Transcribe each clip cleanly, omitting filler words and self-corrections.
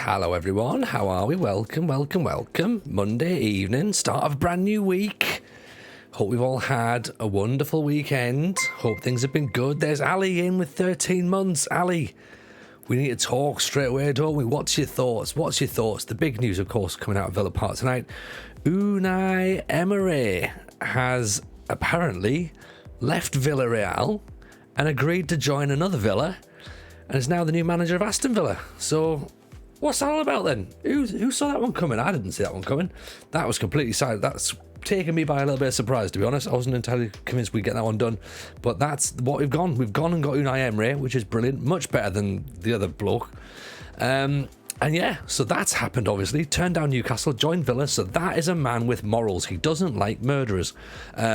Hello everyone, how are we? Welcome. Monday evening, start of a brand new week. Hope we've all had a wonderful weekend. Hope things have been good. There's Ali in with 13 months. Ali, we need to talk straight away, don't we? What's your thoughts? The big news, of course, coming out of Villa Park tonight. Unai Emery has apparently left Villarreal and agreed to join another Villa and is now the new manager of Aston Villa. So what's that all about then? Who saw that one coming? I didn't see that one coming. That was completely silent. That's taken me by a little bit of surprise, to be honest. I wasn't entirely convinced we'd get that one done. But that's what we've gone. We've gone and got Unai Emery, which is brilliant. Much better than the other bloke. And yeah, so that's happened, obviously. Turned down Newcastle, joined Villa. So that is a man with morals. He doesn't like murderers,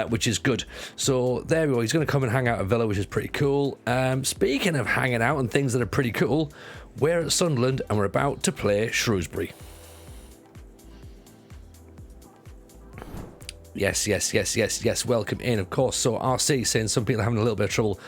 which is good. So there we go. He's going to come and hang out at Villa, which is pretty cool. Speaking of hanging out and things that are pretty cool, we're at Sunderland and we're about to play Shrewsbury. Yes. Welcome in, of course. So RC saying some people are having a little bit of trouble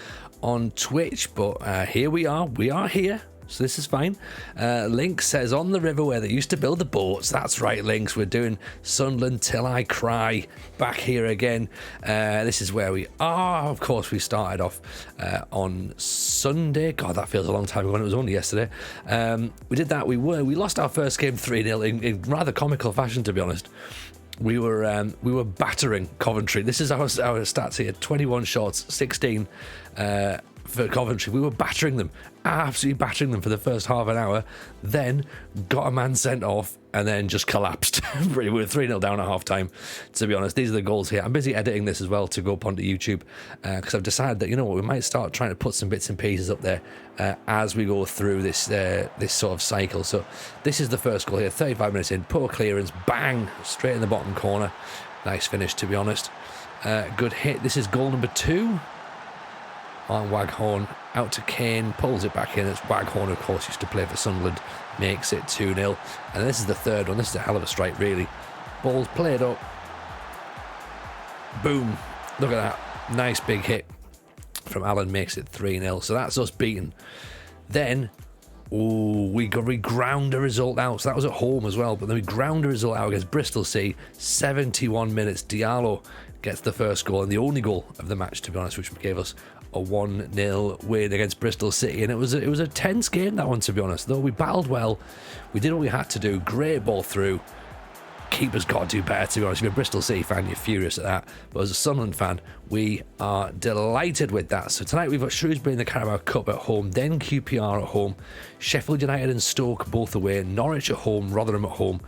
on Twitch, but here we are. We are here. So this is fine. Link says, on the river where they used to build the boats. That's right, Links. We're doing Sunderland till I cry. Back here again. This is where we are. Of course, we started off on Sunday. God, that feels a long time ago when it was only yesterday. We did that. We lost our first game 3-0 in rather comical fashion, to be honest. We were battering Coventry. This is our stats here: 21 shots, 16 for Coventry. We were battering them, absolutely battering them for the first half an hour. Then got a man sent off, and then just collapsed. We were 3-0 down at half time. To be honest, these are the goals here. I'm busy editing this as well to go up onto YouTube because I've decided that, you know what, we might start trying to put some bits and pieces up there as we go through this sort of cycle. So this is the first goal here. 35 minutes in, poor clearance, bang, straight in the bottom corner. Nice finish, to be honest. Good hit. This is goal number 2. On Waghorn, out to Kane, pulls it back in. It's Waghorn, of course, used to play for Sunderland, makes it 2-0. And this is the third one. This is a hell of a strike, really. Ball's played up. Boom. Look at that. Nice big hit from Allen, makes it 3-0. So that's us beaten. Then, we ground a result out. So that was at home as well. But then we ground a result out against Bristol City. 71 minutes. Diallo gets the first goal and the only goal of the match, to be honest, which gave us a 1-0 win against Bristol City. And it was a tense game, that one, to be honest. Though we battled well, we did what we had to do. Great ball through. Keeper's got to do better, to be honest. If you're a Bristol City fan, you're furious at that. But as a Sunderland fan, we are delighted with that. So tonight we've got Shrewsbury in the Carabao Cup at home, then QPR at home, Sheffield United and Stoke both away, Norwich at home, Rotherham at home,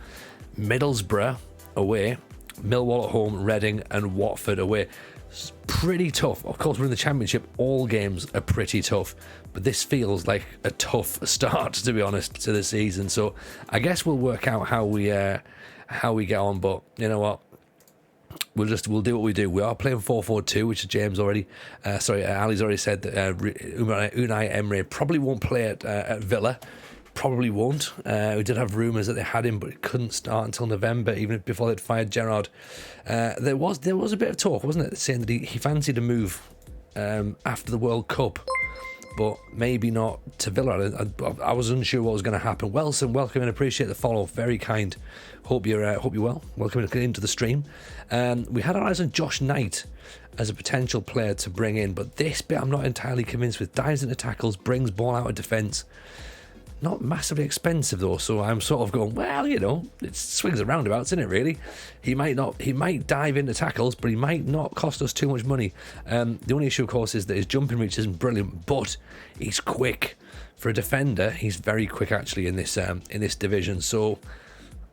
Middlesbrough away, Millwall at home, Reading and Watford away. It's pretty tough. Of course, we're in the Championship. All games are pretty tough, but this feels like a tough start, to be honest, to the season. So I guess we'll work out how we get on. But you know what? We'll do what we do. We are playing 4-4-2, which is James already. Ali's already said that Unai Emery probably won't play at Villa. Probably won't. We did have rumours that they had him, but it couldn't start until November, even before they'd fired Gerrard. There was a bit of talk, wasn't it, saying that he fancied a move after the World Cup, but maybe not to Villa. I was unsure what was going to happen. Wilson, welcome and appreciate the follow. Very kind. Hope you're well. Welcome into the stream. We had our eyes on Josh Knight as a potential player to bring in, but this bit I'm not entirely convinced with. Dives into tackles, brings ball out of defence. Not massively expensive though, so I'm sort of going, well, you know, it swings and roundabouts, isn't it, really? He might dive into tackles, but he might not cost us too much money. The only issue, of course, is that his jumping reach isn't brilliant, but he's quick. For a defender, he's very quick actually in this division. So,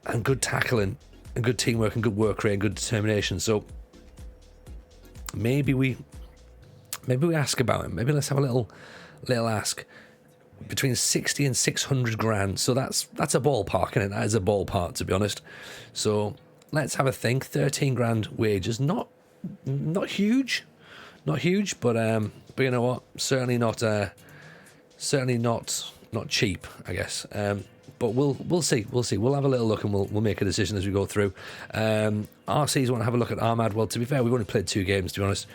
and good tackling, and good teamwork, and good work rate, and good determination. So maybe we ask about him. Maybe let's have a little ask. Between 60 and 600 grand, so that's a ballpark, isn't it? That is a ballpark, to be honest. So let's have a think. 13 grand wages, not huge, but you know what? Certainly not cheap, I guess. But we'll see. We'll have a little look and we'll make a decision as we go through. RC's want to have a look at Ahmad. Well, to be fair, we've only played 2 games, to be honest.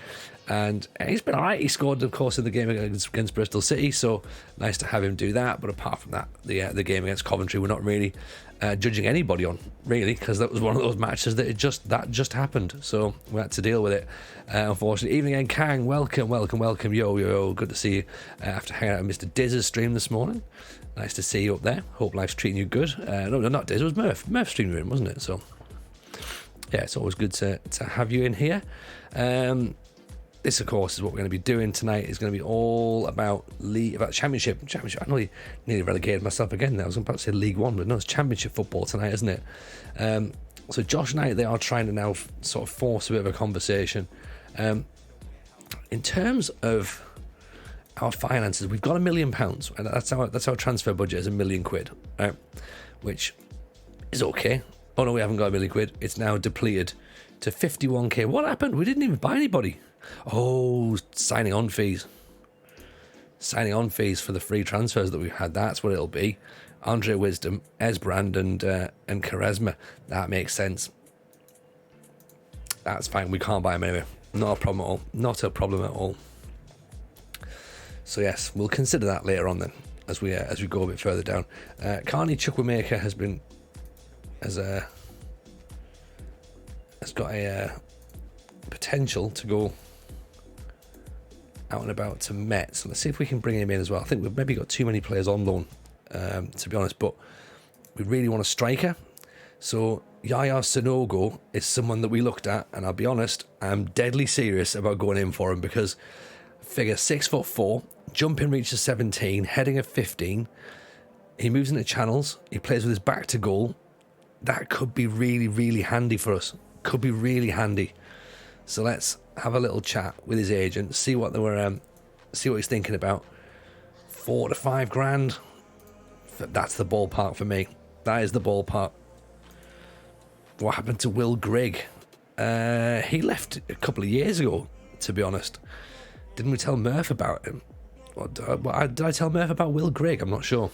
And he's been all right. He scored, of course, in the game against Bristol City, so nice to have him do that. But apart from that, the game against Coventry, we're not really judging anybody on, really, because that was one of those matches that just happened. So we had to deal with it, unfortunately. Evening again, Kang. Welcome. Yo. Good to see you after hanging out with Mr. Diz's stream this morning. Nice to see you up there. Hope life's treating you good. No, not Diz, it was Murph. Murph streamed you in, wasn't it? So yeah, it's always good to have you in here. This, of course, is what we're going to be doing tonight. It's going to be all about Championship. I nearly relegated myself again there. I was about to say League One, but no, it's Championship football tonight, isn't it? So Josh and I, they are trying to now sort of force a bit of a conversation. In terms of our finances, we've got £1 million, and that's our transfer budget is £1 million, right? Which is okay. Oh no, we haven't got £1 million. It's now depleted to 51k. What happened? We didn't even buy anybody. Oh, signing on fees for the free transfers that we've had. That's what it'll be. Andre Wisdom, Esbrand, and Charisma. That makes sense. That's fine. We can't buy them anyway. Not a problem at all. So yes, we'll consider that later on then, as we go a bit further down. Carney Chukwuemeka has got a potential to go out and about to Met. So let's see if we can bring him in as well. I think we've maybe got too many players on loan, to be honest, but we really want a striker. So Yaya Sanogo is someone that we looked at, and I'll be honest, I'm deadly serious about going in for him because figure 6'4", jumping reach of 17, heading of 15. He moves into channels. He plays with his back to goal. That could be really, really handy for us. Could be really handy. So let's have a little chat with his agent, see what he's thinking about. 4 to 5 grand. That's the ballpark for me. That is the ballpark. What happened to Will Grigg? He left a couple of years ago, to be honest. Didn't we tell Murph about him? Did I tell Murph about Will Grigg? I'm not sure.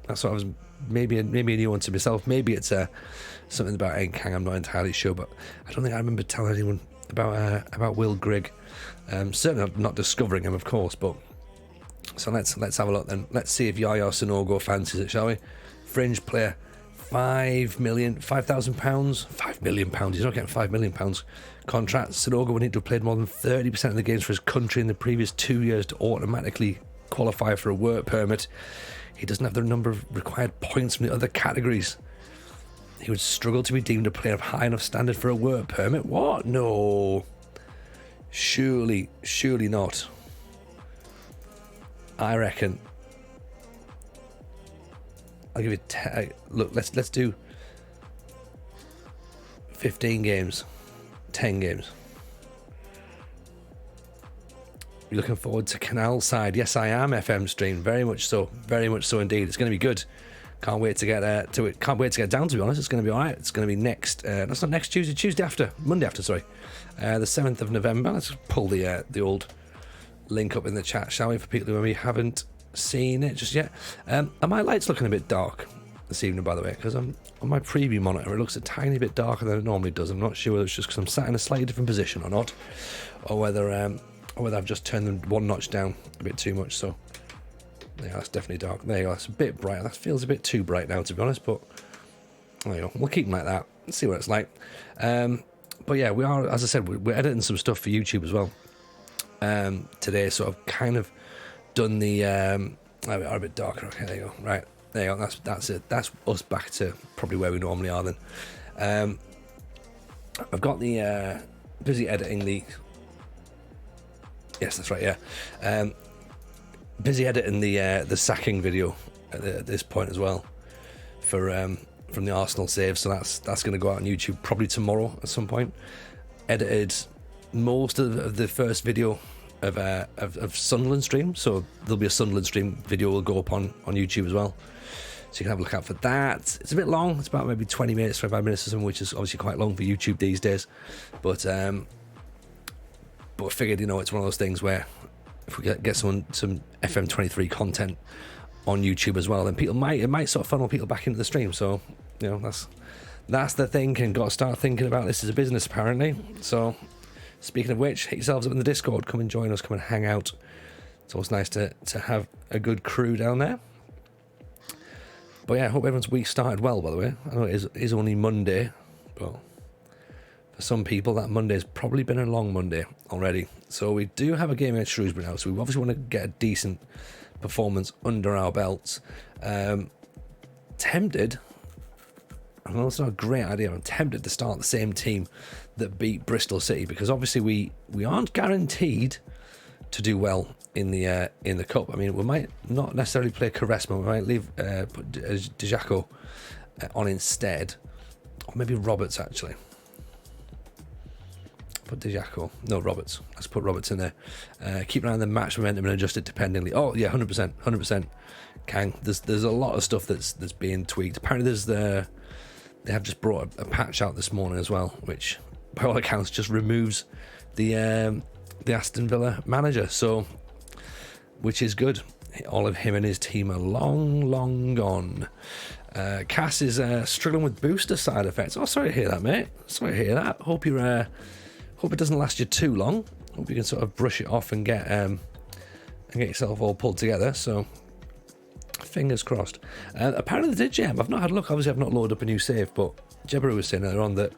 That's what I was. Maybe a new one to myself. Maybe it's something about Enkang. I'm not entirely sure, but I don't think I remember telling anyone about Will Grigg. Certainly not discovering him, of course. But so let's have a look then. Let's see if Yaya Sanogo fancies it, shall we? Fringe player, £5,000, £5 million. He's not getting £5 million contract. Sanogo would need to have played more than 30% of the games for his country in the previous 2 years to automatically qualify for a work permit. He doesn't have the number of required points from the other categories. He would struggle to be deemed a player of high enough standard for a work permit. What? No. Surely not. I reckon. I'll give you look, let's do 15 games. 10 games. You're looking forward to Canal Side? Yes, I am. FM stream, very much so indeed. It's going to be good. Can't wait to get to it. Can't wait to get down. To be honest, it's going to be all right. It's going to be next. That's not next Tuesday. Tuesday after. Monday after. Sorry, the 7th of November. Let's pull the old link up in the chat, shall we, for people who maybe haven't seen it just yet. Are my lights looking a bit dark this evening, by the way? Because I'm on my preview monitor. It looks a tiny bit darker than it normally does. I'm not sure whether it's just because I'm sat in a slightly different position or not, or whether I've just turned them one notch down a bit too much. So yeah, that's definitely dark. There you go. That's a bit bright. That feels a bit too bright now, to be honest, but there you go. We'll keep them like that. Let's see what it's like. But yeah, we are, as I said, we're editing some stuff for YouTube as well today. So I've kind of done the we are a bit darker. Okay, there you go. Right, there you go. That's it. That's us back to probably where we normally are then. I've got the busy editing the. Yes, that's right. Yeah, busy editing the sacking video at this point as well for from the Arsenal save. So that's going to go out on YouTube probably tomorrow at some point. Edited most of the first video of Sunderland stream, so there'll be a Sunderland stream video will go up on YouTube as well. So you can have a look out for that. It's a bit long. It's about maybe 20 minutes, 25 minutes or something, which is obviously quite long for YouTube these days. But I figured, it's one of those things where if we get some FM23 content on YouTube as well, then it might sort of funnel people back into the stream. So, that's That's the thinking. Got to start thinking about this as a business, apparently. So, speaking of which, hit yourselves up in the Discord. Come and join us. Come and hang out. It's always nice to have a good crew down there. But yeah, I hope everyone's week started well, by the way. I know it is only Monday, but for some people, that Monday's probably been a long Monday already. So we do have a game against Shrewsbury now, so we obviously want to get a decent performance under our belts. Tempted, I know it's not a great idea, I'm tempted to start the same team that beat Bristol City, because obviously we aren't guaranteed to do well in the cup. I mean, we might not necessarily play Quaresma, we might leave put Dijako on instead, or maybe Roberts actually. Put Dijako, no, Roberts. Let's put Roberts in there. Keep an eye on the match momentum and adjust it dependently. Oh yeah, 100%. Kang, there's a lot of stuff that's being tweaked. Apparently they have just brought a patch out this morning as well, which by all accounts just removes the Aston Villa manager, so which is good. All of him and his team are long gone. Cass is struggling with booster side effects. Oh, sorry to hear that, mate. Sorry to hear that. Hope it doesn't last you too long. Hope you can sort of brush it off and get yourself all pulled together. So fingers crossed. Apparently they did jam. I've not had a look. Obviously I've not loaded up a new save, but Jebberu was saying earlier on that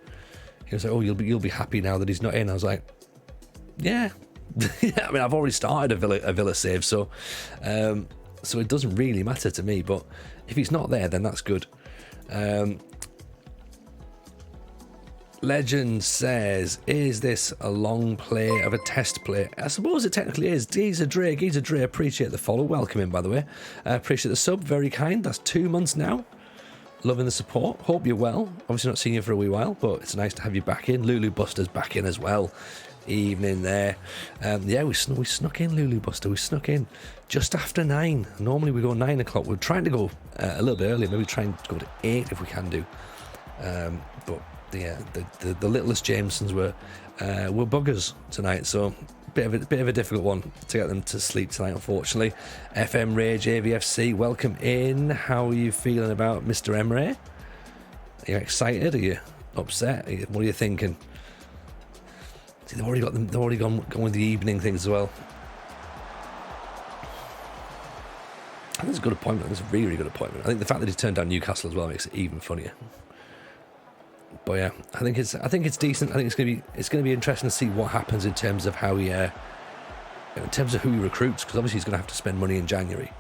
he was like, oh, you'll be happy now that he's not in. I was like, yeah. I mean, I've already started a Villa save, so it doesn't really matter to me, but if he's not there, then that's good. Legend says, is this a long play of a test play? I suppose it technically is. Geezer Dre, appreciate the follow. Welcome in, by the way. Appreciate the sub, very kind. That's 2 months now. Loving the support. Hope you're well. Obviously not seen you for a wee while, but it's nice to have you back in. Lulu Buster's back in as well. Evening there. Yeah, we snuck in, Lulu Buster. We snuck in just after 9. Normally we go 9 o'clock. We're trying to go a little bit earlier. Maybe try and go to 8 if we can do. But the littlest Jamesons were buggers tonight, so bit of a difficult one to get them to sleep tonight, unfortunately. FM Rage AVFC, welcome in. How are you feeling about Mr. Emre? Are you excited? Are you upset? What are you thinking? See, they've already gone with the evening things as well. I think it's a good appointment. It's a really, really good appointment. I think the fact that he's turned down Newcastle as well makes it even funnier. But yeah, I think it's decent. I think it's gonna be interesting to see what happens in terms of how he, in terms of who he recruits, because obviously he's gonna have to spend money in January.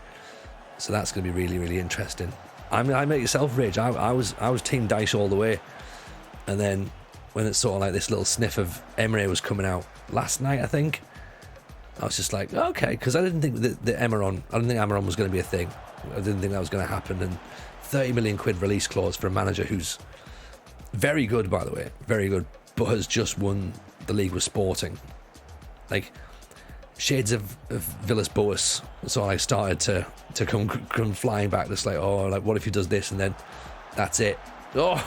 So that's gonna be really, really interesting. I mean, I make yourself rage. I was team Dice all the way, and then when it's sort of like this little sniff of Emre was coming out last night, I think I was just like, okay, because I didn't think that Amaron was going to be a thing. I didn't think that was going to happen. And 30 million quid release clause for a manager who's very good, by the way, very good, but has just won the league with Sporting. Like, shades of Villas Boas sort of like started to come flying back. Just like, oh, like what if he does this and then that's it. Oh,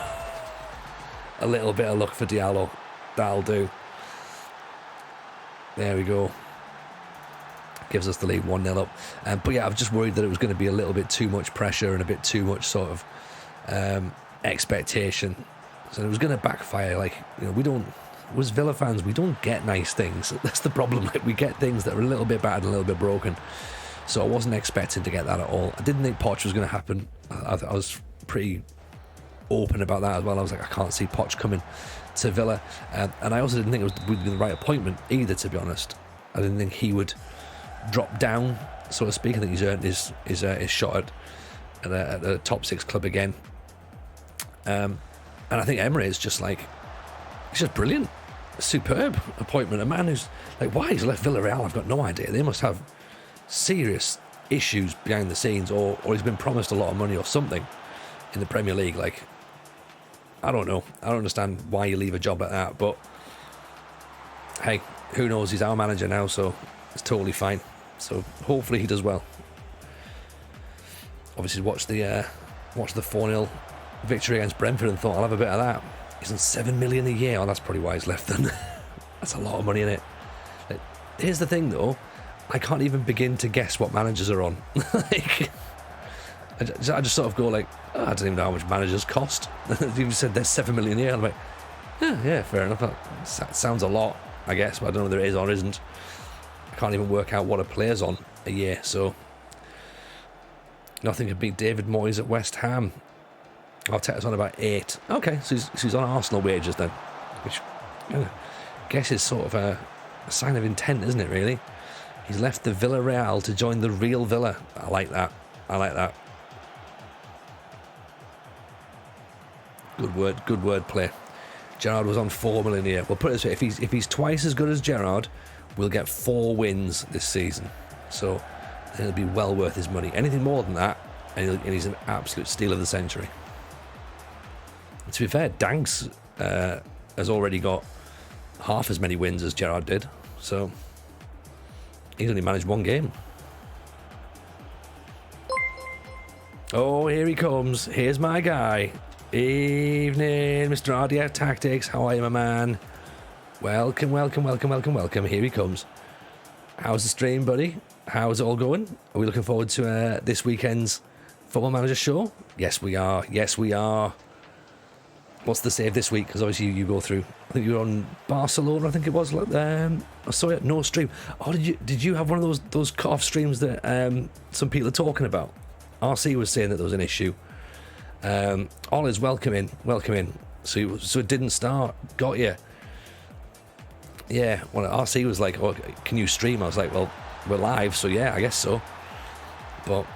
a little bit of luck for Diallo. That'll do. There we go. Gives us the lead 1-0 up. But yeah, I was just worried that it was going to be a little bit too much pressure and a bit too much sort of expectation. So it was going to backfire. Like, you know, as Villa fans, we don't get nice things. That's the problem. Like, we get things that are a little bit bad and a little bit broken. So I wasn't expecting to get that at all. I didn't think Poch was going to happen. I was pretty open about that as well. I was like, I can't see Poch coming to Villa. And I also didn't think it would be the right appointment either, to be honest. I didn't think he would drop down, so to speak. I think he's earned his shot at a top 6 club again. And I think Emre is just like, it's just brilliant. A superb appointment. A man who's like, why he's left Villarreal, I've got no idea. They must have serious issues behind the scenes, or he's been promised a lot of money or something in the Premier League. Like, I don't know. I don't understand why you leave a job like that, but hey, who knows? He's our manager now, so it's totally fine. So hopefully he does well. Obviously watched the 4-0 victory against Brentford and thought, I'll have a bit of that. He's on 7 million a year. Oh, that's probably why he's left then. That's a lot of money in it. Here's the thing though, I can't even begin to guess what managers are on. Like, I just sort of go like, oh, I don't even know how much managers cost. You said there's 7 million a year. I'm like, yeah, fair enough. That sounds a lot, I guess, but I don't know whether it is or isn't. I can't even work out what a player's on a year, so nothing could beat David Moyes at West Ham. Arteta's on about 8. Okay, so he's on Arsenal wages then, which I guess is sort of a sign of intent, isn't it, really? He's left the Villarreal to join the real Villa. I like that. Good word play. Gerrard was on 4 million a year. We'll put it this way, if he's twice as good as Gerrard, we'll get 4 wins this season. So it'll be well worth his money. Anything more than that, and he's an absolute steal of the century. To be fair, Danks has already got half as many wins as Gerrard did, so he's only managed 1 game. Oh, here he comes. Here's my guy. Evening, Mr. RDF Tactics. How are you, my man? Welcome. Here he comes. How's the stream, buddy? How's it all going? Are we looking forward to this weekend's Football Manager show? Yes, we are. What's the save this week? Because obviously you go through. I think you were on Barcelona. I think it was. I saw it. No stream. Oh, did you have one of those cut-off streams that some people are talking about? RC was saying that there was an issue. All is welcome in. So it didn't start. Got you. Yeah. Well, RC was like, "Oh, can you stream?" I was like, "Well, we're live, so yeah, I guess so." But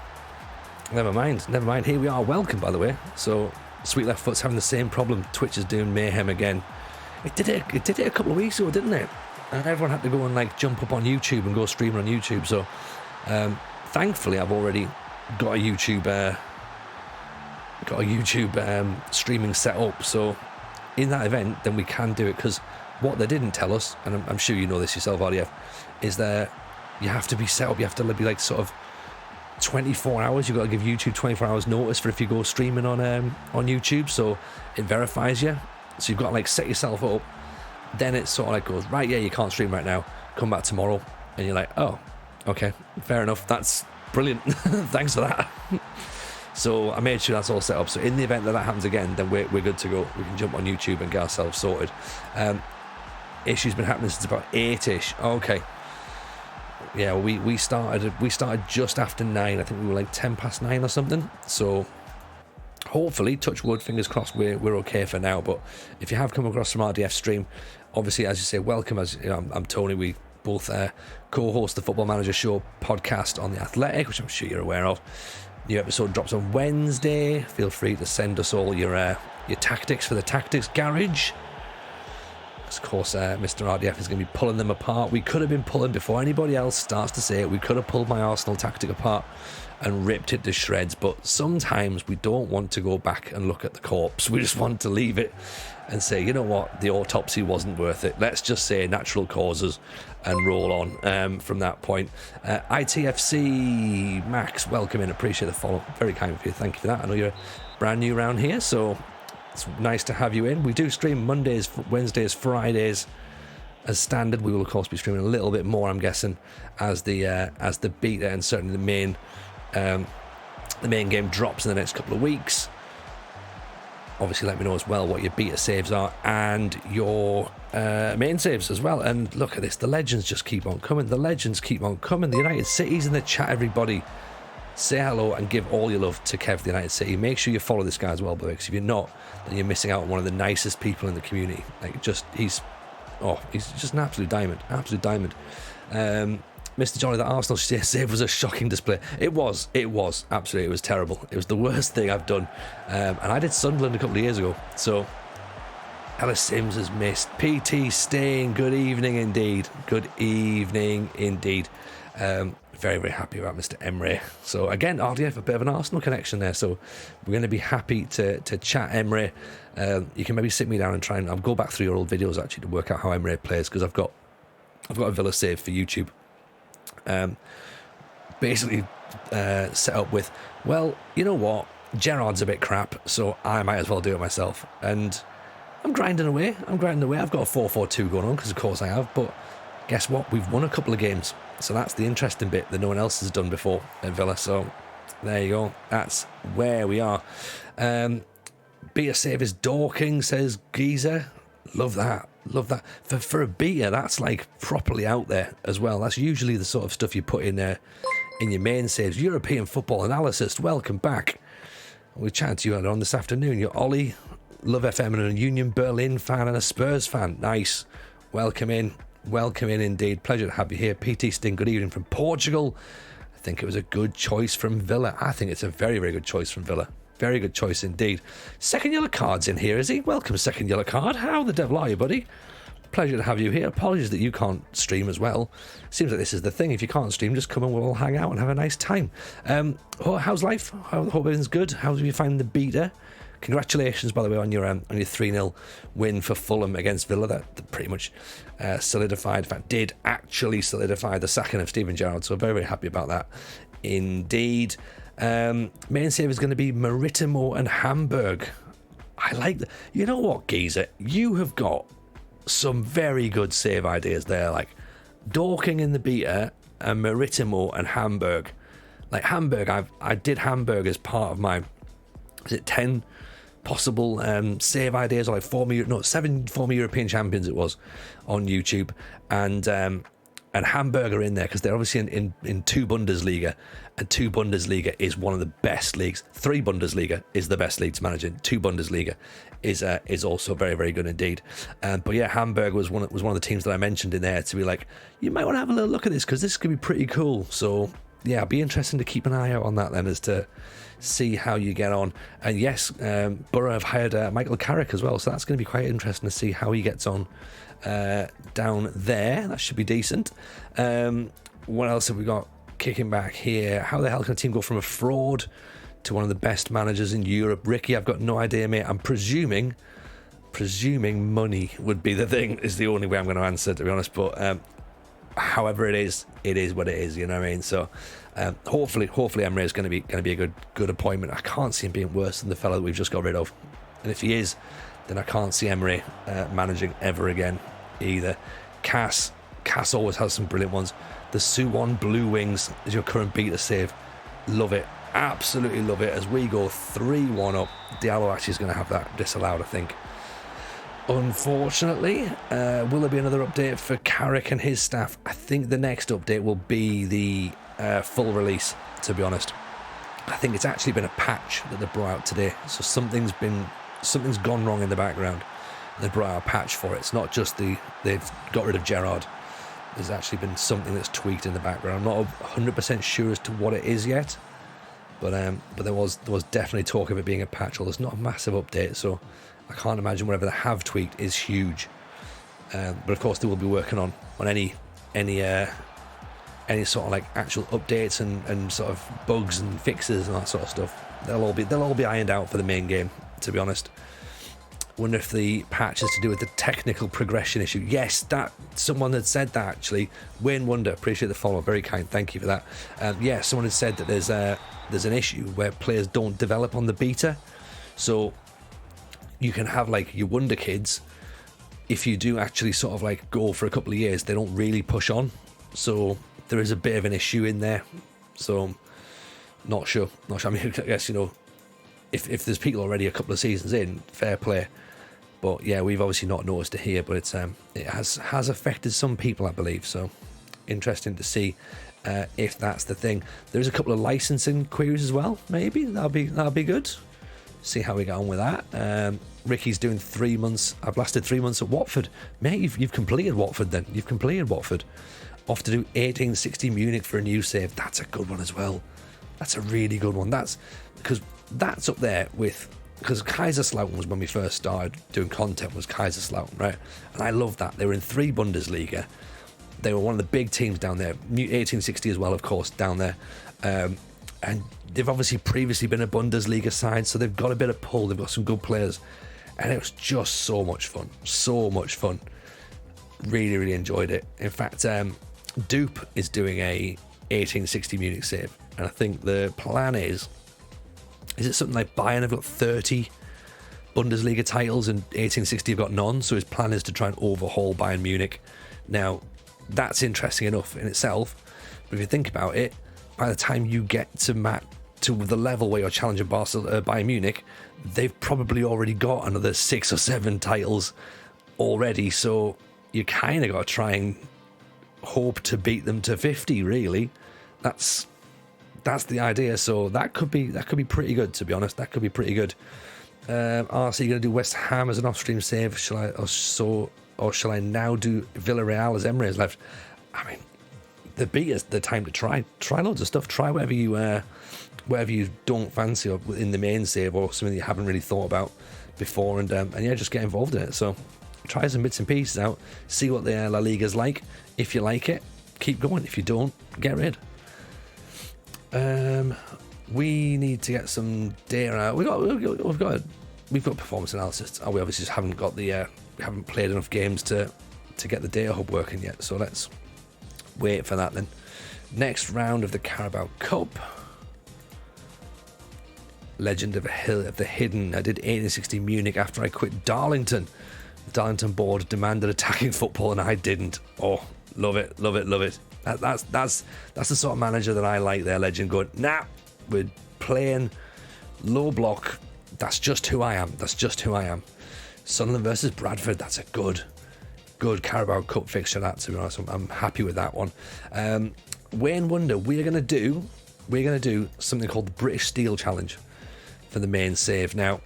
never mind. Here we are. Welcome, by the way. So Sweet Left Foot's having the same problem. Twitch is doing mayhem again. It did it a couple of weeks ago, didn't it? And everyone had to go and like jump up on YouTube and go streaming on YouTube. So thankfully, I've already got a YouTube streaming set up. So in that event, then we can do it, because what they didn't tell us, and I'm sure you know this yourself, RDF, is that you have to be set up. You have to be like sort of 24 hours. You've got to give YouTube 24 hours notice for if you go streaming on YouTube, so it verifies you. So you've got to like set yourself up. Then it sort of like goes, right, yeah, you can't stream right now, come back tomorrow. And you're like, oh, okay, fair enough, that's brilliant. Thanks for that. So I made sure that's all set up, so in the event that happens again, then we're good to go. We can jump on YouTube and get ourselves sorted. Issue's been happening since about 8ish. Okay. Yeah, we started just after 9. I think we were like 10 past 9 or something. So hopefully, touch wood, fingers crossed, we're okay for now. But if you have come across from RDF stream, obviously, as you say, welcome. As you know, I'm Tony. We both co-host the Football Manager Show podcast on The Athletic, which I'm sure you're aware of. New episode drops on Wednesday. Feel free to send us all your tactics for the Tactics Garage. Of course, Mr. RDF is going to be pulling them apart. We could have been pulling, before anybody else starts to say it, we could have pulled my Arsenal tactic apart and ripped it to shreds. But sometimes we don't want to go back and look at the corpse. We just want to leave it and say, you know what, the autopsy wasn't worth it. Let's just say natural causes and roll on from that point. ITFC Max, welcome in. Appreciate the follow. Very kind of you. Thank you for that. I know you're brand new around here, so it's nice to have you in. We do stream Mondays, Wednesdays, Fridays as standard. We will of course be streaming a little bit more, I'm guessing, as the beta and certainly the main game drops in the next couple of weeks. Obviously, let me know as well what your beta saves are and your main saves as well. And look at this, the legends just keep on coming. The United City's in the chat, everybody. Say hello and give all your love to Kev, the United City. Make sure you follow this guy as well, because if you're not, then you're missing out on one of the nicest people in the community. He's just an absolute diamond. Mr. Johnny, the Arsenal save was a shocking display. It was absolutely. It was terrible. It was the worst thing I've done. And I did Sunderland a couple of years ago. So Alice Sims has missed. PT Stain, good evening indeed. Very, very happy about Mr. Emre. So again, RDF, a bit of an Arsenal connection there. So we're going to be happy to chat Emre. You can maybe sit me down and try and I'll go back through your old videos actually to work out how Emre plays, because I've got a Villa save for YouTube. Basically set up with, well, you know what, Gerrard's a bit crap, so I might as well do it myself. And I'm grinding away. I've got a 4-4-2 going on, because of course I have. But guess what? We've won a couple of games. So that's the interesting bit that no one else has done before at Villa. So There you go. That's where we are. Beta save is Dorking, says Geezer. Love that. Love that. For a beta, that's like properly out there as well. That's usually the sort of stuff you put in there in your main saves. European football analysis, welcome back. We chatted to you earlier on this afternoon. You're Ollie, Love FM and a Union Berlin fan and a Spurs fan. Nice. Welcome in. Welcome in indeed. Pleasure to have you here. PT Sting, good evening from Portugal. I think it was a good choice from Villa. I think it's a very, very good choice from Villa. Very good choice indeed. Second yellow card's in here, is he? Welcome, second yellow card. How the devil are you, buddy? Pleasure to have you here. Apologies that you can't stream as well. Seems like this is the thing. If you can't stream, just come and we'll all hang out and have a nice time. How's life? Hope everything's good. How do you find the beta? Congratulations, by the way, on your 3-0 win for Fulham against Villa. That pretty much solidified, in fact, did actually solidify the sacking of Steven Gerrard. So very, very happy about that indeed. Main save is going to be Maritimo and Hamburg. I like that. You know what, Geezer? You have got some very good save ideas there, like Dorking in the beta and Maritimo and Hamburg. Like Hamburg, I did Hamburg as part of my 10 possible save ideas, or like 7 former European champions it was on YouTube, and Hamburg are in there because they're obviously in 2 Bundesliga, and 2 Bundesliga is one of the best leagues. 3 Bundesliga is the best league to manage in. 2 Bundesliga is also very, very good indeed. But yeah, Hamburg was one of the teams that I mentioned in there to be like, you might want to have a little look at this because this could be pretty cool. So yeah, it'll be interesting to keep an eye out on that then, as to see how you get on. And yes, Borough have hired Michael Carrick as well, so that's going to be quite interesting to see how he gets on down there. That should be decent. What else have we got kicking back here? How the hell can a team go from a fraud to one of the best managers in Europe? Ricky, I've got no idea, mate. I'm presuming money would be the thing, is the only way I'm going to answer, to be honest. But however it is what it is, you know what I mean? So hopefully Emre is going to be a good appointment. I can't see him being worse than the fellow that we've just got rid of, and if he is, then I can't see Emre managing ever again either. Cass always has some brilliant ones. The Suwon Blue Wings is your current beta save. Love it, absolutely love it. As we go 3-1 up, Diallo actually is going to have that disallowed, I think. Unfortunately, will there be another update for Carrick and his staff? I think the next update will be the full release, to be honest. I think it's actually been a patch that they brought out today, so something's gone wrong in the background. They brought out a patch for it. It's not just they've got rid of Gerrard. There's actually been something that's tweaked in the background. I'm not 100% sure as to what it is yet, but there was definitely talk of it being a patch. Well, there's not a massive update, so I can't imagine whatever they have tweaked is huge. But of course they will be working on any sort of like actual updates and sort of bugs and fixes and that sort of stuff. They'll all be ironed out for the main game, to be honest. Wonder if the patch is to do with the technical progression issue. Yes, that someone had said that actually. Wayne Wonder, appreciate the follow, very kind, thank you for that. Yeah, someone had said that there's an issue where players don't develop on the beta, so you can have like your Wonder Kids. If you do actually sort of like go for a couple of years, they don't really push on, so there is a bit of an issue in there. So not sure. I mean, I guess, you know, if there's people already a couple of seasons in, fair play. But yeah, we've obviously not noticed it here, but it has affected some people, I believe. So interesting to see if that's the thing. There's a couple of licensing queries as well. Maybe that'll be good. See how we get on with that. Ricky's doing 3 months. I've lasted 3 months at Watford, mate. You've completed Watford. Then you've completed Watford. Off to do 1860 Munich for a new save. That's a good one as well. That's a really good one. That's up there with, because Kaiserslautern was when we first started doing content, was Kaiserslautern, right? And I love that. They were in 3 Bundesliga. They were one of the big teams down there. 1860 as well, of course, down there. And they've obviously previously been a Bundesliga side, so they've got a bit of pull. They've got some good players. And it was just so much fun. So much fun. Really, really enjoyed it. In fact, Dupe is doing a 1860 Munich save. And I think the plan is it something like Bayern have got 30 Bundesliga titles and 1860 have got none, so his plan is to try and overhaul Bayern Munich. Now, that's interesting enough in itself, but if you think about it, by the time you get to to the level where you're challenging Bayern Munich, they've probably already got another 6 or 7 titles already. So you kind of got to try and hope to beat them to 50. Really, that's the idea. So that could be pretty good, to be honest. That could be pretty good. RC going to do West Ham as an off-stream save? Shall I now do Villarreal as Emery has left? I mean, the beat is the time to try loads of stuff. Try whatever you don't fancy or in the main save, or something you haven't really thought about before, and yeah, just get involved in it. So try some bits and pieces out, see what the La Liga's like. If you like it, keep going. If you don't, get rid. We need to get some data out. We've got performance analysis. We obviously just haven't got we haven't played enough games to get the data hub working yet. So let's wait for that then. Next round of the Carabao Cup. Legend of the Hidden. I did 1860 Munich after I quit Darlington. The Darlington board demanded attacking football and I didn't. Oh, love it. That's the sort of manager that I like there, Legend. Going, nah, we're playing low block. That's just who I am. Sunderland versus Bradford. That's a good Carabao Cup fixture, that, to be honest. I'm happy with that one. Wayne Wonder, we're going to do something called the British Steel Challenge for the main save. Now,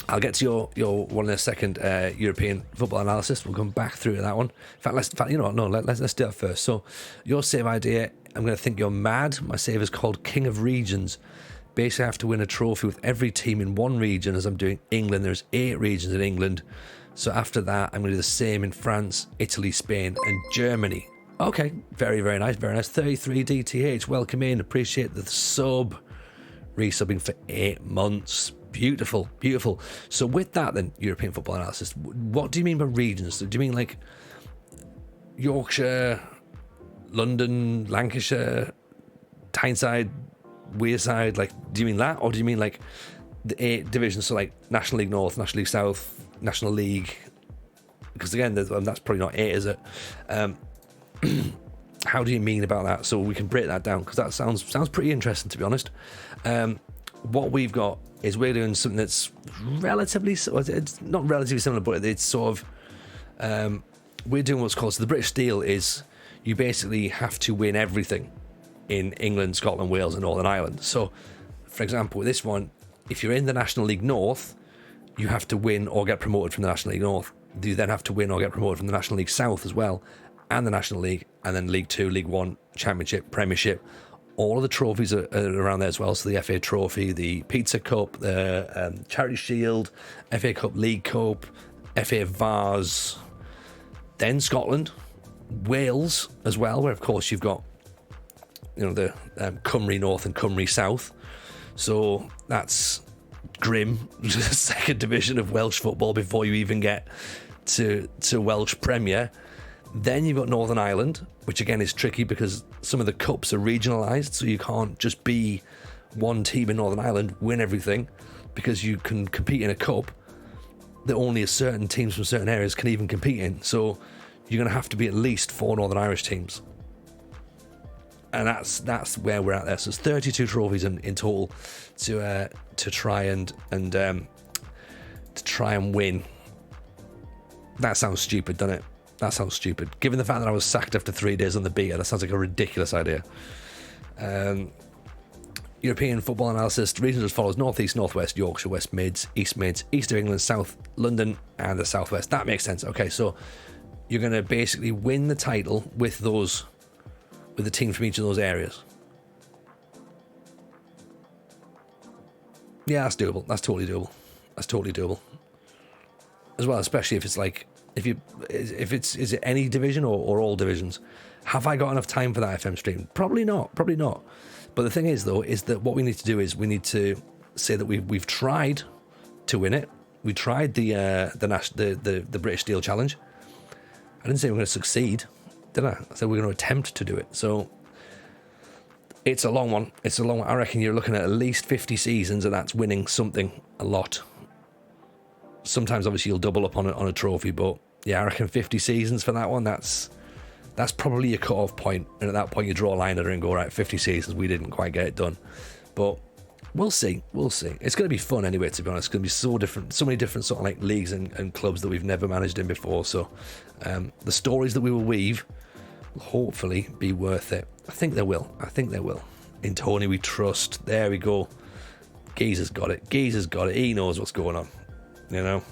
I'll get to your one in a second, European football analysis. We'll come back through to that one. In fact, you know what? No, let's do that first. So, your save idea, I'm going to think you're mad. My save is called King of Regions. Basically, I have to win a trophy with every team in one region, as I'm doing England. There's 8 regions in England. So after that, I'm going to do the same in France, Italy, Spain, and Germany. Okay, very, very nice, very nice. 33 DTH, welcome in. Appreciate the sub. Resubbing for 8 months. Beautiful. So with that then, European football analysis, what do you mean by regions? Do you mean like Yorkshire, London, Lancashire, Tyneside, Wearside? Like, do you mean that? Or do you mean like the 8 divisions, so like National League North, National League South, National League? Because again, that's probably not 8, is it? How do you mean about that? So we can break that down, because that sounds pretty interesting, to be honest. What we've got is we're doing something that's it's not relatively similar, but it's sort of, we're doing what's called, so the British Steel is, you basically have to win everything in England, Scotland, Wales and Northern Ireland. So, for example, with this one, if you're in the National League North, you have to win or get promoted from the National League North. You then have to win or get promoted from the National League South as well, and the National League, and then League 2, League 1, Championship, Premiership. All of the trophies are around there as well. So the FA Trophy, the Pizza Cup, the Charity Shield, FA Cup, League Cup, FA Vars. Then Scotland, Wales as well, where of course you've got, you know, the Cymru North and Cymru South. So that's grim. Second division of Welsh football before you even get to Welsh Premier. Then you've got Northern Ireland, which again is tricky because some of the cups are regionalised, so you can't just be one team in Northern Ireland, win everything, because you can compete in a cup that only a certain teams from certain areas can even compete in. So you're going to have to be at least 4 Northern Irish teams. And that's where we're at there. So it's 32 trophies in total to try and win. That sounds stupid, doesn't it? That sounds stupid. Given the fact that I was sacked after 3 days on the beta, that sounds like a ridiculous idea. European football analysis, regions as follows: North East, North West, Yorkshire, West Mids, East Mids, East of England, South London, and the South West. That makes sense. Okay, so you're going to basically win the title with the team from each of those areas. Yeah, that's doable. That's totally doable. As well, especially if it's like, is it any division or all divisions? Have I got enough time for that FM stream? Probably not. But the thing is, though, is that what we need to do is we need to say that we've tried to win it. We tried the British Steel Challenge. I didn't say we're going to succeed, did I? I said we're going to attempt to do it. So it's a long one. I reckon you're looking at least 50 seasons, and that's winning something a lot. Sometimes, obviously, you'll double up on a trophy, but yeah, I reckon 50 seasons for that one. That's probably your cut-off point, and at that point, you draw a line under and go, right, 50 seasons, we didn't quite get it done. But we'll see. It's going to be fun anyway, to be honest. It's going to be so different, so many different sort of like leagues and clubs that we've never managed in before. So the stories that we will weave will hopefully be worth it. I think they will. In Tony we trust. There we go. Geezer's got it. He knows what's going on. You know?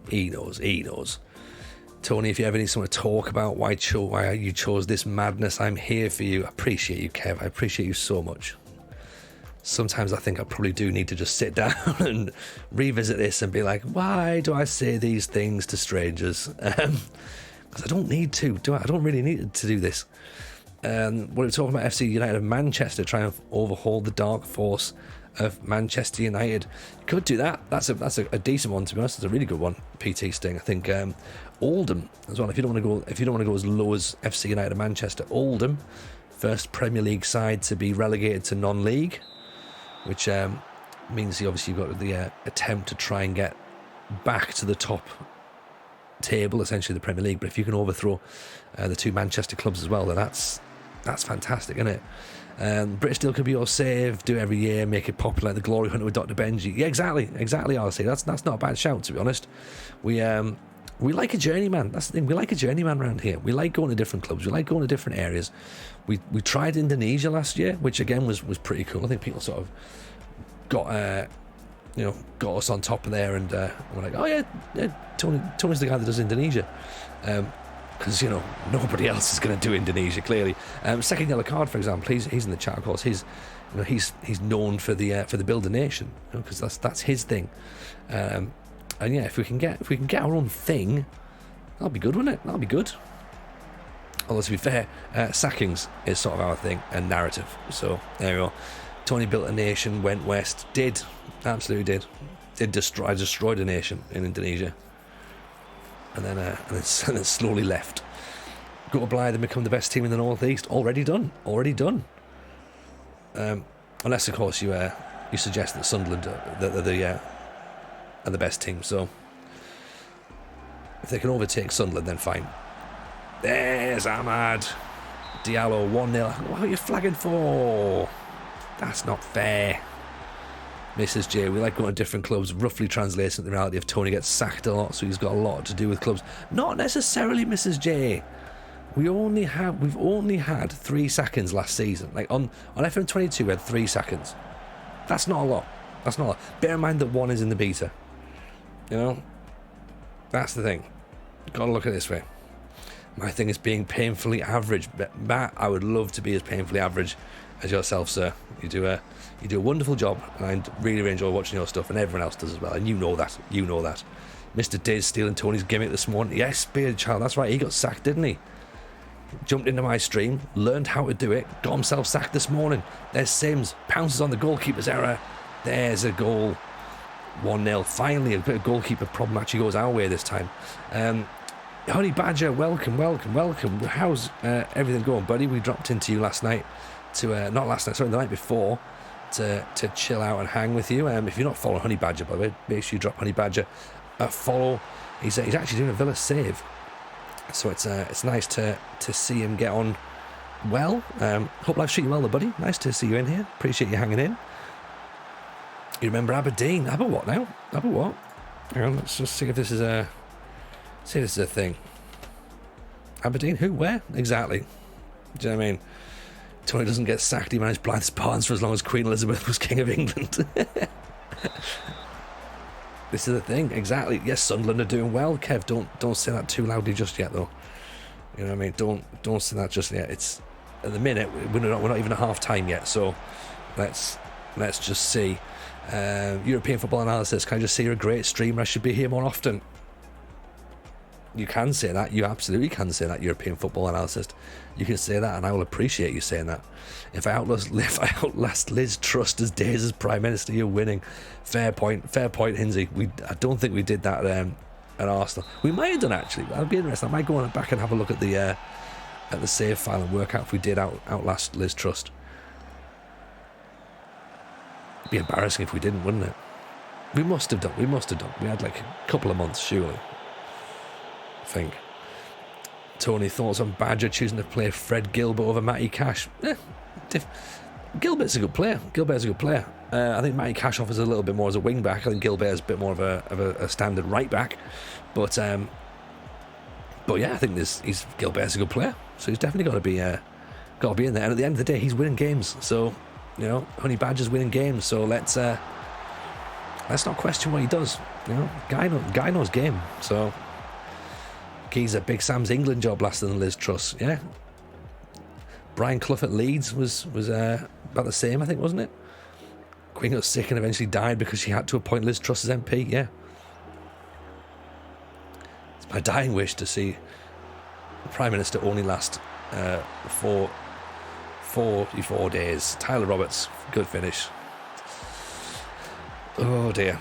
He knows. Tony, if you ever need someone to talk about why you chose this madness, I'm here for you. I appreciate you, Kev. I appreciate you so much. Sometimes I think I probably do need to just sit down and revisit this and be like, why do I say these things to strangers? Because I don't need to, do I? I don't really need to do this. We're talking about FC United of Manchester trying to overhaul the dark force of Manchester United. You could do that. That's a decent one, to be honest. It's a really good one. PT Sting. I think Oldham as well. If you don't want to go as low as FC United of Manchester, Oldham, first Premier League side to be relegated to non-league, which means obviously you've got the attempt to try and get back to the top table, essentially the Premier League. But if you can overthrow the two Manchester clubs as well, then that's fantastic, isn't it? British Deal could be your save, do it every year, make it popular like the Glory Hunter with Dr. Benji. Yeah, exactly. I'll say that's not a bad shout, to be honest. We like a journeyman. That's the thing. We like a journeyman around here. We like going to different clubs. We like going to different areas. We tried Indonesia last year, which again was pretty cool. I think people sort of got us on top of there, and we're like, oh yeah, Tony's the guy that does Indonesia. Because nobody else is going to do Indonesia, clearly. Second yellow card, for example, he's in the chat, of course. He's known for the Build a Nation, because that's his thing. And yeah, if we can get our own thing, that'll be good, wouldn't it? That'll be good. Although, to be fair, sackings is sort of our thing, and narrative. So there we go. Tony built a nation, went west, absolutely did destroyed a nation in Indonesia. And then slowly left. Go to Blythe and become the best team in the North East. Already done. Unless, of course, you suggest that Sunderland are the best team. So if they can overtake Sunderland, then fine. There's Ahmad Diallo 1-0. What are you flagging for? That's not fair. Mrs. J, we like going to different clubs, roughly translates into the reality of Tony gets sacked a lot, so he's got a lot to do with clubs. Not necessarily, Mrs. J. We've only had 3 sackings last season. Like on FM23 we had 3 sackings. That's not a lot. Bear in mind that 1 is in the beta. That's the thing. Gotta look at it this way. My thing is being painfully average. Matt, I would love to be as painfully average as yourself, sir. You do a wonderful job, and I really, really enjoy watching your stuff, and everyone else does as well, and you know that. Mr. Diz stealing Tony's gimmick this morning. Yes, Beard Child, that's right, he got sacked, didn't he? Jumped into my stream, learned how to do it, got himself sacked this morning. There's Sims, pounces on the goalkeeper's error. There's a goal. 1-0. Finally, a bit of goalkeeper problem actually goes our way this time. Honey Badger, welcome. How's everything going, buddy? We dropped into you last night the night before to chill out and hang with you. If you're not following Honey Badger, by the way, make sure you drop Honey Badger a follow. He's actually doing a Villa save, so it's nice to see him get on well. Hope life's treating you well, buddy. Nice to see you in here. Appreciate you hanging in. You remember Aberdeen? Aber what now? Aber what? Hang on, let's just see if this is a thing. Aberdeen? Who? Where? Exactly. Do you know what I mean? Tony doesn't get sacked. He managed Blythe Spartans for as long as Queen Elizabeth was King of England. This is the thing. Exactly. Yes, Sunderland are doing well. Kev, don't say that too loudly just yet, though. You know what I mean? Don't say that just yet. It's at the minute we're not even at half time yet. So let's just see. European football analysis. Can I just say you're a great streamer? I should be here more often. You can say that. You absolutely can say that, European football analyst. You can say that, and I will appreciate you saying that. If I outlast Liz Truss as days as Prime Minister, you're winning. Fair point, Hinsey. I don't think we did that at Arsenal. We might have done, actually. That'd be interesting. I might go on back and have a look at the save file and work out if we did outlast Liz Truss. It'd be embarrassing if we didn't, wouldn't it? We must have done. We had like a couple of months, surely. I think. Tony, thoughts on Badger choosing to play Fred Gilbert over Matty Cash? Gilbert's a good player. I think Matty Cash offers a little bit more as a wing back. I think Gilbert's a bit more of a standard right back. But yeah, I think Gilbert's a good player. So he's definitely got to be in there. And at the end of the day, he's winning games. So Honey Badger's winning games. So let's not question what he does. Guy knows game. So he's a Big Sam's England job lasted than Liz Truss. Yeah. Brian Clough at Leeds was about the same, I think, wasn't it? Queen got sick and eventually died because she had to appoint Liz Truss as MP. Yeah. It's my dying wish to see the Prime Minister only last 44 days. Tyler Roberts, good finish. Oh dear.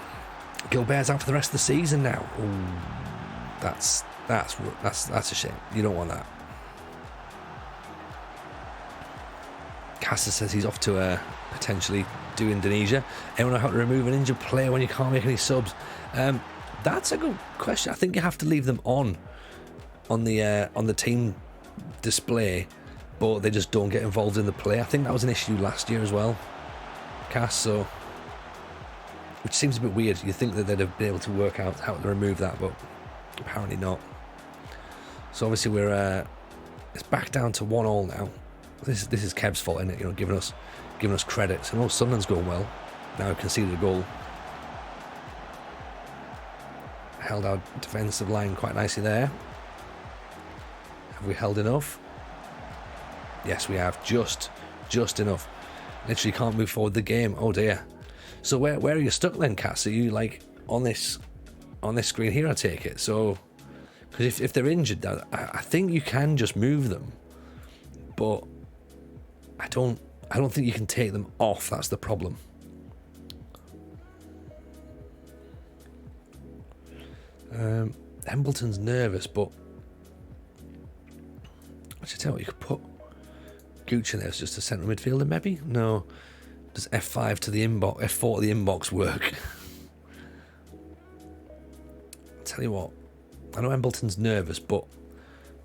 Gilbert's out for the rest of the season now. Ooh, that's a shame. You don't want that. Cassis says he's off to potentially do Indonesia. Anyone know how to remove an injured player when you can't make any subs? That's a good question. I think you have to leave them on the team display, but they just don't get involved in the play. I think that was an issue last year as well, Cass. So, which seems a bit weird. You think that they'd have been able to work out how to remove that, but apparently not. So obviously it's back down to 1-1 now. This is Kev's fault, isn't it? Giving us credits. And Sunderland's going well. Now we've conceded a goal. Held our defensive line quite nicely there. Have we held enough? Yes, we have. Just enough. Literally can't move forward the game. Oh dear. So where are you stuck then, Cass? Are you like on this screen here? I take it. So because if they're injured, I think you can just move them, but I don't think you can take them off. That's the problem. Embleton's nervous, but I should tell you, you could put Gooch in there as just a central midfielder, maybe? No. Does F4 to the inbox work? I'll tell you what, I know Embleton's nervous, but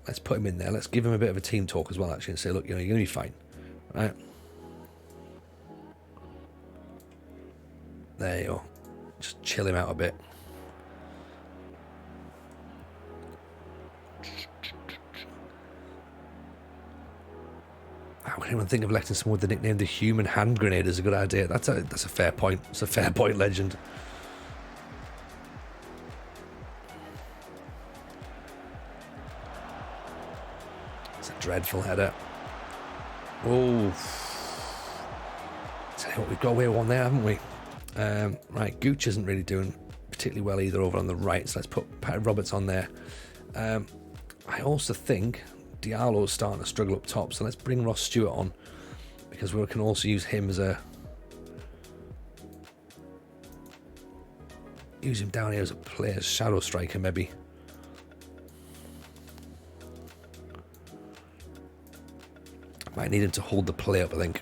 let's put him in there. Let's give him a bit of a team talk as well, actually, and say, look, you're going to be fine. Right? There you go. Just chill him out a bit. How can anyone think of electing someone with the nickname the Human Hand Grenade is a good idea? That's a fair point. It's a fair point, legend. It's a dreadful header. Oh, tell you what, we've got away with one there, haven't we? Right, Gooch isn't really doing particularly well either over on the right, so let's put Pat Roberts on there. I also think Diallo's starting to struggle up top, so let's bring Ross Stewart on, because we can also use him use him down here as a player, shadow striker maybe. Might need him to hold the play up, I think.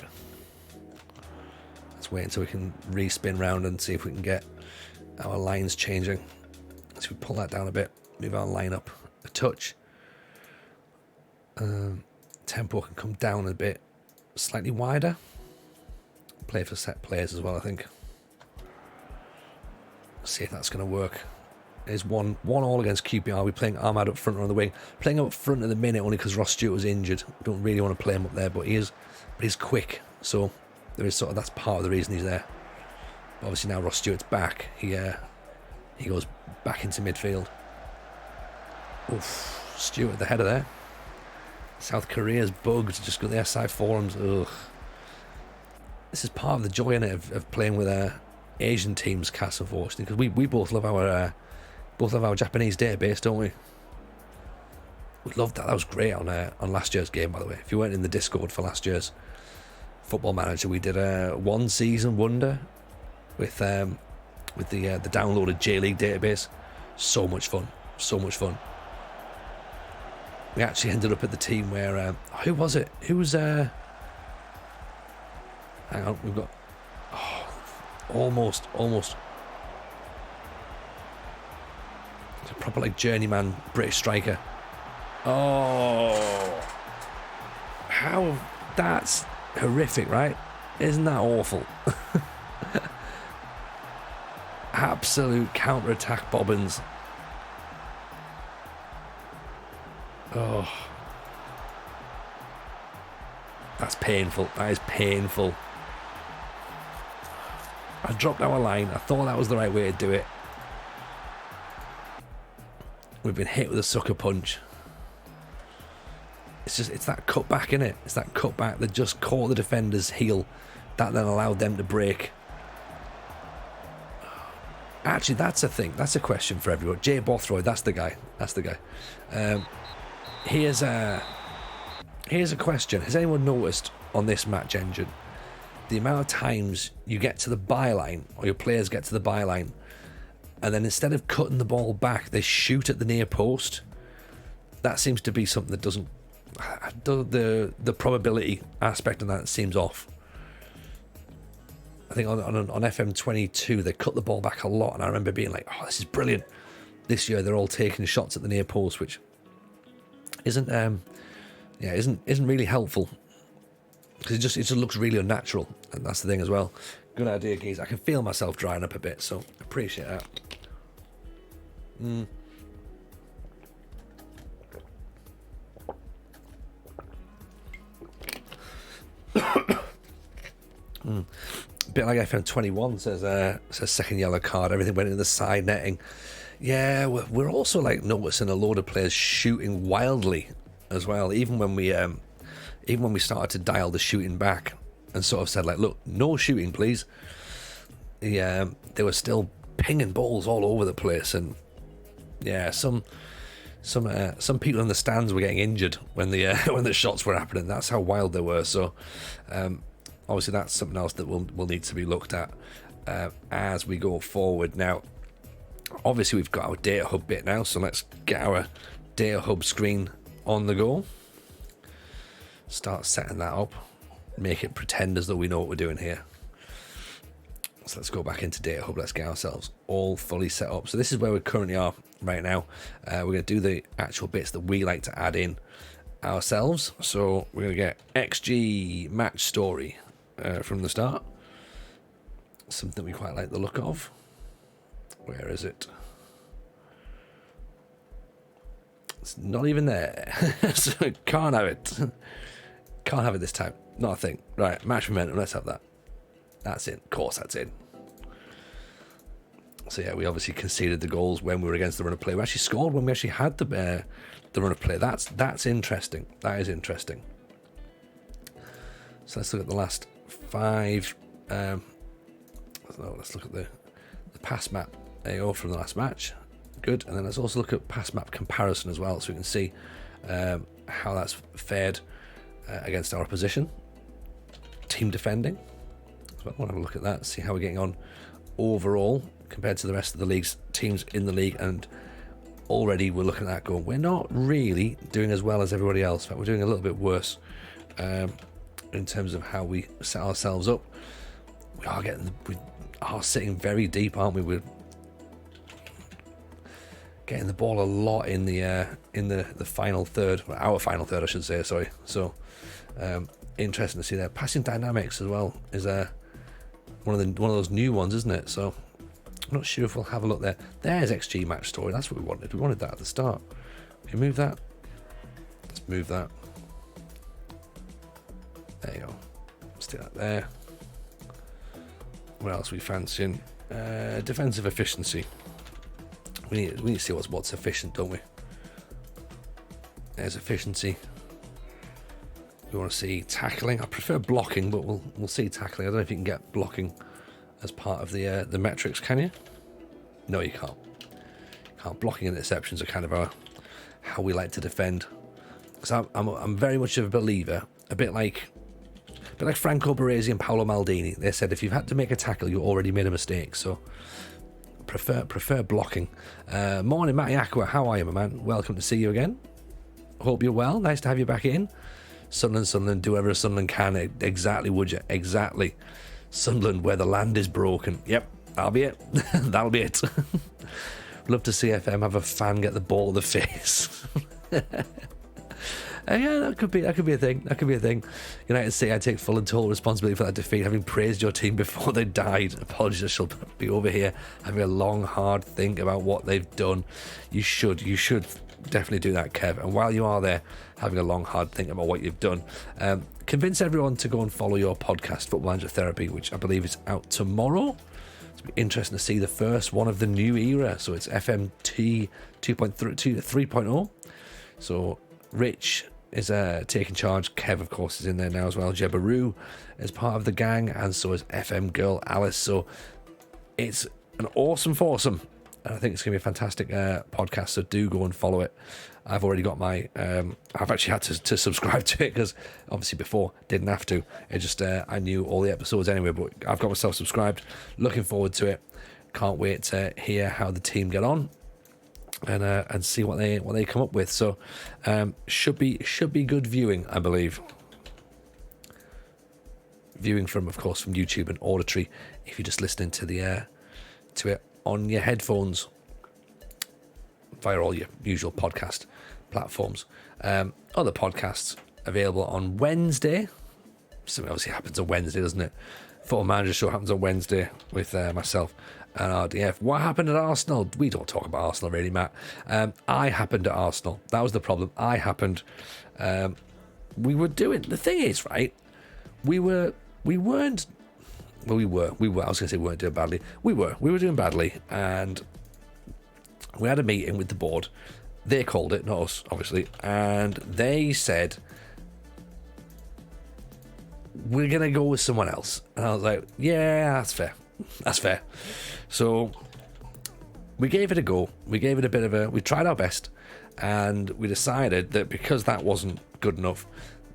Let's wait until we can re-spin round and see if we can get our lines changing. Let's pull that down a bit, move our line up a touch. Tempo can come down a bit, slightly wider. Play for set players as well, I think. See if that's going to work. There's 1-1 against QPR. We're playing Ahmad up front or on the wing. Playing up front at the minute only because Ross Stewart was injured. We don't really want to play him up there, but he's quick. So there is that's part of the reason he's there. But obviously now Ross Stewart's back. He goes back into midfield. Oof, Stewart, the header there. South Korea's bugged. Just got the SI forums. Ugh. This is part of the joy in it of playing with Asian teams, Cass, unfortunately, because we both love our Japanese database, don't we? We loved that. That was great on last year's game, by the way. If you weren't in the Discord for last year's Football Manager, we did a one season wonder with the downloaded J League database. So much fun. We actually ended up at the team where who was it? Who was hang on, we've got almost. It's a proper journeyman British striker. Oh, how that's horrific, right? Isn't that awful? Absolute counter-attack bobbins. Oh. That's painful. That is painful. I dropped our line. I thought that was the right way to do it. We've been hit with a sucker punch. It's that cutback, innit? It's that cutback that just caught the defender's heel. That then allowed them to break. Actually, that's a thing. That's a question for everyone. Jay Bothroyd, that's the guy. That's the guy. Here's a question. Has anyone noticed on this match engine the amount of times you get to the byline, or your players get to the byline, and then instead of cutting the ball back, they shoot at the near post? That seems to be something that doesn't... The probability aspect of that seems off. I think on FM22 they cut the ball back a lot, and I remember being like, "Oh, this is brilliant." This year they're all taking shots at the near post, which isn't really helpful, because it just looks really unnatural, and that's the thing as well. Good idea, geez. I can feel myself drying up a bit, so appreciate that. Bit like FM21 says second yellow card. Everything went in the side netting. Yeah, we're also like noticing a load of players shooting wildly as well. Even when we started to dial the shooting back and sort of said like, look, no shooting, please. Yeah, they were still pinging balls all over the place, and yeah, some people in the stands were getting injured when the shots were happening. That's how wild they were. So obviously that's something else that will need to be looked at as we go forward. Now, obviously we've got our data hub bit now, so let's get our data hub screen on the go. Start setting that up. Make it pretend as though we know what we're doing here. So let's go back into data hub. Let's get ourselves all fully set up. So this is where we currently are right now. We're going to do the actual bits that we like to add in ourselves. So we're going to get XG match story from the start. Something we quite like the look of. Where is it? It's not even there. So can't have it. Can't have it this time. Not a thing. Right, match momentum. Let's have that. That's it. Of course, that's it. So yeah, we obviously conceded the goals when we were against the run of play. We actually scored when we actually had the run of play. That's interesting. That is interesting. So let's look at the last 5. Let's look at the pass map AO from the last match. Good. And then let's also look at pass map comparison as well, so we can see how that's fared against our opposition. Team defending. So I want to have a look at that, see how we're getting on overall compared to the rest of the league's teams in the league. And already we're looking at that going, we're not really doing as well as everybody else. In fact, we're doing a little bit worse in terms of how we set ourselves up. We are sitting very deep, aren't we? We're getting the ball a lot in the final third, our final third, I should say. Sorry. So interesting to see there. Passing dynamics as well is one of those new ones, isn't it? So I'm not sure if we'll have a look there. There's XG match story. That's what we wanted. We wanted that at the start. Can we move that? Let's move that. There you go. Stick that there. What else are we fancying? Defensive efficiency. We need to see what's efficient, don't we? There's efficiency. We want to see tackling. I prefer blocking, but we'll see tackling. I don't know if you can get blocking as part of the metrics, can you? No, you can't. Blocking and interceptions are kind of how we like to defend. Because I'm very much of a believer, a bit like Franco Baresi and Paolo Maldini. They said if you've had to make a tackle, you already made a mistake. So prefer blocking. Morning, Matty Aqua. How are you, my man? Welcome to see you again. Hope you're well. Nice to have you back in. Sunderland, do whatever Sunderland can. Exactly, would you? Exactly. Sunderland, where the land is broken. Yep, that'll be it. That'll be it. Love to see FM have a fan get the ball to the face. Yeah, that could be a thing. That could be a thing. United say I take full and total responsibility for that defeat, having praised your team before they died. Apologies, I shall be over here having a long, hard think about what they've done. You should definitely do that, Kev. And while you are there having a long, hard think about what you've done, convince everyone to go and follow your podcast, Football Manager Therapy, which I believe is out tomorrow. It's be interesting to see the first one of the new era. So it's FMT 3.0. So Rich is taking charge. Kev, of course, is in there now as well. Jebaru is part of the gang, and so is FM girl Alice. So it's an awesome foursome, and I think it's going to be a fantastic podcast. So do go and follow it. I've already got my I've actually had to subscribe to it, because obviously before didn't have to. It just I knew all the episodes anyway, but I've got myself subscribed. Looking forward to it. Can't wait to hear how the team get on and see what they come up with. So should be good viewing, I believe. Viewing from YouTube and auditory if you're just listening to it on your headphones via all your usual podcast platforms. Other podcasts available on Wednesday. Something obviously happens on Wednesday, doesn't it? Football Manager Show happens on Wednesday with myself and RDF. What happened at Arsenal? We don't talk about Arsenal really, Matt. I happened at Arsenal. That was the problem. I happened. We were doing... The thing is, right, we weren't... Well, we were. I was going to say we weren't doing badly. We were doing badly, and we had a meeting with the board. They called it, not us, obviously, and they said, we're going to go with someone else. And I was like, yeah, that's fair. That's fair. So we gave it a go. We gave it a bit of a... We tried our best, and we decided that because that wasn't good enough,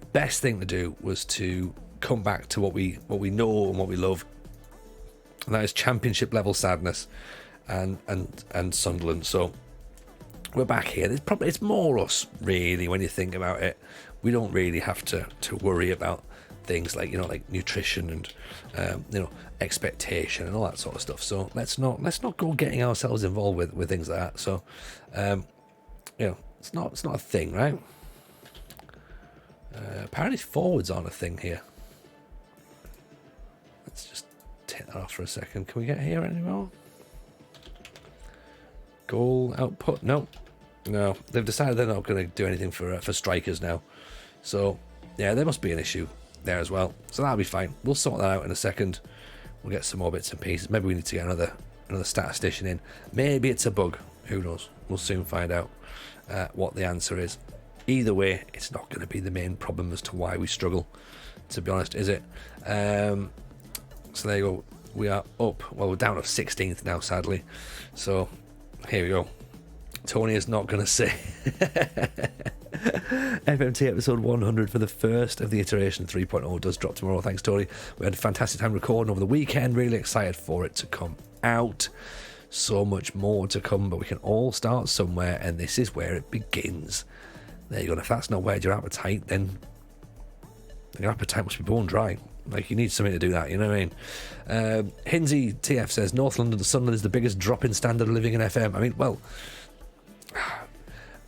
the best thing to do was to come back to what we know and what we love, and that is championship level sadness and Sunderland. So we're back here. It's more us, really, when you think about it. We don't really have to worry about things like like nutrition and expectation and all that sort of stuff. So let's not go getting ourselves involved with things like that. So it's not a thing, right? Apparently forwards aren't a thing here. Let's just take that off for a second. Can we get here anymore? Goal output? No. They've decided they're not going to do anything for strikers now. So yeah, there must be an issue there as well. So that'll be fine. We'll sort that out in a second. We'll get some more bits and pieces. Maybe we need to get another statistician in. Maybe it's a bug. Who knows? We'll soon find out what the answer is. Either way, it's not going to be the main problem as to why we struggle, to be honest, is it? So there you go. We are up. Well, we're down to 16th now, sadly. So here we go. Tony is not going to say FMT episode 100 for the first of the iteration 3.0 does drop tomorrow. Thanks, Tony. We had a fantastic time recording over the weekend. Really excited for it to come out. So much more to come, but we can all start somewhere, and this is where it begins. There you go. And if that's not where your appetite, then your appetite must be bone dry. Like, you need something to do that, you know what I mean? Hinsey TF says, North London to Sunderland is the biggest drop in standard of living in FM. I mean, well,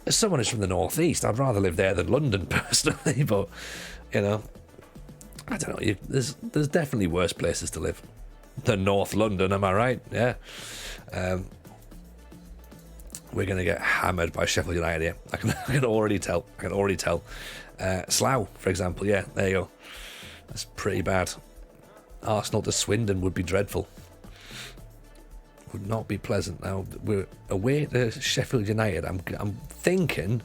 as someone who's from the northeast, I'd rather live there than London, personally, but, I don't know, there's definitely worse places to live than North London, am I right? Yeah. We're going to get hammered by Sheffield United here. I can already tell. Slough, for example, yeah, there you go. That's pretty bad. Arsenal to Swindon would be dreadful. Would not be pleasant. Now we're away to Sheffield United. I'm thinking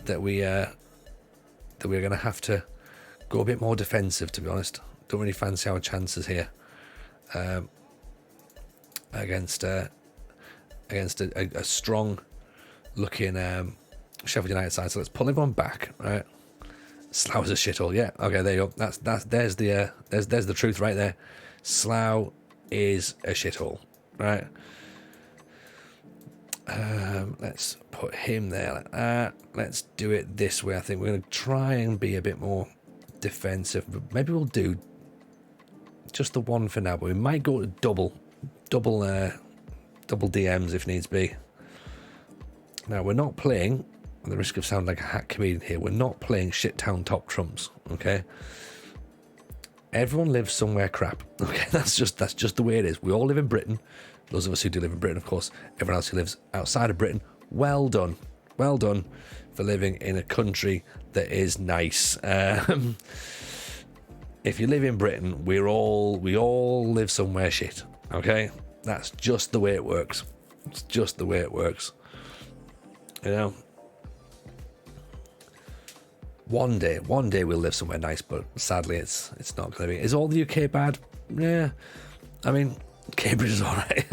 that we're going to have to go a bit more defensive. To be honest, don't really fancy our chances here against a strong looking Sheffield United side. So let's pull everyone back, right? Slough is a shithole. Yeah. Okay. There you go. There's the truth right there. Slough is a shithole. Right. Let's put him there like that. Let's do it this way. I think we're going to try and be a bit more defensive. But maybe we'll do just the one for now. But we might go to double DMs if needs be. Now we're not playing at the risk of sounding like a hack comedian here, we're not playing shit town top trumps, okay? Everyone lives somewhere crap, okay? That's just the way it is. We all live in Britain. Those of us who do live in Britain, of course. Everyone else who lives outside of Britain, well done for living in a country that is nice. If you live in Britain, we all live somewhere shit, okay? That's just the way it works. It's just the way it works. You know? One day we'll live somewhere nice, but sadly it's not going to be. Is all the UK bad? Yeah. I mean, Cambridge is all right.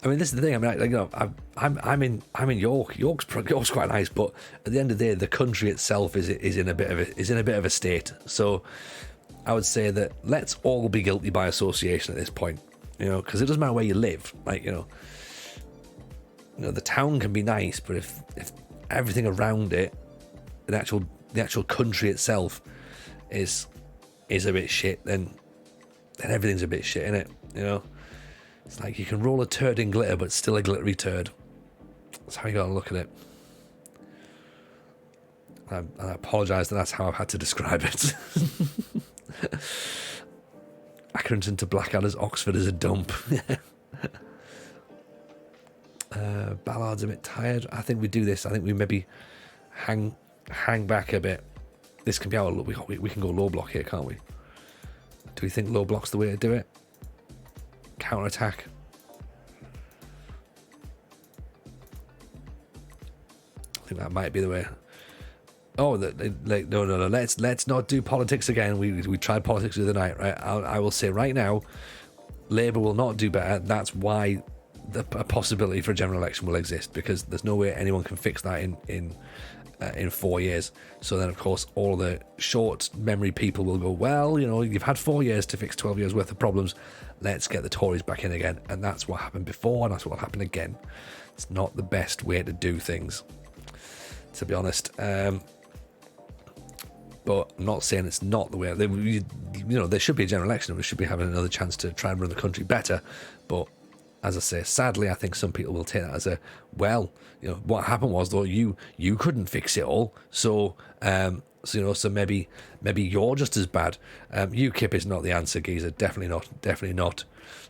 I mean, this is the thing. I mean, you know, I'm in York. York's quite nice, but at the end of the day, the country itself is in a bit of a state. So I would say that let's all be guilty by association at this point. You know, because it doesn't matter where you live. Like, you know, the town can be nice, but if everything around it, the actual country itself is a bit shit, then everything's a bit shit, innit? You know, it's like you can roll a turd in glitter, but still a glittery turd. That's how you gotta look at it. I apologise that that's how I've had to describe it. Accrington to Blackadder's, Oxford is a dump. Ballard's a bit tired. I think we do this. I think we maybe hang back a bit. This can be our we can go low block here, can't we? Do we think low block's the way to do it? Counter attack. I think that might be the way. Oh, no. Let's not do politics again. We tried politics the other night, right? I will say right now, Labour will not do better. That's why a possibility for a general election will exist, because there's no way anyone can fix that in 4 years. So then, of course, all the short memory people will go, well, you know, you've had 4 years to fix 12 years worth of problems. Let's get the Tories back in again. And that's what happened before, and that's what will happen again. It's not the best way to do things, to be honest. But I'm not saying it's not the way. You know, there should be a general election, and we should be having another chance to try and run the country better. But as I say, sadly, I think some people will take that as a, well, you know, what happened was, though, you couldn't fix it all, so you know, so maybe you're just as bad. UKIP is not the answer, geezer. Definitely not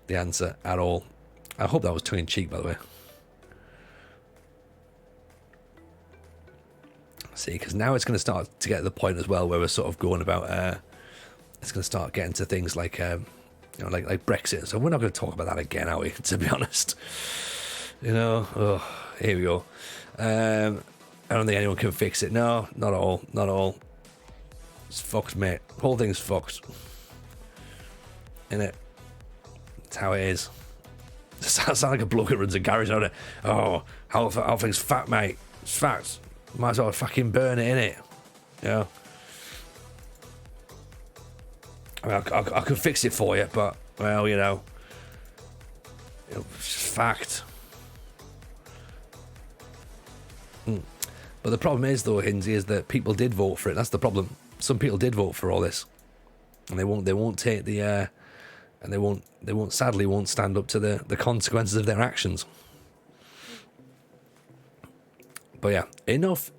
the answer at all. I hope that was tongue in cheek, by the way. See, because now it's going to start to get to the point as well where we're sort of going about. It's going to start getting to things like, you know, like Brexit. So we're not going to talk about that again, are we? To be honest, you know. Here we go. I don't think anyone can fix it. No, not at all. It's fucked, mate. The whole thing's fucked. Innit? That's how it is. It sounds like a bloke that runs a garage, don't it? Oh, how things fat, mate. It's fact. Might as well fucking burn it, innit? Yeah. I mean, I could fix it for you, but, well, you know, it's just fact. But the problem is, though, Hinsey, is that people did vote for it. That's the problem. Some people did vote for all this, and they won't take the and they won't sadly stand up to the consequences of their actions. But yeah, enough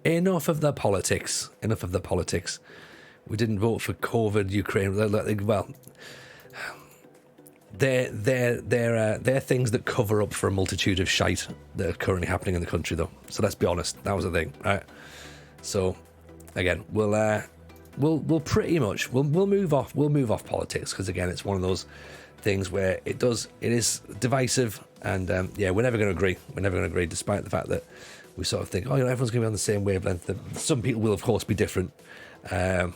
of the politics. Enough of the politics. We didn't vote for COVID, Ukraine. Well, they're things that cover up for a multitude of shite that are currently happening in the country, though. So let's be honest, that was the thing, right? So again, we'll pretty much move off politics, because again, it's one of those things where it is divisive, and yeah, we're never going to agree, despite the fact that we sort of think, oh, you know, everyone's going to be on the same wavelength. Some people will, of course, be different, have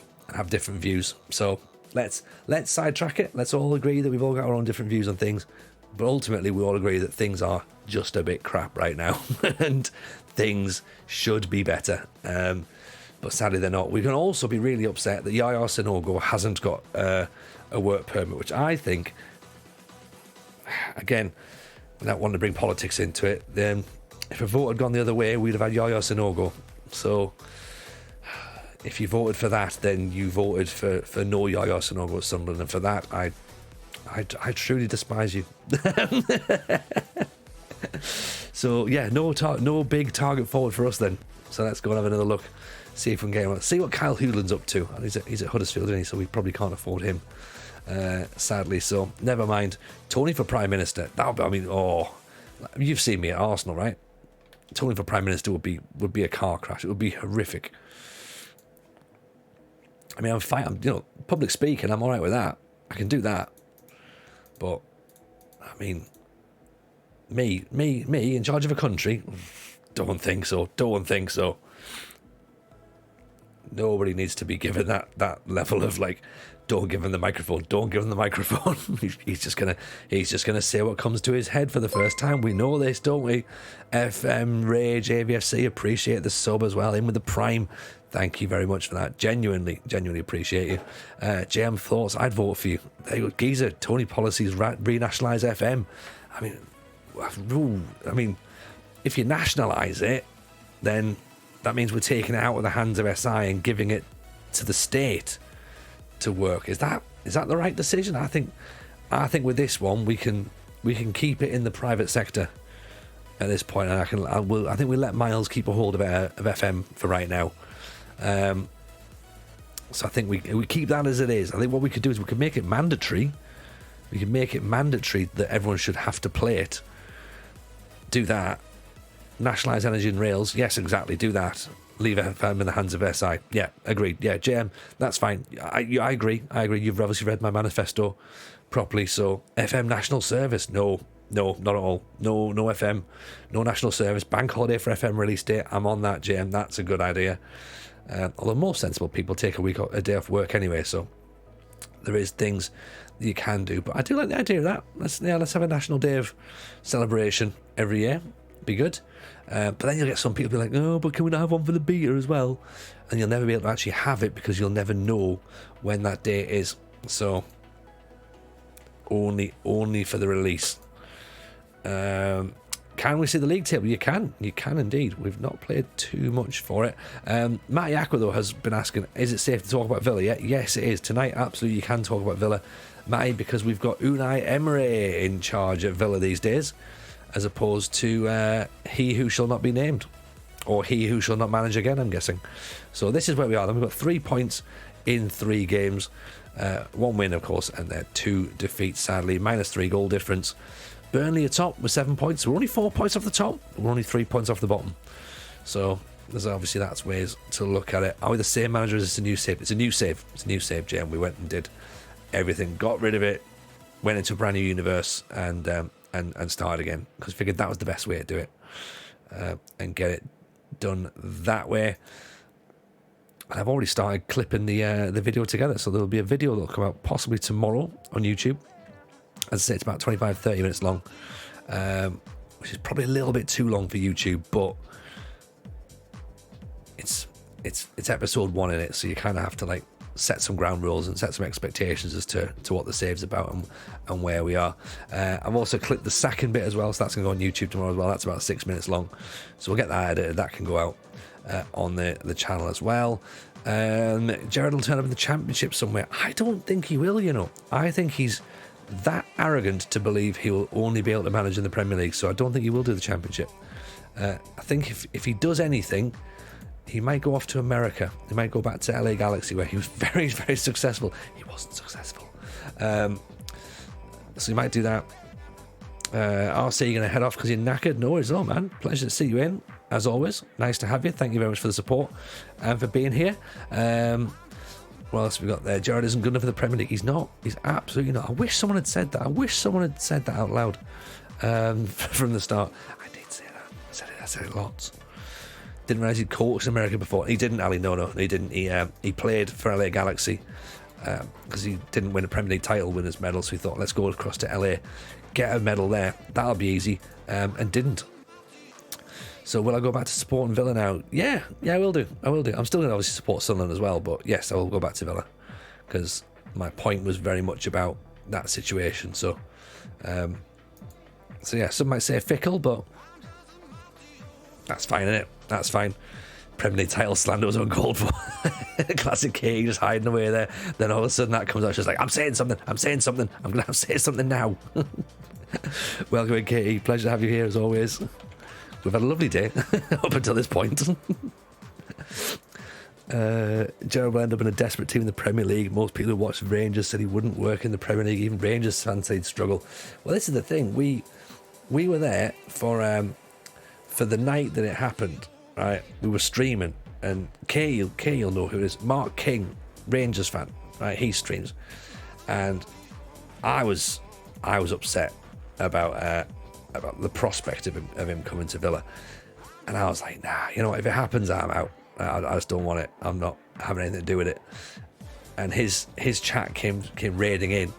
different views. So let's sidetrack it. Let's all agree that we've all got our own different views on things, but ultimately we all agree that things are just a bit crap right now, and things should be better. But sadly, they're not. We can also be really upset that Yaya Sanogo hasn't got a work permit, which I think, again, without wanting to bring politics into it, then if a vote had gone the other way, we'd have had Yaya Sanogo. So if you voted for that, then you voted for no Yaya Sanogo at Sunderland, and for that, I truly despise you. So yeah, no big target forward for us then. So let's go and have another look, see if we can get him. See what Kyle Houlihan's up to. He's at Huddersfield, isn't he? So we probably can't afford him, sadly. So never mind. Tony for Prime Minister. You've seen me at Arsenal, right? Tony for Prime Minister would be a car crash. It would be horrific. I mean, I'm fine. Public speaking, I'm all right with that. I can do that. But I mean, me in charge of a country. Don't think so. Nobody needs to be given that level of like, don't give him the microphone. he's just gonna say what comes to his head for the first time. We know this, don't we? FM Rage AVFC, appreciate the sub as well. In with the Prime. Thank you very much for that. Genuinely appreciate you. JM Thoughts, I'd vote for you. There you go. Geezer, Tony Policies, renationalise FM. I mean, if you nationalise it, then that means we're taking it out of the hands of SI and giving it to the state to work. Is that the right decision? I think with this one we can keep it in the private sector at this point, and I think we let Miles keep a hold of FM for right now. So I think we keep that as it is. I think what we could do is we could make it mandatory. We can make it mandatory that everyone should have to play it. Do that. Nationalise Energy and Rails. Yes, exactly. Do that. Leave FM in the hands of SI. Yeah, agreed. Yeah, JM, that's fine. I agree. You've obviously read my manifesto properly. So FM National Service. No, not at all. No FM. No National Service. Bank holiday for FM release date. I'm on that, JM. That's a good idea. Although most sensible people take a day off work anyway, so there is things that you can do. But I do like the idea of that. Let's have a National Day of celebration every year. Be good. But then you'll get some people be like, oh, but can we not have one for the beta as well? And you'll never be able to actually have it because you'll never know when that date is. So only for the release. Can we see the league table? You can indeed. We've not played too much for it. Matty Aqua, though, has been asking, is it safe to talk about Villa yet? Yes, it is. Tonight, absolutely, you can talk about Villa, Matty, because we've got Unai Emery in charge at Villa these days, as opposed to he who shall not be named, or he who shall not manage again, I'm guessing. So this is where we are. Then we've got 3 points in 3 games. 1 win, of course, and 2 defeats, sadly. -3 goal difference. Burnley atop with 7 points. We're only 4 points off the top. We're only 3 points off the bottom. So that's ways to look at it. Are we the same manager? Is this a new save? It's a new save. Jim. We went and did everything, got rid of it, went into a brand new universe, and started again, because figured that was the best way to do it, and get it done that way. And I've already started clipping the video together, so there'll be a video that'll come out possibly tomorrow on YouTube. As I say, it's about 25-30 minutes long, which is probably a little bit too long for YouTube, but it's episode 1 in it, so you kind of have to like set some ground rules and set some expectations as to what the save's about and where we are. I've also clipped the second bit as well, so that's going to go on YouTube tomorrow as well. That's about 6 minutes long, so we'll get that edited. That can go out on the channel as well. Gerrard will turn up in the Championship somewhere. I don't think he will, I think he's that arrogant to believe he will only be able to manage in the Premier League, so I don't think he will do the Championship. I think if he does anything, he might go off to America. He might go back to LA Galaxy, where he was very, very successful. He wasn't successful. So he might do that. RC, you're going to head off because you're knackered? No worries, man. Pleasure to see you in, as always. Nice to have you. Thank you very much for the support and for being here. What else have we got there? Gerrard isn't good enough for the Premier League. He's not. He's absolutely not. I wish someone had said that. Out loud from the start. I did say that. I said it lots. Didn't realise he'd coached in America before. He didn't, Ali. No, he didn't. He played for LA Galaxy because he didn't win a Premier League title, win his medal. So he thought, let's go across to LA, get a medal there. That'll be easy. And didn't. So will I go back to supporting Villa now? Yeah, I will do. I'm still going to obviously support Sunderland as well, but yes, I will go back to Villa because my point was very much about that situation. So yeah, some might say fickle, but that's fine, innit? That's fine. Premier League title slander was uncalled for. Classic K just hiding away there. Then all of a sudden that comes out, she's like, I'm saying something. I'm going to say something now. Welcome in, Katie. Pleasure to have you here as always. we've had a lovely day up until this point. Gerrard will end up in a desperate team in the Premier League. Most people who watched Rangers said he wouldn't work in the Premier League. Even Rangers fans said he'd struggle. Well, this is the thing. We were there for the night that it happened. Right, we were streaming, and Kay, you'll know who it is. Mark King, Rangers fan. Right, he streams, and I was upset about the prospect of him coming to Villa, and I was like, nah, you know what? If it happens, I'm out. I just don't want it. I'm not having anything to do with it. And his chat came raiding in,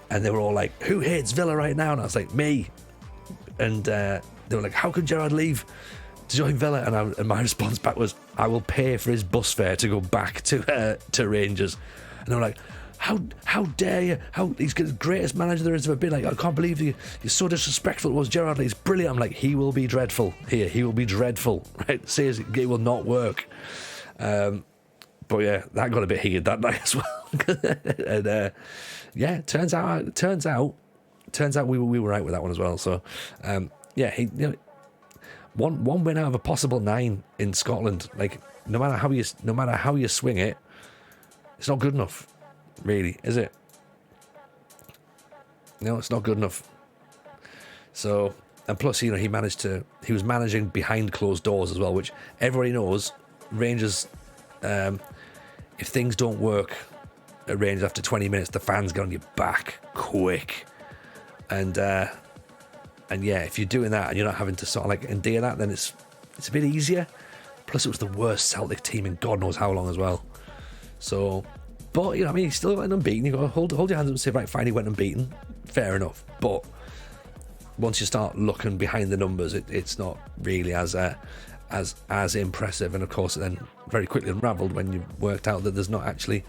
and they were all like, "Who hates Villa right now?" And I was like, "Me." And they were like, "How can Gerrard leave to join Villa?" And my response back was, "I will pay for his bus fare to go back to Rangers." And they were like, How dare you? He's the greatest manager there has ever been. Like, I can't believe you're so disrespectful towards Gerrard. He's brilliant. I'm like, he will be dreadful here. He will be dreadful. Right? Seriously, it will not work. But yeah, that got a bit heated that night as well. And yeah, turns out we were right with that one as well. So yeah, one win out of a possible 9 in Scotland. Like, no matter how you swing it, it's not good enough. Really, is it? No, it's not good enough. So, and plus, he was managing behind closed doors as well, which everybody knows. Rangers, if things don't work at Rangers after 20 minutes, the fans get on your back quick. And yeah, if you're doing that and you're not having to sort of like endear that, then it's a bit easier. Plus, it was the worst Celtic team in God knows how long as well. So, but, you know, I mean, he still went unbeaten. You've got to hold your hands up and say, right, fine, he went unbeaten. Fair enough. But once you start looking behind the numbers, it's not really as impressive. And, of course, it then very quickly unravelled when you worked out that there's not actually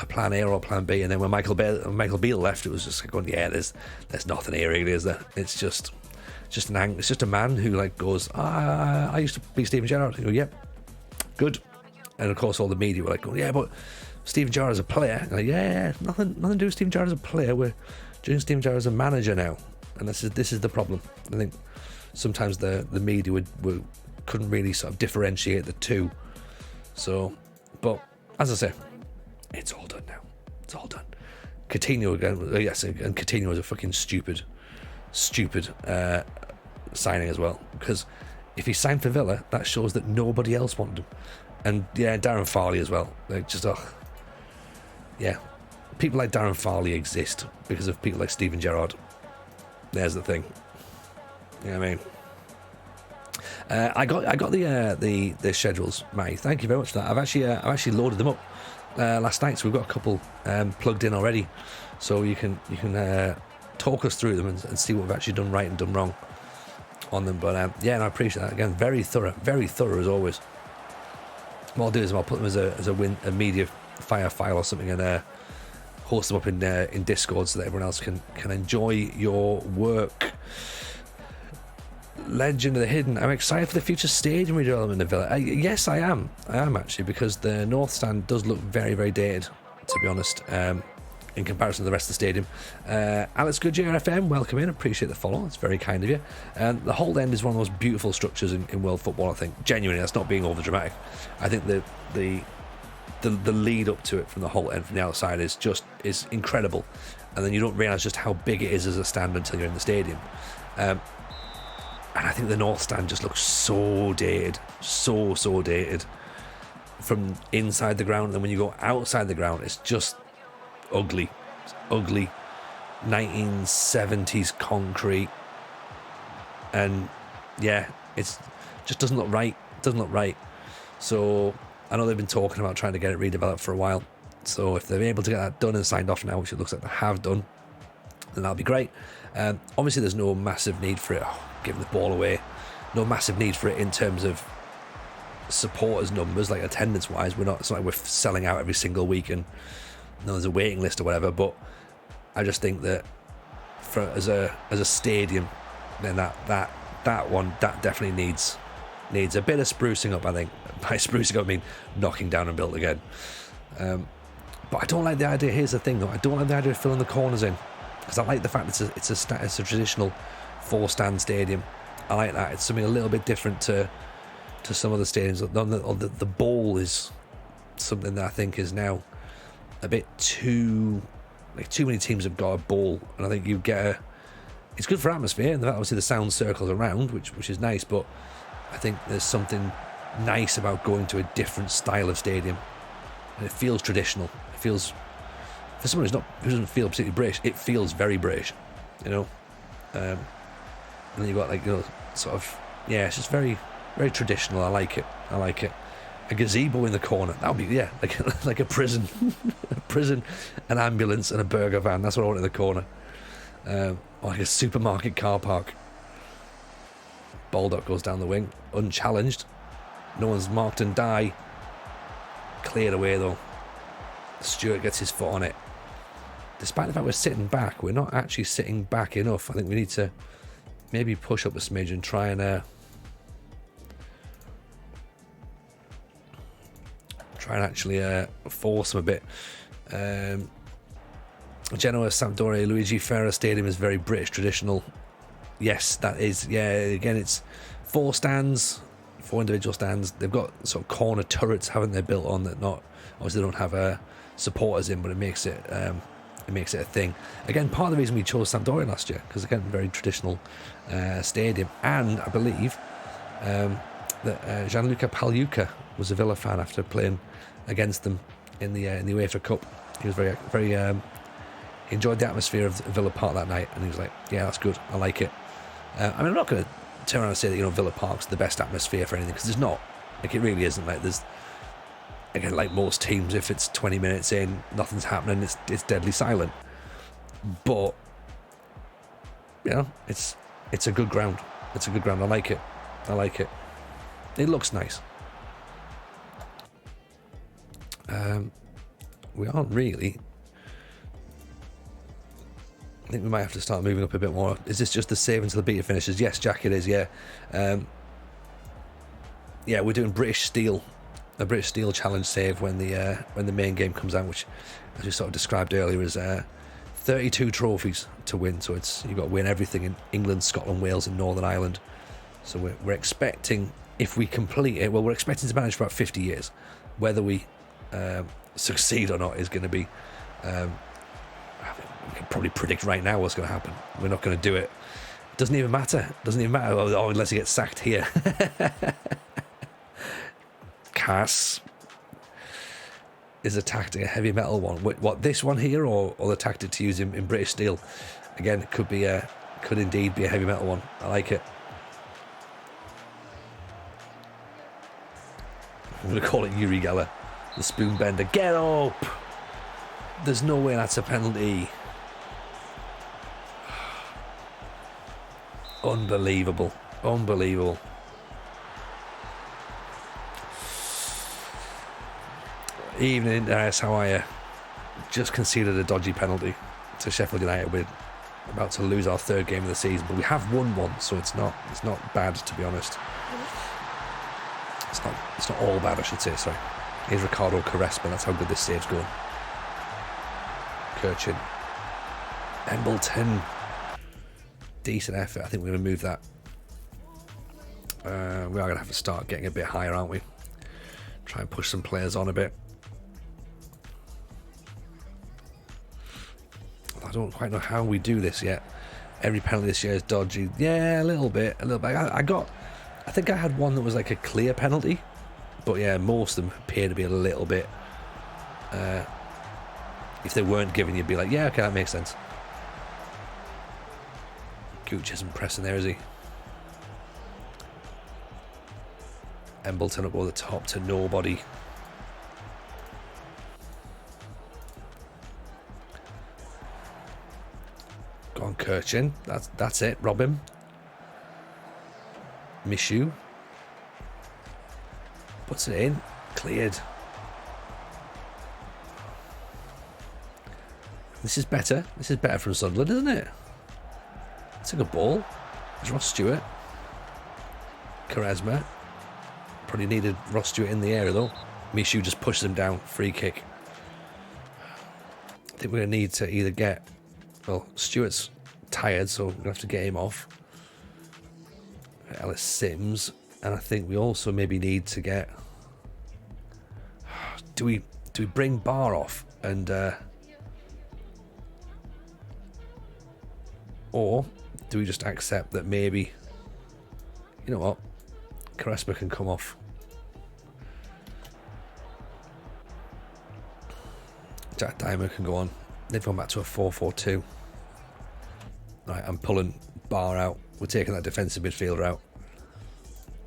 a plan A or a plan B. And then when Michael Beale left, it was just going, yeah, there's nothing here really, is there? It's just a man who, like, goes, I used to be Steven Gerrard. You go, yep, good. And, of course, all the media were like, oh, yeah, but Steven Gerrard as a player, like, yeah, nothing to do with Steven Gerrard as a player. We're doing Steven Gerrard as a manager now, and this is the problem. I think sometimes the media couldn't really sort of differentiate the two. So, but as I say, it's all done now. It's all done. Coutinho again, yes, and Coutinho was a fucking stupid signing as well, because if he signed for Villa, that shows that nobody else wanted him. And yeah, Darren Farley as well. Like, just yeah, people like Darren Farley exist because of people like Steven Gerrard. There's the thing. You know what I mean? I got the schedules, Matty. Thank you very much for that. I've actually loaded them up last night, so we've got a couple plugged in already. So you can talk us through them and see what we've actually done right and done wrong on them. But yeah, and I appreciate that. Again, very thorough as always. What I'll do is I'll put them as a media fire file or something, and host them up in Discord so that everyone else can enjoy your work. Legend of the Hidden. I'm excited for the future stadium redevelopment of Villa. Yes, I am actually, because the North Stand does look very, very dated, to be honest, in comparison to the rest of the stadium. Alex Goodyear FM, welcome in. Appreciate the follow. It's very kind of you. The Holt End is one of the most beautiful structures in world football, I think. Genuinely, that's not being over dramatic. I think the lead up to it from the Holt End from the outside is incredible, and then you don't realise just how big it is as a stand until you're in the stadium. And I think the North Stand just looks so dated, so dated from inside the ground. And when you go outside the ground, it's just ugly. It's ugly 1970s concrete, and yeah, it's just doesn't look right. So I know they've been talking about trying to get it redeveloped for a while. So if they're able to get that done and signed off now, which it looks like they have done, then that'll be great. Obviously there's no massive need for it, giving the ball away, no massive need for it in terms of supporters numbers, like attendance wise. It's not like we're selling out every single week and there's a waiting list or whatever, but I just think that as a stadium, then that one definitely needs a bit of sprucing up. I think by sprucing up I mean knocking down and built again. But I don't like the idea. Here's the thing though, I don't like the idea of filling the corners in, because I like the fact it's a traditional 4-stand stadium. I like that. It's something a little bit different to some of the stadiums. The ball is something that I think is now a bit too many teams have got a ball, and I think you get it's good for atmosphere, and obviously the sound circles around, which is nice, but I think there's something nice about going to a different style of stadium, and it feels traditional. It feels, for someone who doesn't feel particularly British, it feels very British, and then you've got sort of, it's just very, very traditional. I like it. A gazebo in the corner, that would be like a prison an ambulance and a burger van. That's what I want in the corner. Or like a supermarket car park. Baldock goes down the wing unchallenged, no one's marked and die. Cleared away though. Stewart gets his foot on it. Despite the fact we're sitting back, we're not actually sitting back enough. I think we need to maybe push up a smidge and try and actually force them a bit. Genoa, Sampdoria, Luigi Ferra Stadium is very British traditional. Yes, that is. Yeah, again, it's 4 stands, 4 individual stands. They've got sort of corner turrets, haven't they, built on that? Not obviously they don't have supporters in, but it makes it a thing. Again, part of the reason we chose Sampdoria last year, because again, very traditional stadium, and I believe that Gianluca Pagliuca was a Villa fan after playing against them in the UEFA Cup. He was very he enjoyed the atmosphere of Villa Park that night, and he was like, "Yeah, that's good. I like it." I'm not going to turn around and say that Villa Park's the best atmosphere for anything, because there's not. Like, it really isn't. Like, there's, again, like most teams, if it's 20 minutes in, nothing's happening, it's deadly silent. But it's a good ground. It's a good ground. I like it. It looks nice. We aren't really. I think we might have to start moving up a bit more. Is this just the save until the beater finishes? Yes, Jack, it is. Yeah, we're doing British Steel, a British Steel challenge save when the main game comes out, which, as we sort of described earlier, is 32 trophies to win. So you've got to win everything in England, Scotland, Wales, and Northern Ireland. So we're expecting, if we complete it, we're expecting to manage for about 50 years. Whether we succeed or not is going to be. We can probably predict right now what's going to happen. We're not going to do it. It doesn't even matter. Unless he gets sacked here. Cass is a tactic, a heavy metal one. What, this one here, or the tactic to use in British Steel? Again, it could indeed be a heavy metal one. I like it. I'm going to call it Uri Geller, the spoon bender. Get up! There's no way that's a penalty. Unbelievable. Evening, how are you? Just conceded a dodgy penalty to Sheffield United. We're about to lose our 3rd game of the season, but we have won one, so it's not bad, to be honest. It's not all bad, I should say. Sorry. Here's Ricardo Quaresma. That's how good this save's going. Kirchin, Embleton. Decent effort. I think we're going to move that. We are going to have to start getting a bit higher, aren't we? Try and push some players on a bit. I don't quite know how we do this yet. Every penalty this year is dodgy. Yeah, a little bit. I think I had one that was like a clear penalty, but yeah, most of them appear to be a little bit. If they weren't given, you'd be like, yeah, okay, that makes sense. Gooch isn't pressing there, is he? Embleton up over the top to nobody. Go on, Kirchin. That's it. Rob him. Mishu puts it in. Cleared. This is better. This is better from Sunderland, isn't it? It's a good ball. There's Ross Stewart. Quaresma. Probably needed Ross Stewart in the area though. Mishu just pushes him down. Free kick. I think we're going to need to either get... Well, Stewart's tired, so we're going to have to get him off. Ellis Sims, and I think we also maybe need to get. Do we bring Barr off and or do we just accept that maybe, you know what, Crespa can come off? Jack Diamond can go on. They've gone back to a 4-4-2. Right, I'm pulling Barr out. We're taking that defensive midfielder out.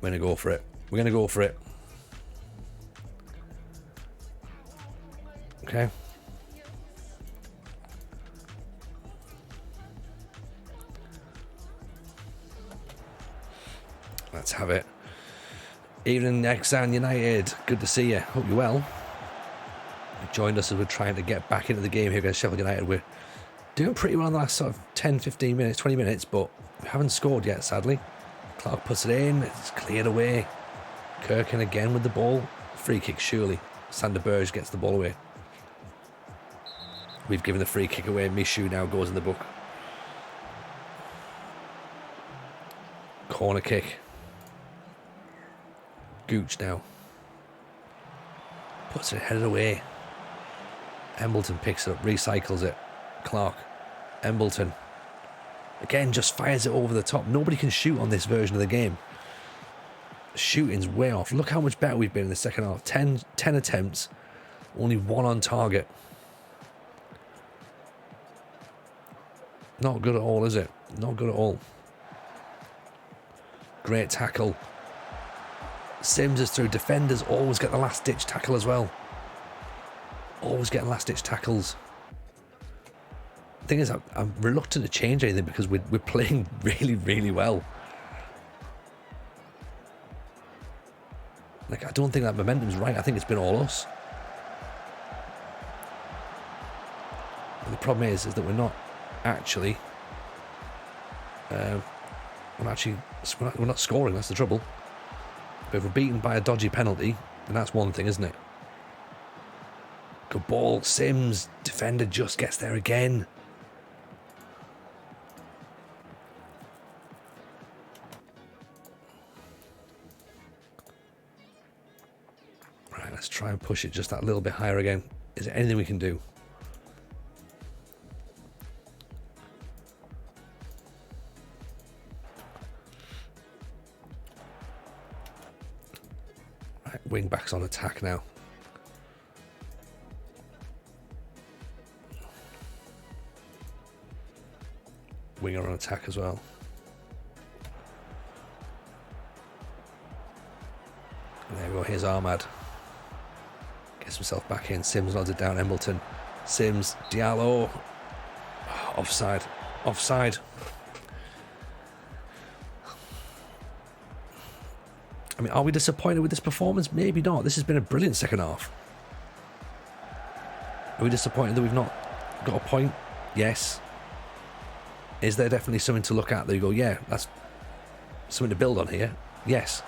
We're going to go for it. We're going to go for it. Okay. Let's have it. Evening, Exxon United. Good to see you. Hope you're well. You joined us as we're trying to get back into the game here against Sheffield United. We're doing pretty well in the last sort of 10, 15 minutes, 20 minutes, but we haven't scored yet, sadly. Clark puts it in. It's cleared away. Kirkin again with the ball. Free kick, surely. Sander Berge gets the ball away. We've given the free kick away. Mishu now goes in the book. Corner kick. Gooch now. Puts it headed away. Embleton picks it up, recycles it. Clark. Embleton. Again, just fires it over the top. Nobody can shoot on this version of the game. Shooting's way off. Look how much better we've been in the second half. 10 attempts. Only 1 on target. Not good at all, is it? Not good at all. Great tackle. Sims is through. Defenders always get the last ditch tackle as well. Always getting last ditch tackles. The thing is, I'm reluctant to change anything because we're playing really, really well. Like, I don't think that momentum's right. I think it's been all us. And the problem is that we're not actually. We're not scoring. That's the trouble. But if we're beaten by a dodgy penalty, then that's one thing, isn't it? Good ball. Sims. Defender just gets there again. Right, let's try and push it just that little bit higher again. Is there anything we can do? Right, wing backs on attack now. Winger on attack as well. There we go, here's Ahmad. Gets himself back in. Sims nods it down. Embleton. Sims. Diallo. Oh, offside. Offside. I mean, are we disappointed with this performance? Maybe not. This has been a brilliant second half. Are we disappointed that we've not got a point? Yes. Is there definitely something to look at that you go, yeah, that's something to build on here? Yes.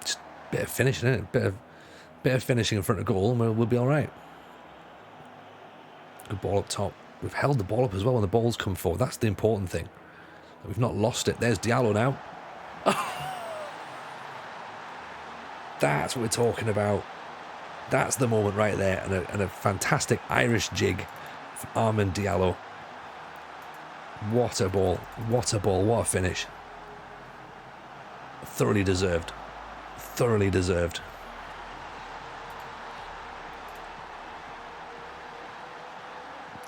Just a bit of finishing, isn't it? Bit of finishing in front of goal and we'll be all right. Good ball up top. We've held the ball up as well when the ball's come forward. That's the important thing. We've not lost it. There's Diallo now. That's what we're talking about. That's the moment right there. And a fantastic Irish jig for Armand Diallo. What a ball. What a ball. What a finish. Thoroughly deserved. Thoroughly deserved.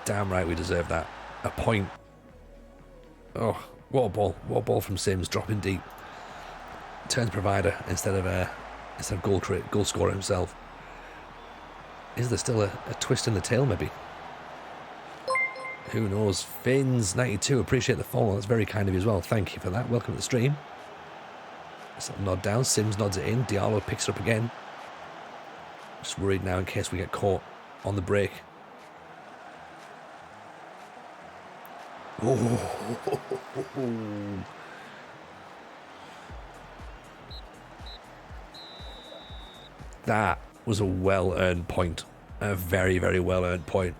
Damn right we deserve that. A point. Oh, what a ball. What a ball from Sims, dropping deep. Turns provider instead of goal scorer himself. Is there still a twist in the tail maybe? Who knows? Fins92, appreciate the follow. That's very kind of you as well. Thank you for that. Welcome to the stream. Let's nod down. Sims nods it in. Diallo picks it up again. Just worried now in case we get caught on the break. Oh. that was a well-earned point. A very, very well-earned point.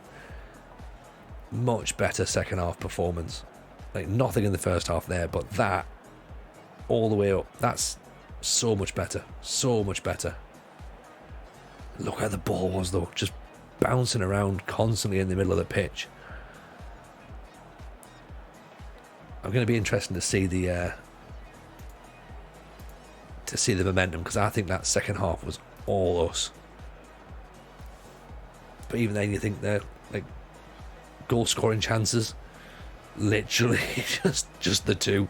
Much better second half performance. Like, nothing in the first half there, but that all the way up, that's so much better. So much better. Look how the ball was, though. Just bouncing around constantly in the middle of the pitch. I'm going to be interested to see the momentum, because I think that second half was all us. But even then, you think they're like goal scoring chances, literally just the two.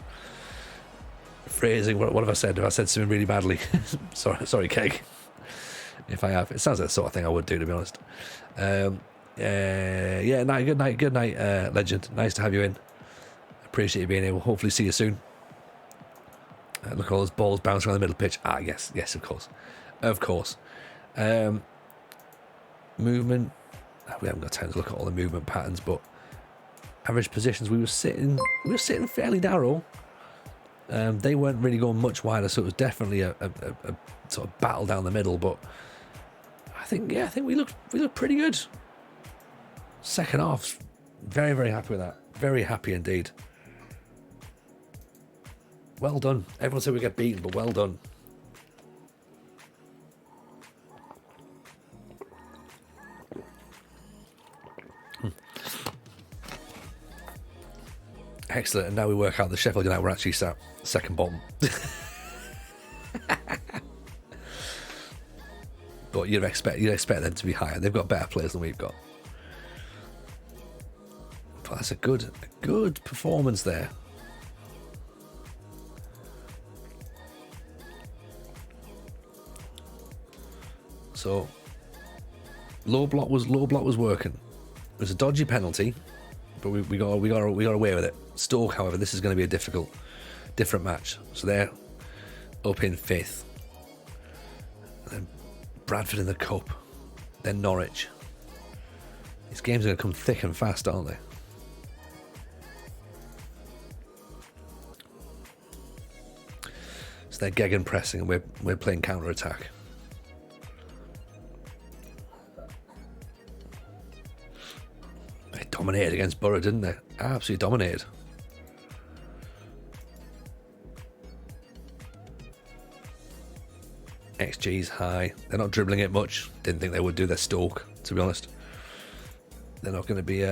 Phrasing, what have I said? Have I said something really badly? sorry, Keg. If I have, it sounds like the sort of thing I would do, to be honest. Yeah, good night, legend. Nice to have you in. Appreciate you being here. We'll hopefully see you soon. Look at all those balls bouncing around the middle pitch. Yes, of course. Movement. We haven't got time to look at all the movement patterns, but average positions, we were sitting fairly narrow. They weren't really going much wider, so it was definitely a sort of battle down the middle. But I think we looked pretty good. Second half, very, very happy with that. Very happy indeed. Well done. Everyone said we get beaten, but well done. Excellent. And now we work out the Sheffield United were actually sat second bottom. But you'd expect them to be higher. They've got better players than we've got. But that's a good performance there. So low block was working. It was a dodgy penalty, but we got away with it. Stoke, however, this is going to be a different match. So they're up in 5th. And then Bradford in the Cup. Then Norwich. These games are going to come thick and fast, aren't they? So they're gegen pressing and we're playing counter attack. They dominated against Borough, didn't they? Absolutely dominated. XG's high. They're not dribbling it much. Didn't think they would do their Stoke, to be honest. They're not going to be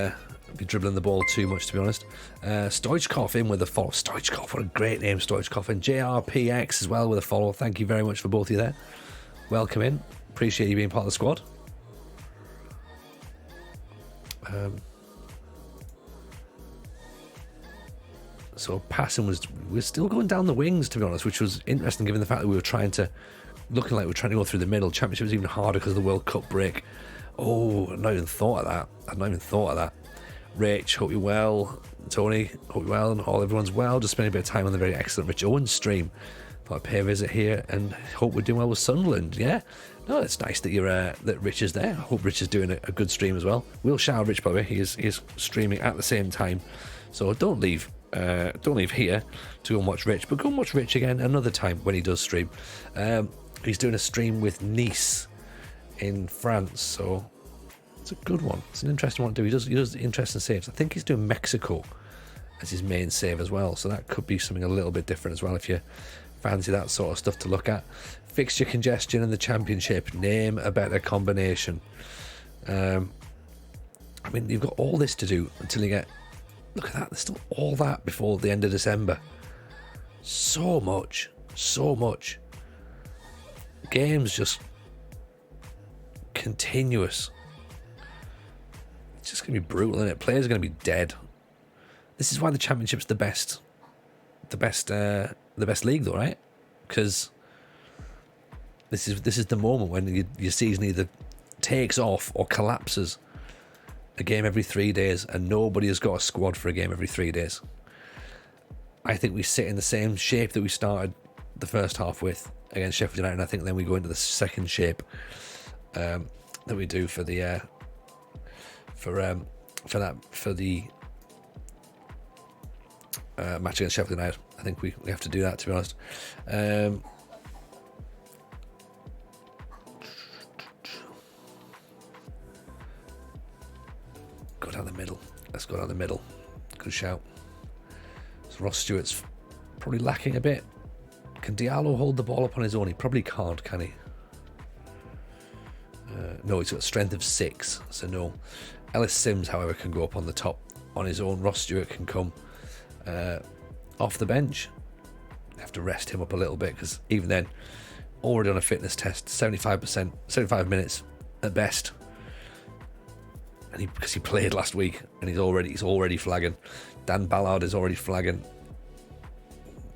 dribbling the ball too much, to be honest. Stoichkov in with a follow. Stoichkov, what a great name, Stoichkov. And JRPX as well with a follow. Thank you very much for both of you there. Welcome in. Appreciate you being part of the squad. So passing we're still going down the wings, to be honest, which was interesting given the fact that we were looking like we were trying to go through the middle. Championship was even harder because of the World Cup break. Oh, I'd not even thought of that. Rach, hope you're well. Tony, hope you're well, and everyone's well. Just spending a bit of time on the very excellent Rich Owens stream. Thought I'd pay a visit here and hope we're doing well with Sunderland. Yeah, no, it's nice that that Rich is there. I hope Rich is doing a good stream as well. We'll shout out Rich, by the way. He is streaming at the same time, so don't leave here to go and watch Rich, but go and watch Rich again another time when he does stream. He's doing a stream with Nice in France, so it's a good one. It's an interesting one to do. He does interesting saves. I think he's doing Mexico as his main save as well, so that could be something a little bit different as well if you fancy that sort of stuff to look at. Fixture congestion in the Championship, name a better combination. I mean, you've got all this to do until you get, look at that, there's still all that before the end of December. So much. Games just continuous. It's just going to be brutal, isn't it? Players are going to be dead. This is why the Championship's the best league, though, right? Because this is the moment when your season either takes off or collapses. A game every 3 days, and nobody has got a squad for a game every 3 days. I think we sit in the same shape that we started the first half with against Sheffield United, and I think then we go into the second shape that we do for the match against Sheffield United. I think we have to do that, to be honest. Let's go down the middle. Good shout. So Ross Stewart's probably lacking a bit. Can Diallo hold the ball up on his own? He probably can't, can he? No, he's got a strength of 6, so no. Ellis Sims, however, can go up on the top on his own. Ross Stewart can come off the bench. Have to rest him up a little bit, because even then, already on a fitness test, 75%, 75 minutes at best. And because he played last week, and he's already flagging. Dan Ballard is already flagging.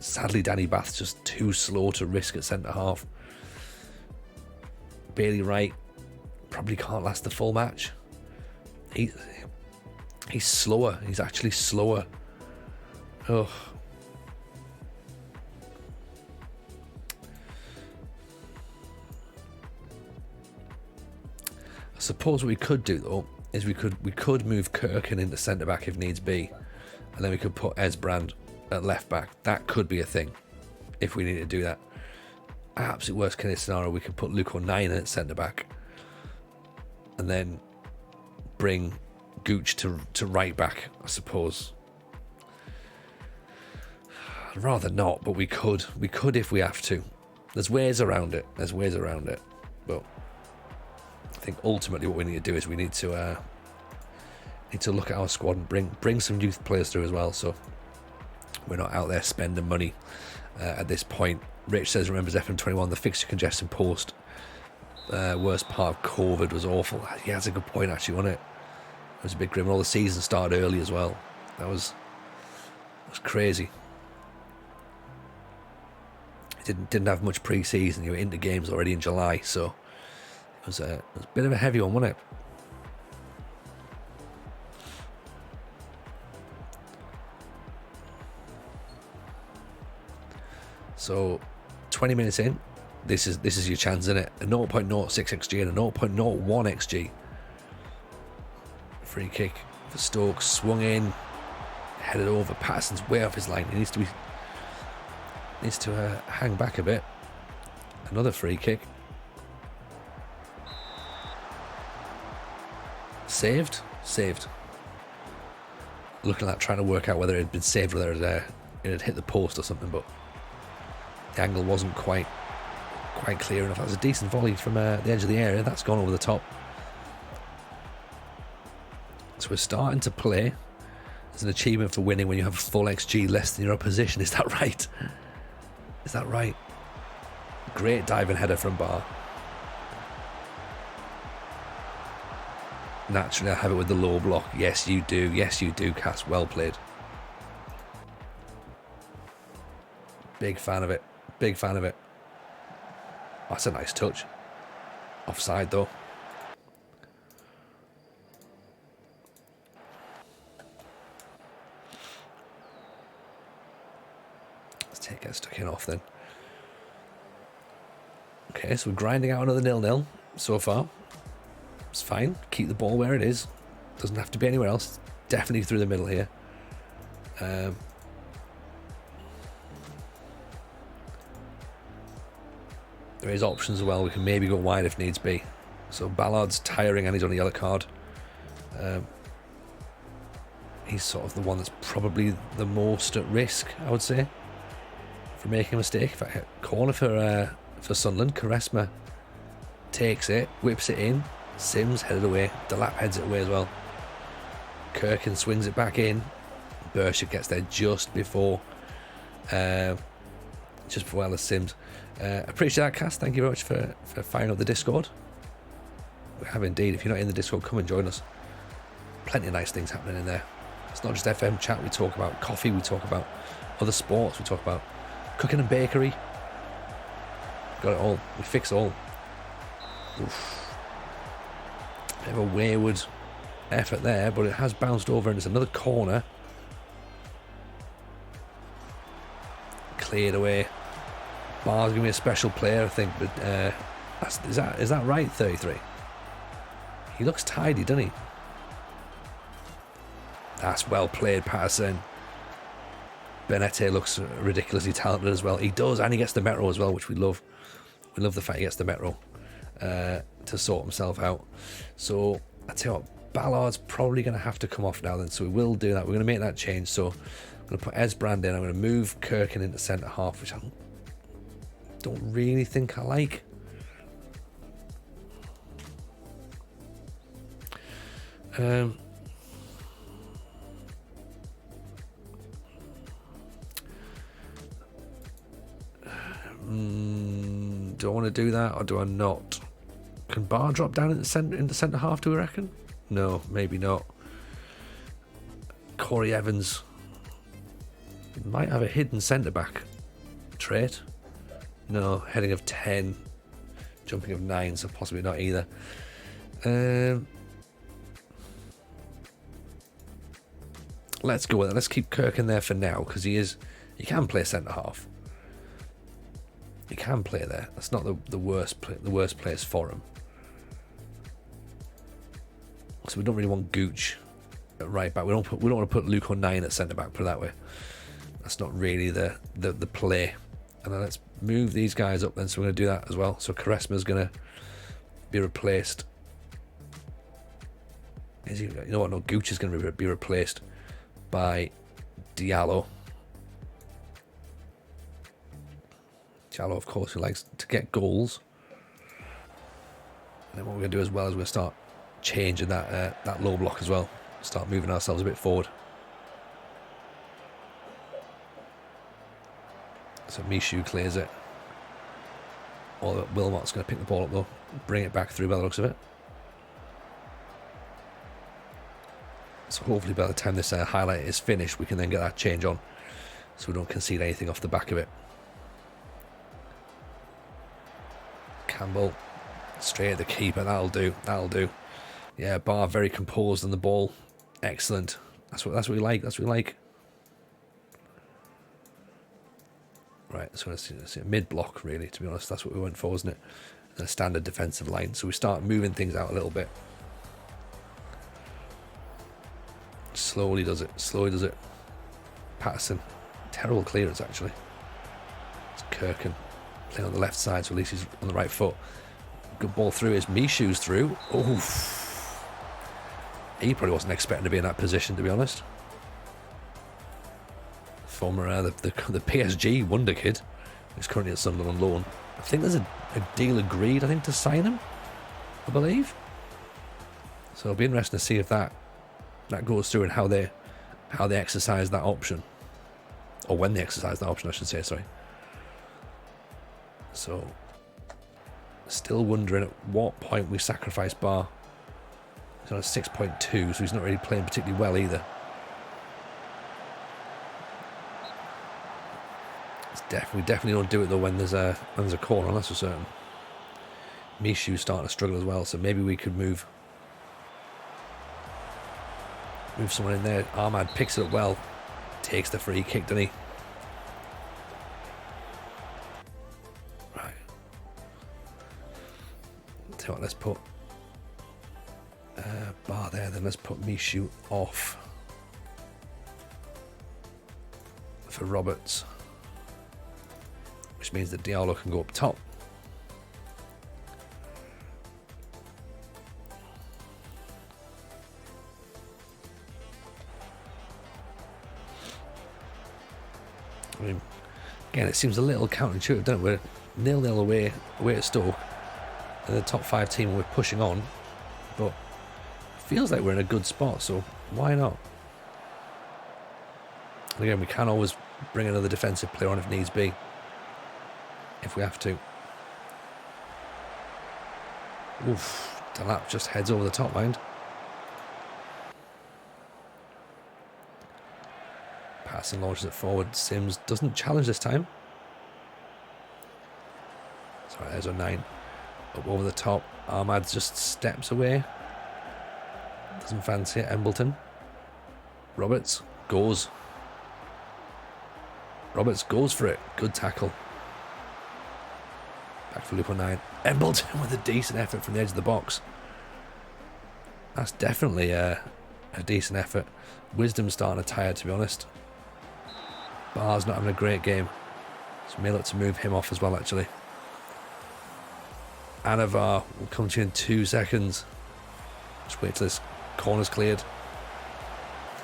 Sadly, Danny Bath's just too slow to risk at centre half. Bailey Wright probably can't last the full match. He's slower. He's actually slower. Ugh. I suppose what we could do though is we could move Kirkin into centre back if needs be, and then we could put Esbrand at left back. That could be a thing if we need to do that. Absolute worst case scenario, we could put Luke O'Nien at centre back, and then bring Gooch to right back, I suppose. I'd rather not, but we could if we have to. There's ways around it. But I think ultimately what we need to do is we need to look at our squad and bring some youth players through as well, so we're not out there spending money at this point. Rich says, remembers FM21, the fixture congestion post. Worst part of COVID was awful. Yeah, that's a good point actually, wasn't it? It was a bit grim. All the season started early as well. That was crazy. It didn't have much pre-season. You were into games already in July, so it was a bit of a heavy one, wasn't it? So 20 minutes in, this is your chance, isn't it? A 0.06 XG and a 0.01 XG. Free kick for Stokes, swung in, headed over. Patterson's way off his line. He needs to hang back a bit. Another free kick. Saved. Looking at that, trying to work out whether it had been saved or whether it had hit the post or something, but the angle wasn't quite clear enough. That was a decent volley from the edge of the area. That's gone over the top. So we're starting to play. It's an achievement for winning when you have a full XG less than your opposition. Is that right? Great diving header from Barr. Naturally, I have it with the low block. Yes, you do, Cass. Well played. Big fan of it. Oh, that's a nice touch. Offside though. Let's get stuck in off then. Okay, so we're grinding out another 0-0 so far. It's fine. Keep the ball where it is. Doesn't have to be anywhere else. Definitely through the middle here. There is options as well. We can maybe go wide if needs be. So Ballard's tiring and he's on a yellow card. He's sort of the one that's probably the most at risk, I would say, for making a mistake. If I hit corner for Sunderland, Quaresma takes it, whips it in. Sims headed away. Delap heads it away as well. Kirkin swings it back in. Bershak gets there just before Ellis Sims. Appreciate that, Cass. Thank you very much for firing up the Discord. We have indeed. If you're not in the Discord, come and join us. Plenty of nice things happening in there. It's not just FM chat. We talk about coffee. We talk about other sports. We talk about cooking and bakery. Got it all. We fix it all. Oof. Bit of a wayward effort there, but it has bounced over and it's another corner. Cleared away. Barr's gonna be a special player, I think, but is that right, 33? He looks tidy, doesn't he? That's well played, Patterson. Benete looks ridiculously talented as well. He does, and he gets the Metro as well, which we love. We love the fact he gets the Metro to sort himself out. So I tell you what, Ballard's probably going to have to come off now then, so we will do that. We're going to make that change. So I'm going to put Esbrand in. I'm going to move Kirkin into centre half, which I don't really think I like. Do I want to do that or do I not? Can Barr drop down into centre half, do we reckon? No, maybe not. Corey Evans might have a hidden centre back trait. No, heading of 10, jumping of 9, so possibly not either. Let's go with it. Let's keep Kirk in there for now because he can play centre half. He can play there. That's not the worst place for him. So we don't really want Gooch at right back. We don't want to put Luke O'Nien at centre back. Put it that way. That's not really the play. And then let's move these guys up then. So we're going to do that as well. So Quaresma's going to be replaced. You know what? No, Gooch is going to be replaced by Diallo. Diallo, of course, who likes to get goals. And then what we're going to do as well is we're going to start changing that low block as well. Start moving ourselves a bit forward. So Michu clears it. Or Wilmot's going to pick the ball up though. Bring it back through by the looks of it. So hopefully by the time this highlight is finished, we can then get that change on. So we don't concede anything off the back of it. Campbell, straight at the keeper. That'll do. Yeah, Barr very composed on the ball. Excellent. That's what we like. Right, so it's a mid block really. To be honest, that's what we went for, wasn't it? And a standard defensive line. So we start moving things out a little bit. Slowly does it. Patterson, terrible clearance actually. It's Kirkin playing on the left side, so at least he's on the right foot. Good ball through. His Michu's through. Oof. He probably wasn't expecting to be in that position, to be honest. Former the PSG wonder kid, who's currently at Sunderland on loan. I think there's a deal agreed. I think to sign him, I believe. So it'll be interesting to see if that goes through and how they exercise that option, or when they exercise that option, I should say. Sorry. So, still wondering at what point we sacrifice Barr. He's on a 6.2, so he's not really playing particularly well either. We definitely don't do it though when there's a corner on, that's for certain. Michu's starting to struggle as well, so maybe we could move someone in there. Ahmad picks it up well, takes the free kick, doesn't he? Right. Tell you what, let's put Barr there, then let's put Michu off for Roberts, which means that Diallo can go up top. I mean, again, it seems a little counterintuitive, doesn't it? We're 0-0 away at Stoke, and the top 5 team, we're pushing on, but it feels like we're in a good spot, so why not? And again, we can always bring another defensive player on if needs be, if we have to. Oof, Delap just heads over the top, mind. Pass and launches it forward. Sims doesn't challenge this time. Sorry, there's a 9. Up over the top. Ahmad just steps away. Doesn't fancy it. Embleton. Roberts goes. Roberts goes for it. Good tackle. Back for Luke O'Nien. Embleton with a decent effort from the edge of the box. That's definitely a decent effort. Wisdom's starting to tire, to be honest. Barr's not having a great game, so may look to move him off as well, actually. Anavar will come to you in 2 seconds. Just wait till this Corner's cleared.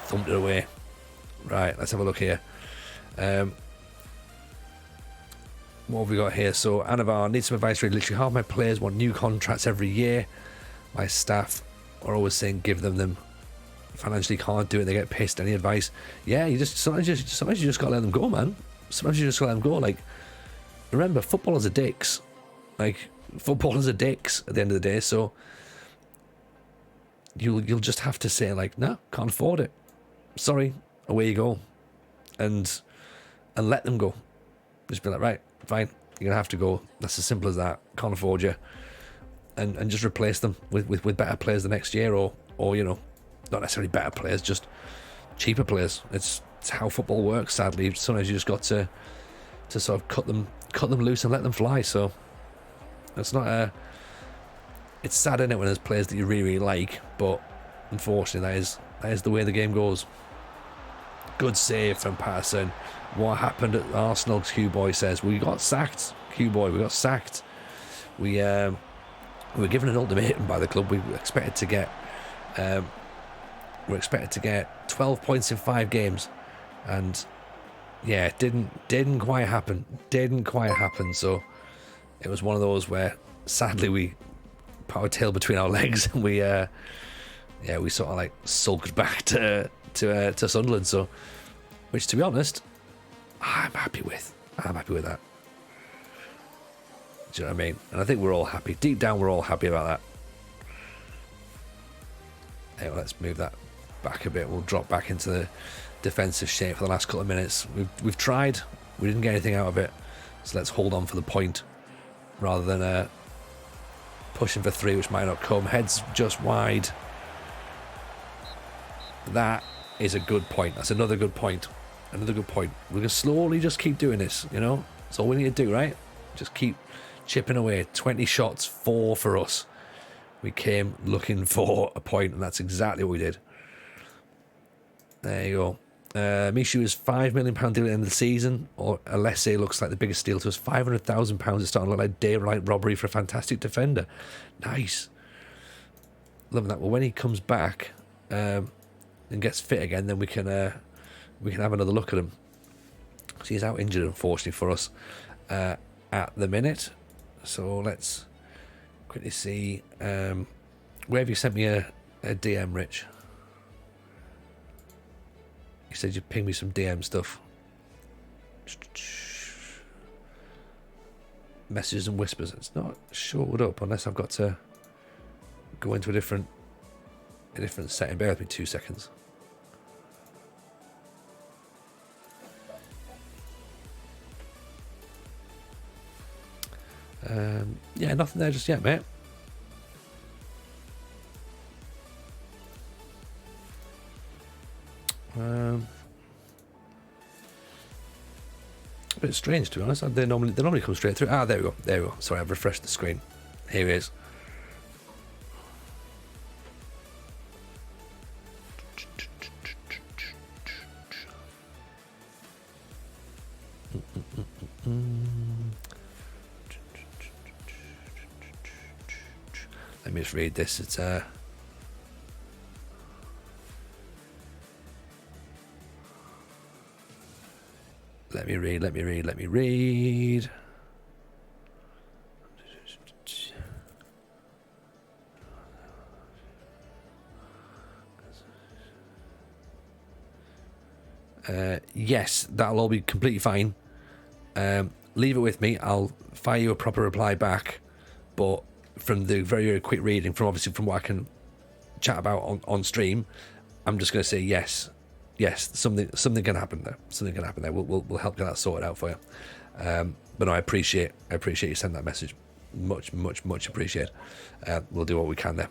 Thumped it away. Right, let's have a look here. What have we got here? So, Anavar, need some advice. Really, literally half my players want new contracts every year. My staff are always saying give them. Financially can't do it. They get pissed. Any advice? Yeah, sometimes you just gotta let them go, man. Sometimes you just gotta let them go. Like, remember, footballers are dicks. Like, footballers are dicks at the end of the day. So you'll just have to say like, no, can't afford it. Sorry, away you go, and let them go. Just be like, right, fine, you're gonna have to go. That's as simple as that. Can't afford you, and just replace them with better players the next year, or not necessarily better players, just cheaper players. It's how football works. Sadly, sometimes you just got to sort of cut them loose and let them fly. So it's not it's sad, isn't it, when there's players that you really, really like, but unfortunately that is the way the game goes. Good save from Patterson. What happened at Arsenal? Q-Boy says, we got sacked. Q-Boy, we got sacked. We were given an ultimatum by the club. We were expected to get 12 points in 5 games, and yeah, it didn't quite happen. So it was one of those where sadly we put our tail between our legs, and we sort of like sulked back to Sunderland. So, which, to be honest, I'm happy with that. Do you know what I mean? And I think we're all happy. Deep down, we're all happy about that. Anyway, let's move that back a bit. We'll drop back into the defensive shape for the last couple of minutes. We've tried. We didn't get anything out of it. So let's hold on for the point rather than pushing for 3, which might not come. Heads just wide. That is a good point. That's another good point. We're going to slowly just keep doing this, That's all we need to do, right? Just keep chipping away. 20 shots, 4 for us. We came looking for a point, and that's exactly what we did. There you go. Mishu is £5 million deal at the end of the season, or Alessi looks like the biggest steal to us. £500,000 is starting to look like daylight robbery for a fantastic defender. Nice. Loving that. Well, when he comes back and gets fit again, then we can have another look at him. So he's out injured, unfortunately, for us at the minute. So let's quickly see. Where have you sent me a DM, Rich? You said you'd ping me some DM stuff. Messages and whispers. It's not showed up unless I've got to go into a different setting. Bear with me 2 seconds. Yeah, nothing there just yet, mate. A bit strange, to be honest. They normally come straight through. There we go. Sorry, I've refreshed the screen. Here he is. Let me just read this. It's Let me read. Yes, that'll all be completely fine. Leave it with me. I'll fire you a proper reply back. But from the very, very quick reading, from what I can chat about on stream, I'm just going to say yes. Yes, something can happen there. We'll help get that sorted out for you. But no, I appreciate you sending that message. Much appreciate. We'll do what we can there.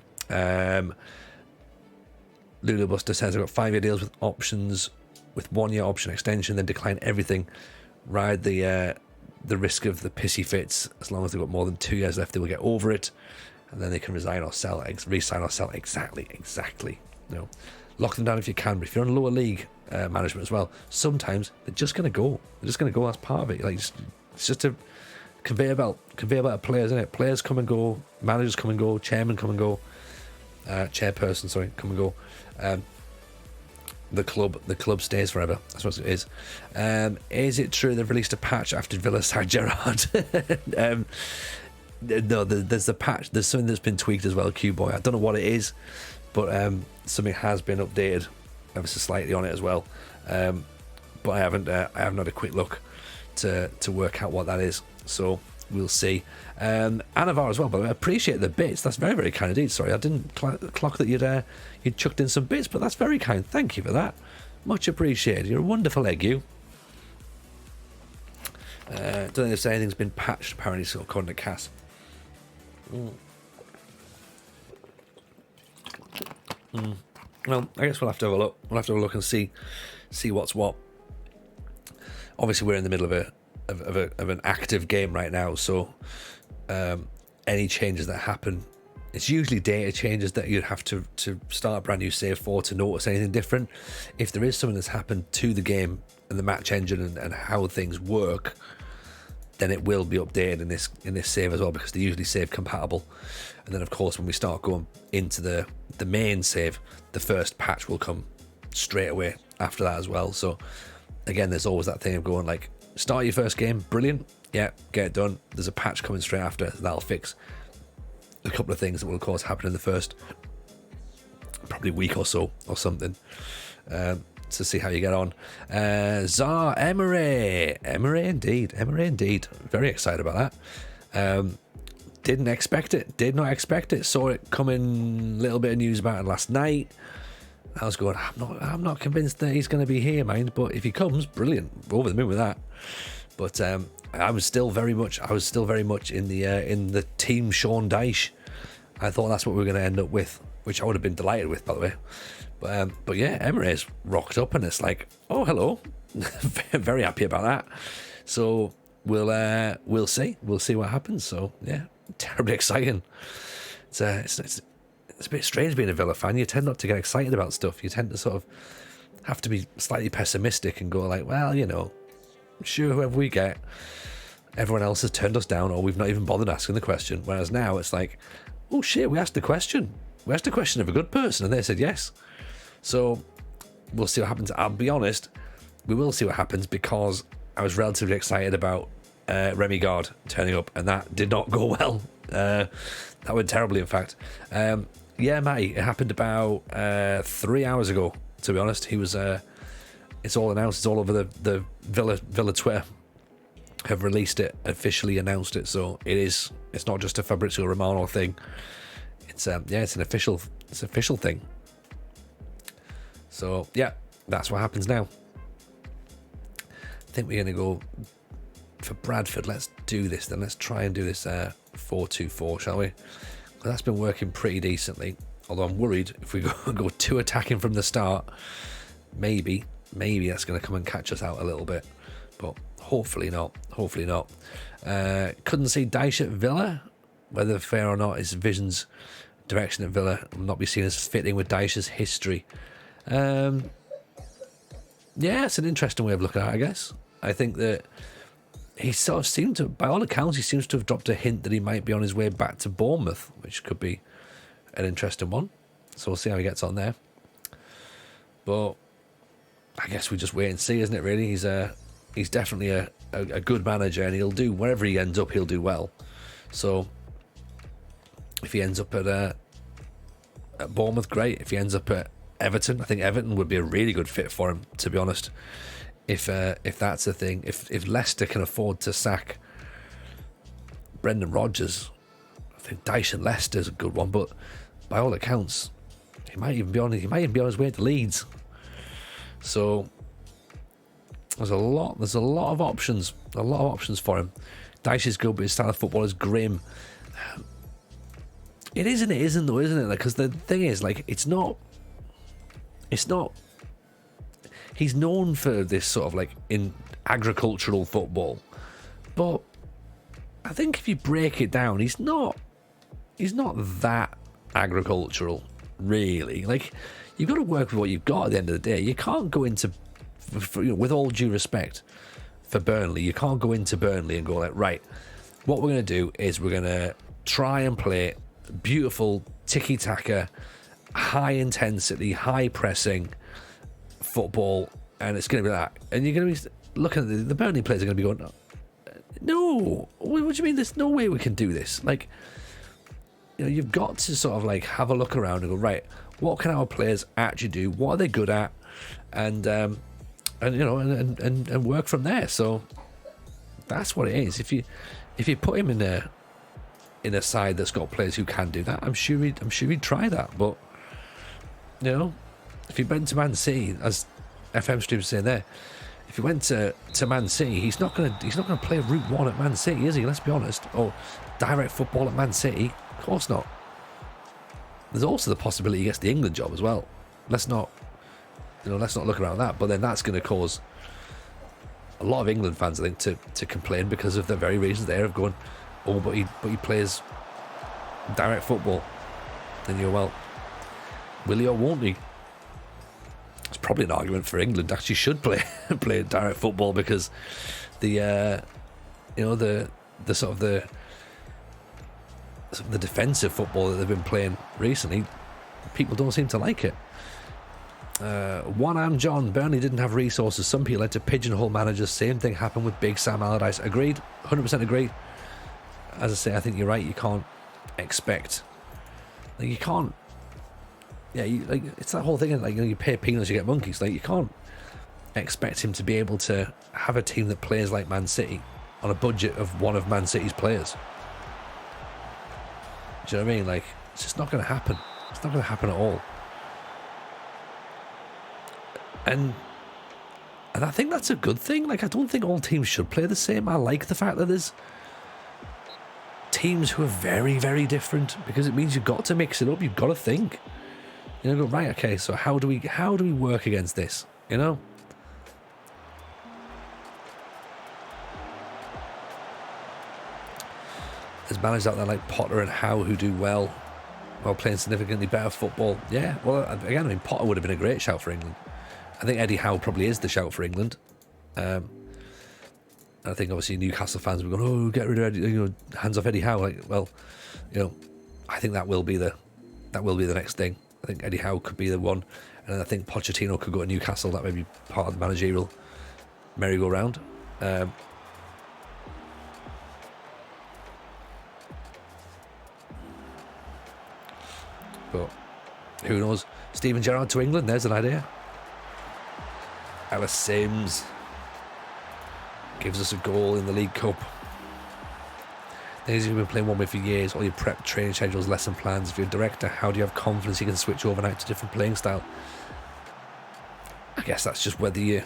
Lulu Buster says, I've got 5-year deals with options, with 1-year option extension, then decline everything. Ride the risk of the pissy fits. As long as they've got more than 2 years left, they will get over it, and then they can resign or sell. Resign or sell. Exactly. Lock them down if you can. But if you're on lower league management as well, sometimes they're just going to go. That's part of it. Like, it's just a conveyor belt of players, isn't it? Players come and go, managers come and go, chairmen come and go. chairperson, sorry, come and go. The club stays forever. I suppose it is. Is it true they've released a patch after Villa signed Gerrard? No, there's the patch. There's something that's been tweaked as well, Q-Boy. I don't know what it is, but something has been updated ever so slightly on it as well. But I haven't had a quick look to work out what that is. So we'll see. Anavar as well, but I appreciate the bits. That's very, very kind indeed. Sorry, I didn't clock that you'd chucked in some bits, but that's very kind. Thank you for that. Much appreciated. You're a wonderful egg, you. Don't think if anything's been patched, apparently, so according to Cass. Well, I guess we'll have to have a look. We'll have to have a look and see what's what. Obviously, we're in the middle of an active game right now, so any changes that happen, it's usually data changes that you'd have to start a brand new save for to notice anything different. If there is something that's happened to the game and the match engine and how things work, then it will be updated in this save as well, because they're usually save compatible. And then of course when we start going into the main save, the first patch will come straight away after that as well. So again, there's always that thing of going like, start your first game, brilliant, yeah, get it done. There's a patch coming straight after that'll fix a couple of things that will of course happen in the first probably week or so or something. To see how you get on. Zar Emery indeed. Very excited about that. Didn't expect it. Did not expect it. Saw it coming. Little bit of news about it last night. I was going, I'm not convinced that he's going to be here, mind. But if he comes, brilliant. Over the moon with that. But I was still very much in the team Sean Dyche. I thought that's what we were going to end up with, which I would have been delighted with, by the way. But yeah, Emery's rocked up, and it's like, oh, hello. Very happy about that. So we'll see what happens. So yeah, terribly exciting. It's a bit strange being a Villa fan. You tend not to get excited about stuff. You tend to sort of have to be slightly pessimistic and go like, well, you know, sure, whoever we get, everyone else has turned us down, or we've not even bothered asking the question. Whereas now it's like, oh shit, we asked the question. We asked a question of a good person, and they said yes. So we'll see what happens. I'll be honest, we will see what happens, because I was relatively excited about Remy Gard turning up, and that did not go well. That went terribly, in fact. Yeah, Matty, it happened about 3 hours ago, to be honest. He was. It's all announced. It's all over the Villa Twitter. Have released it, officially announced it. So it is. It's not just a Fabrizio Romano thing. It's it's an official thing. So yeah, that's what happens now. I think we're going to go for Bradford. Let's do this then. Let's try and do this 4-2-4, shall we? Well, that's been working pretty decently. Although I'm worried if we go too attacking from the start, maybe that's going to come and catch us out a little bit. But hopefully not. Couldn't see Dyche at Villa. Whether fair or not, his vision's direction at Villa will not be seen as fitting with Dyche's history. Yeah, it's an interesting way of looking at it, I guess. I think that he sort of seemed to, by all accounts, he seems to have dropped a hint that he might be on his way back to Bournemouth, which could be an interesting one. So we'll see how he gets on there. But I guess we just wait and see, isn't it, really? He's definitely a good manager, and he'll do, wherever he ends up, he'll do well. So if he ends up at Bournemouth, great. If he ends up at Everton, I think Everton would be a really good fit for him, to be honest. If that's the thing, if Leicester can afford to sack Brendan Rodgers, I think Dyche and Leicester's a good one. But by all accounts, he might even be on his way to Leeds. So there's a lot of options for him. Dyche is good, but his style of football is grim. It is and it isn't, though, isn't it? Because the thing is, like, it's not. He's known for this sort of like in agricultural football, but I think if you break it down, he's not that agricultural, really. Like, you've got to work with what you've got at the end of the day. You can't go into, with all due respect for Burnley, you can't go into Burnley and go like, right, what we're going to do is we're going to try and play beautiful tiki-taka high intensity, high pressing football, and it's going to be that. And you're going to be looking at the Burnley players are going to be going, no, what do you mean? There's no way we can do this. Like, you've got to sort of like have a look around and go, right, what can our players actually do? What are they good at? And work from there. So that's what it is. If you put him in a side that's got players who can do that, I'm sure he'd try that. But if he went to Man City, as FM23 was saying there, if he went to Man City, he's not gonna play Route 1 at Man City, is he? Let's be honest. Or direct football at Man City, of course not. There's also the possibility he gets the England job as well. Let's not look around that. But then that's going to cause a lot of England fans, I think, to complain because of the very reasons there of going, oh, but he plays direct football. Then you're, well, will he or won't he? It's probably an argument for England actually should play direct football, because the defensive football that they've been playing recently, people don't seem to like it. One and John, Burnley didn't have resources. Some people had to pigeonhole managers. Same thing happened with Big Sam Allardyce. Agreed, 100% agreed. As I say, I think you're right. You can't expect, like, you can't. Yeah, it's that whole thing. Like, you pay peanuts, you get monkeys. Like, you can't expect him to be able to have a team that plays like Man City on a budget of one of Man City's players. Do you know what I mean? Like, it's just not going to happen. It's not going to happen at all. And I think that's a good thing. Like, I don't think all teams should play the same. I like the fact that there's teams who are very, very different, because it means you've got to mix it up. You've got to think. Go, right, okay, so how do we work against this? There's managers out there like Potter and Howe who do well while playing significantly better football. Yeah, well, again, I mean, Potter would have been a great shout for England. I think Eddie Howe probably is the shout for England. I think obviously Newcastle fans will go, oh, get rid of Eddie, hands off Eddie Howe. Like, well, I think that will be the next thing. I think Eddie Howe could be the one, and I think Pochettino could go to Newcastle. That may be part of the managerial merry-go-round. But who knows? Steven Gerrard to England, there's an idea. Alice Sims gives us a goal in the League Cup. You've been playing one way for years, all your prep, training schedules, lesson plans. If you're a director, how do you have confidence you can switch overnight to different playing style? I guess that's just whether you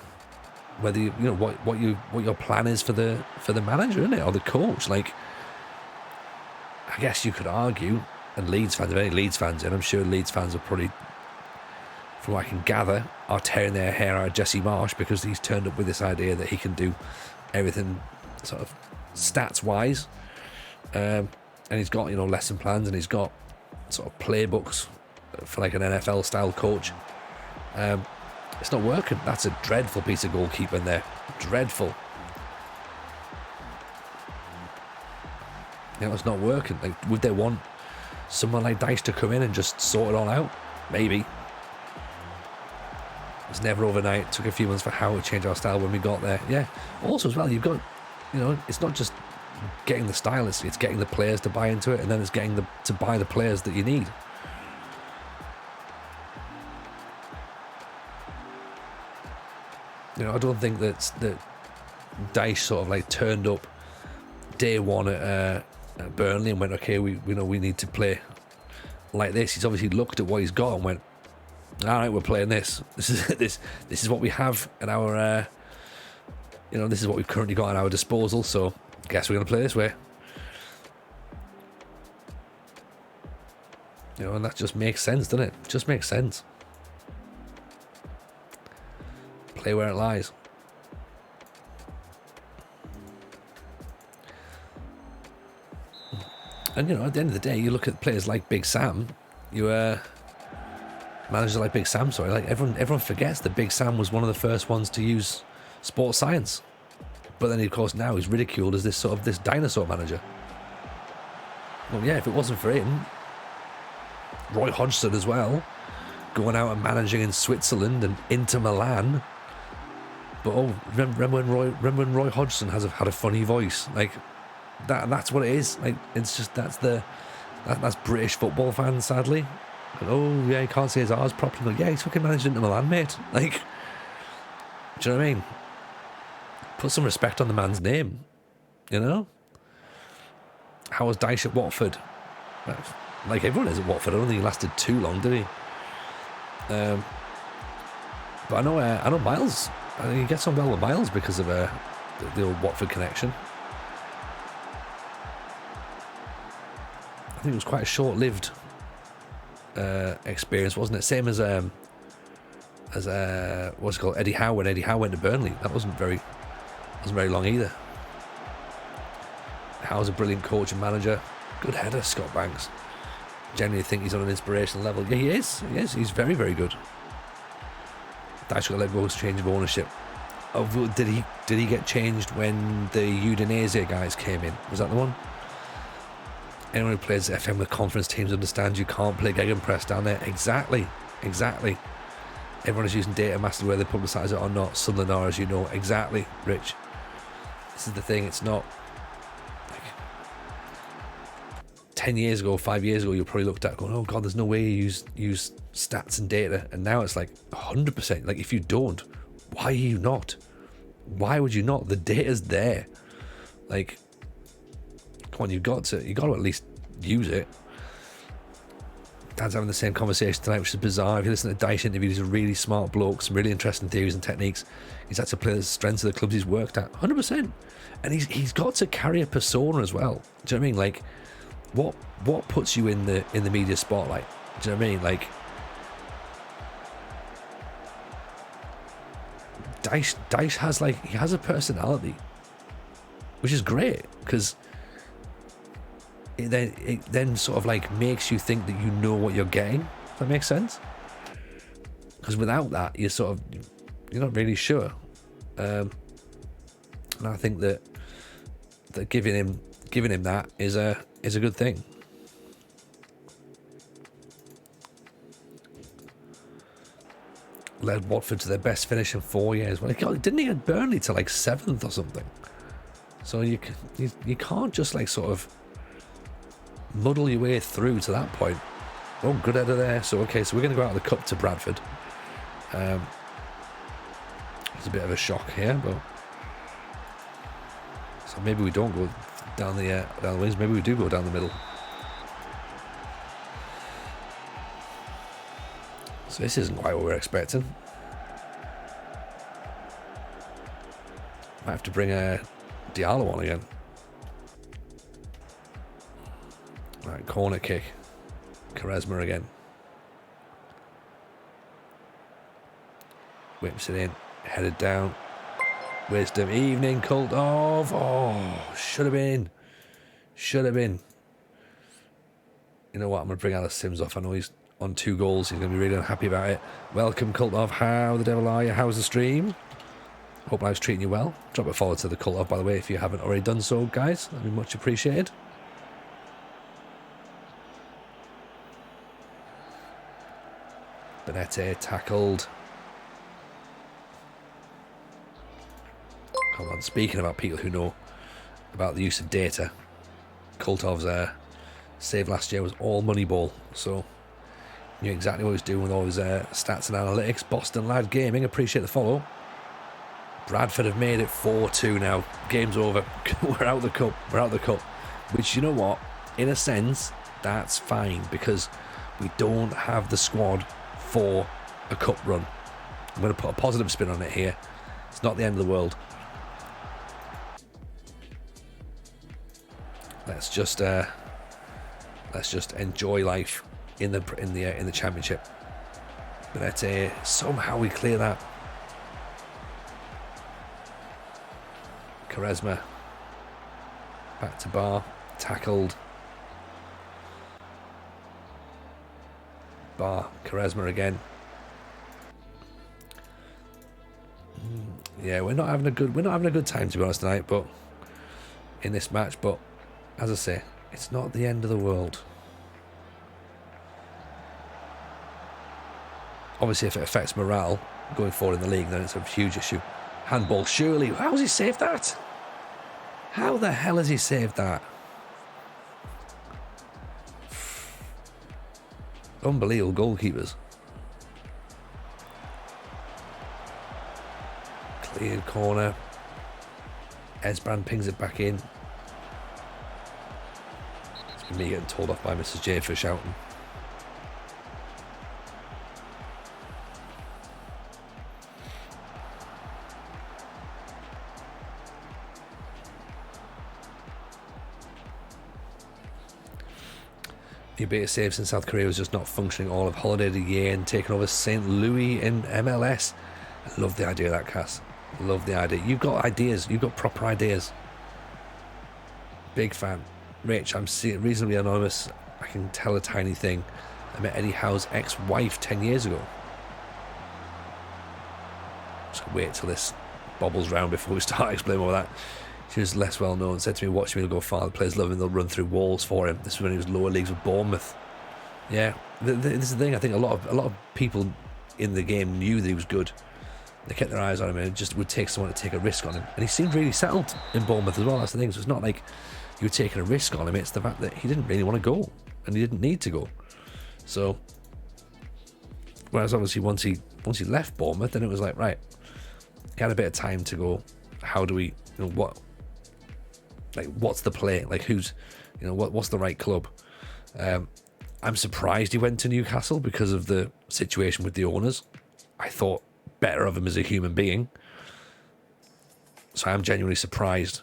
what your plan is for the manager, isn't it, or the coach? Like, I guess you could argue, and Leeds fans, if any Leeds fans, and I'm sure Leeds fans are probably, from what I can gather, are tearing their hair out of Jesse Marsch, because he's turned up with this idea that he can do everything sort of stats wise. And he's got lesson plans, and he's got sort of playbooks for like an NFL style coach. It's not working. That's a dreadful piece of goalkeeping there. Dreadful. It's not working. Like, would they want someone like Dyche to come in and just sort it all out? Maybe. It's never overnight. It took a few months for Howe to change our style when we got there. Yeah. Also as well, you've got, it's not just getting the style, it's getting the players to buy into it, and then it's getting to buy the players that you need. I don't think that Dyche sort of like turned up day one at Burnley and went, okay, we need to play like this. He's obviously looked at what he's got and went, all right, we're playing this. This is what we have in our this is what we've currently got at our disposal, so guess we're going to play this way. And that just makes sense, doesn't it? Just makes sense. Play where it lies. And at the end of the day, you look at players like Big Sam, managers like Big Sam, sorry, like everyone forgets that Big Sam was one of the first ones to use sports science. But then, of course, now he's ridiculed as this dinosaur manager. Well, yeah, if it wasn't for him, Roy Hodgson as well, going out and managing in Switzerland and Inter Milan. But remember when Roy Hodgson had a funny voice? Like that's what it is. Like it's just that's British football fans, sadly. And, oh yeah, you can't say his R's properly. Like, yeah, he's fucking managed Inter Milan, mate. Like, do you know what I mean? Put some respect on the man's name. You know? How was Dyche at Watford? Like everyone is at Watford. I don't think he lasted too long, did he? But I know Miles. I think he gets on well with Miles because of the old Watford connection. I think it was quite a short-lived experience, wasn't it? Same as what's it called, Eddie Howe, when Eddie Howe went to Burnley. That wasn't very long either. Howe's a brilliant coach and manager. Good header, Scott Banks. Genuinely think he's on an inspirational level. Yeah, he is. He's very, very good. Dyche got let go, change of ownership. Did he get changed when the Udinese guys came in? Was that the one? Anyone who plays FM with conference teams understands you can't play gegenpress down there. Exactly. Everyone is using data mastered whether they publicise it or not. Sunderland are, as you know. Exactly, Rich. This is the thing. It's not like 10 years ago, 5 years ago, you probably looked at going, oh God, there's no way you use stats and data. And now it's like 100%. Like if you don't, why are you not? Why would you not? The data's there. Like, come on, you got to at least use it. Dad's having the same conversation tonight, which is bizarre. If you listen to Dyche interviews, he's a really smart bloke, some really interesting theories and techniques. He's had to play the strengths of the clubs he's worked at, 100%. And he's got to carry a persona as well. Do you know what I mean? Like, what puts you in the media spotlight? Do you know what I mean? Like, Dyche has a personality, which is great because it then sort of like makes you think that you know what you're getting. Does that make sense? Because without that, you're not really sure. And I think that giving him that is a good thing. Led Watford to their best finish in 4 years. Well, didn't he get Burnley to like 7th or something? So you can't just like sort of muddle your way through to that point. Oh, good header there. So we're going to go out of the cup to Bradford. It's a bit of a shock here, but so maybe we don't go down the wings. Maybe we do go down the middle. So this isn't quite what we're expecting. Might have to bring Diallo on again. Right, corner kick. Quaresma again. Whips it in. Headed down. Wisdom. Evening. Cult of. Oh, should have been. You know what? I'm going to bring Alice Sims off. I know he's on 2 goals. He's going to be really unhappy about it. Welcome, Cult of. How the devil are you? How's the stream? Hope life's treating you well. Drop a follow to the Cult of, by the way, if you haven't already done so, guys. That'd be much appreciated. Benete tackled. Come on, speaking about people who know about the use of data, Kultov's save last year was all Moneyball, so knew exactly what he was doing with all his stats and analytics. Boston Lad Gaming, appreciate the follow. Bradford have made it 4-2 now. Game's over. We're out the cup. Which, you know what? In a sense, that's fine because we don't have the squad for a cup run. I'm going to put a positive spin on it here. It's not the end of the world. Let's just enjoy life in the championship. But somehow we clear that. Quaresma back to Bar, tackled. Bar, Quaresma again. Yeah, we're not having a good time, to be honest, tonight. But in this match, but as I say, it's not the end of the world. obviously, if it affects morale going forward in the league, then it's a huge issue. Handball, surely. How has he saved that? How the hell has he saved that? Unbelievable goalkeepers. Cleared corner. Esbrand pings it back in. It's been me getting told off by Mrs. J for shouting. Ubita saves in South Korea was just not functioning all of holiday of the year and taking over St. Louis in MLS. I love the idea of that, Cass. Love the idea. You've got ideas. You've got proper ideas. Big fan. Rich, I'm reasonably anonymous. I can tell a tiny thing. I met Eddie Howe's ex-wife 10 years ago. Just wait till this bobbles round before we start explaining all that. She was less well known. Said to me, watch me, he'll go far. The players love him, they'll run through walls for him. This was when he was lower leagues with Bournemouth. Yeah, this is the thing. I think a lot of people in the game knew that he was good. They kept their eyes on him, and it just would take someone to take a risk on him. And he seemed really settled in Bournemouth as well. That's the thing. So it's not like you were taking a risk on him. It's the fact that he didn't really want to go, and he didn't need to go. So, whereas obviously once he left Bournemouth, then it was like, right, he had a bit of time to go. How do we, what's the play? Like, who's, what's the right club? I'm surprised he went to Newcastle because of the situation with the owners. I thought better of him as a human being. So I'm genuinely surprised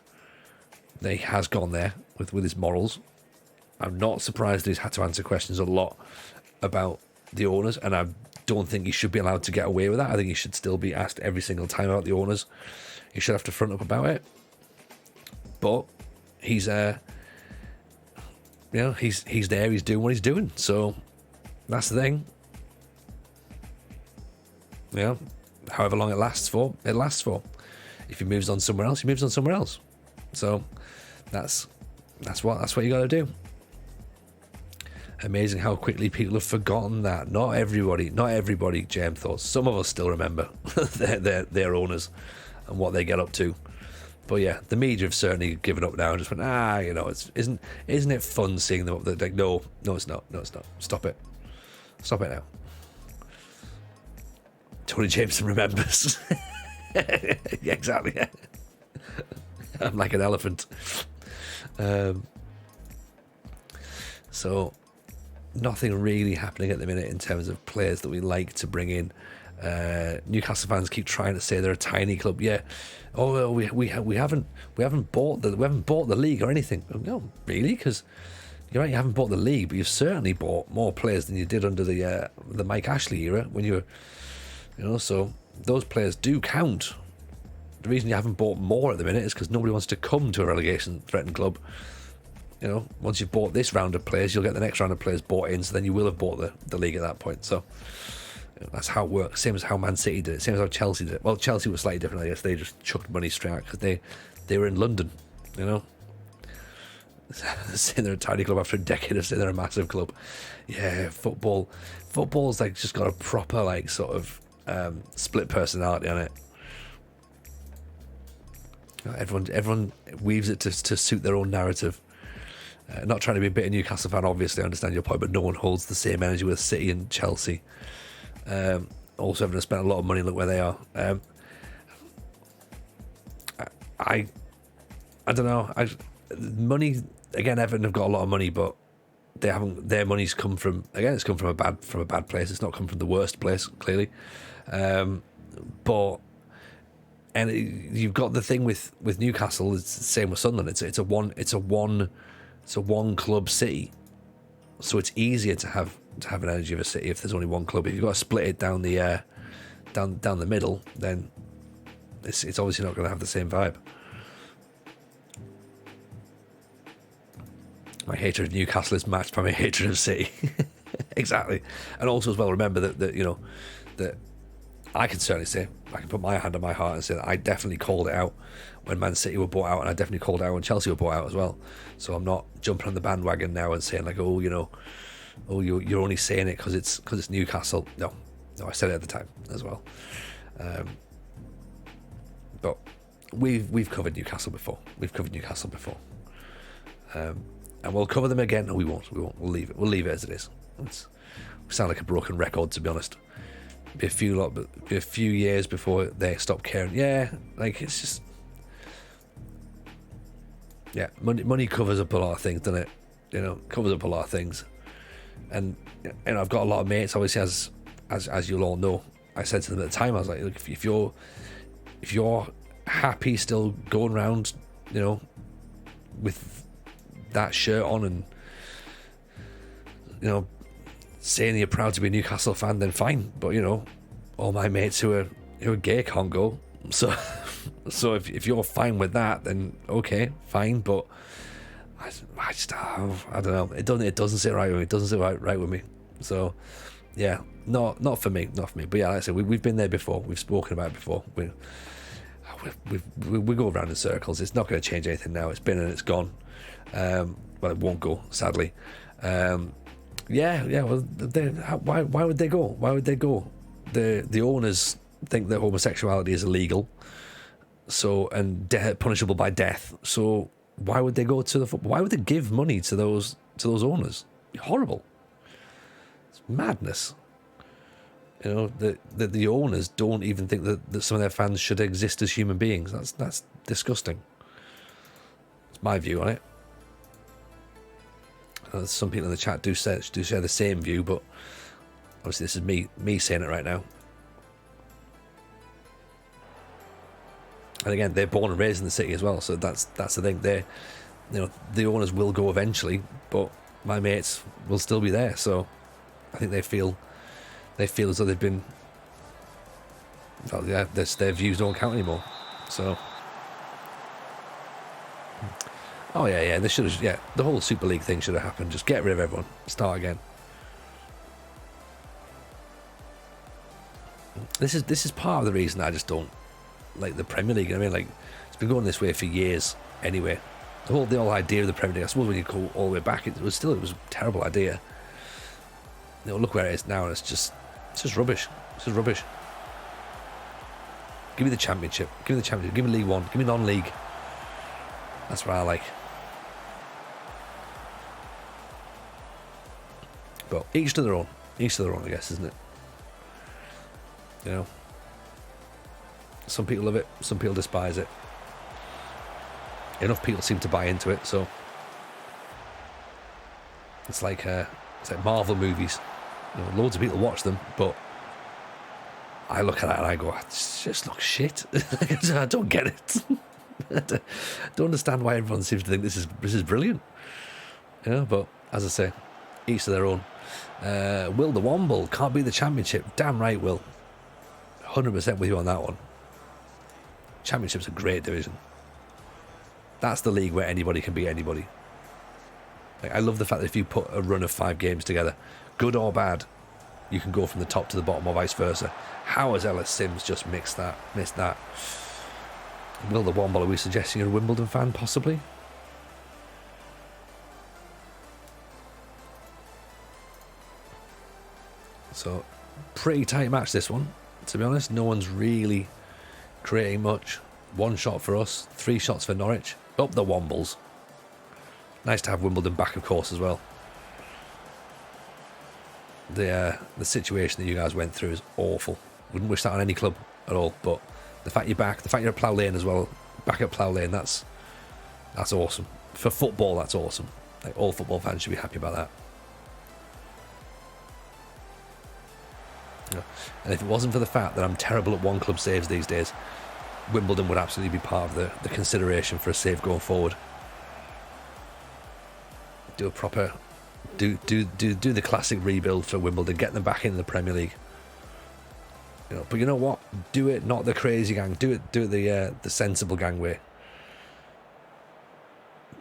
that he has gone there with his morals. I'm not surprised that he's had to answer questions a lot about the owners, and I don't think he should be allowed to get away with that. I think he should still be asked every single time about the owners. He should have to front up about it. But he's he's there, he's doing what he's doing. So that's the thing. However long it lasts for, it lasts for. If he moves on somewhere else, he moves on somewhere else. So that's what you got to do. Amazing how quickly people have forgotten that. Not everybody, Jem thought. Some of us still remember their owners and what they get up to. But yeah, the media have certainly given up now and just went, isn't it fun seeing them up there? Like, no, it's not. Stop it now. Tony Jameson remembers. Yeah, exactly. Yeah. I'm like an elephant. So nothing really happening at the minute in terms of players that we like to bring in. Newcastle fans keep trying to say they're a tiny club. Yeah. Oh, well, we haven't bought the league or anything. No, really, because you're right, you haven't bought the league, but you've certainly bought more players than you did under the Mike Ashley era when you were, so those players do count. The reason you haven't bought more at the minute is because nobody wants to come to a relegation threatened club. Once you've bought this round of players, you'll get the next round of players bought in, so then you will have bought the league at that point. So that's how it works. Same as how Man City did it. Same as how Chelsea did it. Well, Chelsea was slightly different, I guess. They just chucked money straight out because they were in London, saying they're a tiny club after a decade of saying they're a massive club. Yeah, football's like just got a proper like sort of split personality on it. Everyone weaves it to suit their own narrative. Not trying to be a bit of Newcastle fan, obviously, I understand your point, but no one holds the same energy with City and Chelsea. Also having to spend a lot of money, look where they are. I don't know. Money again. Everton have got a lot of money, but they haven't. Their money's come from it's come from a bad place. It's not come from the worst place, clearly. But you've got the thing with Newcastle. It's the same with Sunderland. It's a one club city, so it's easier to have an energy of a city if there's only one club. If you've got to split it down the down the middle, then it's obviously not going to have the same vibe. My hatred of Newcastle is matched by my hatred of City. Exactly. And also as well, remember that that I can certainly say, I can put my hand on my heart and say that I definitely called it out when Man City were bought out, and I definitely called it out when Chelsea were bought out as well. So I'm not jumping on the bandwagon now and saying like, you're only saying it because it's Newcastle. No, No, I said it at the time as well. But we've covered Newcastle before. And we'll cover them again. No, we won't. We'll leave it. We'll leave it as it is. We sound like a broken record, to be honest. Be a few years before they stop caring. Yeah, like it's just, yeah. Money covers up a lot of things, doesn't it? You know, covers up a lot of things. And I've got a lot of mates. Obviously, as you'll all know, I said to them at the time, I was like, look, if you're happy still going around, you know, with that shirt on and, you know, saying you're proud to be a Newcastle fan, then fine. But, you know, all my mates who are gay can't go. So if you're fine with that, then okay, fine. But I don't know. It doesn't sit right with me. It doesn't sit right with me. So yeah, not for me. But yeah, like I said, we've been there before. We've spoken about it before. We go around in circles. It's not going to change anything now. It's been and it's gone. Well, it won't go, sadly. Yeah. Well, why would they go? Why would they go? The owners think that homosexuality is illegal, so and punishable by death. So why would they go to the football? Why would they give money to those owners? Horrible. It's madness. You know, the owners don't even think that some of their fans should exist as human beings. That's disgusting. It's my view on it. Some people in the chat do share the same view, but obviously this is me saying it right now. And again, they're born and raised in the city as well, so that's the thing. The owners will go eventually, but my mates will still be there. So I think they feel as though they've been. Well, yeah, their views don't count anymore. So. Oh yeah. They should have. Yeah, the whole Super League thing should have happened. Just get rid of everyone. Start again. This is part of the reason I just don't like the Premier League. I mean, like, it's been going this way for years anyway. The whole idea of the Premier League, I suppose when you go all the way back, it was a terrible idea. You know, look where it is now, and it's just rubbish. It's just rubbish. Give me the Championship. Give me League One. Give me non-league. That's what I like. But each to their own. Each to their own, I guess, isn't it? You know, some people love it, some people despise it. Enough people seem to buy into it, so it's like Marvel movies. You know, loads of people watch them, but I look at it and I go, it just looks shit. I don't get it. I don't understand why everyone seems to think this is brilliant. You know, but as I say, each to their own. Will the Womble can't be the Championship? Damn right, Will. 100% with you on that one. Championship's a great division. That's the league where anybody can beat anybody. Like, I love the fact that if you put a run of 5 games together, good or bad, you can go from the top to the bottom or vice versa. How has Ellis Sims just missed that? Will the Womble, are we suggesting you're a Wimbledon fan, possibly? So, pretty tight match this one, to be honest. No one's really creating much. 1 shot for us, 3 shots for Norwich. Up the Wombles. Nice to have Wimbledon back, of course, as well. The situation that you guys went through is awful. Wouldn't wish that on any club at all, but the fact you're back, the fact you're at Plough Lane as well, back at Plough Lane, that's awesome. For football, that's awesome. Like, all football fans should be happy about that. Yeah. And if it wasn't for the fact that I'm terrible at one club saves these days, Wimbledon would absolutely be part of the consideration for a save going forward. Do a proper, do the classic rebuild for Wimbledon, get them back into the Premier League. You know, but you know what? Do it not the crazy gang. Do it the sensible gang way.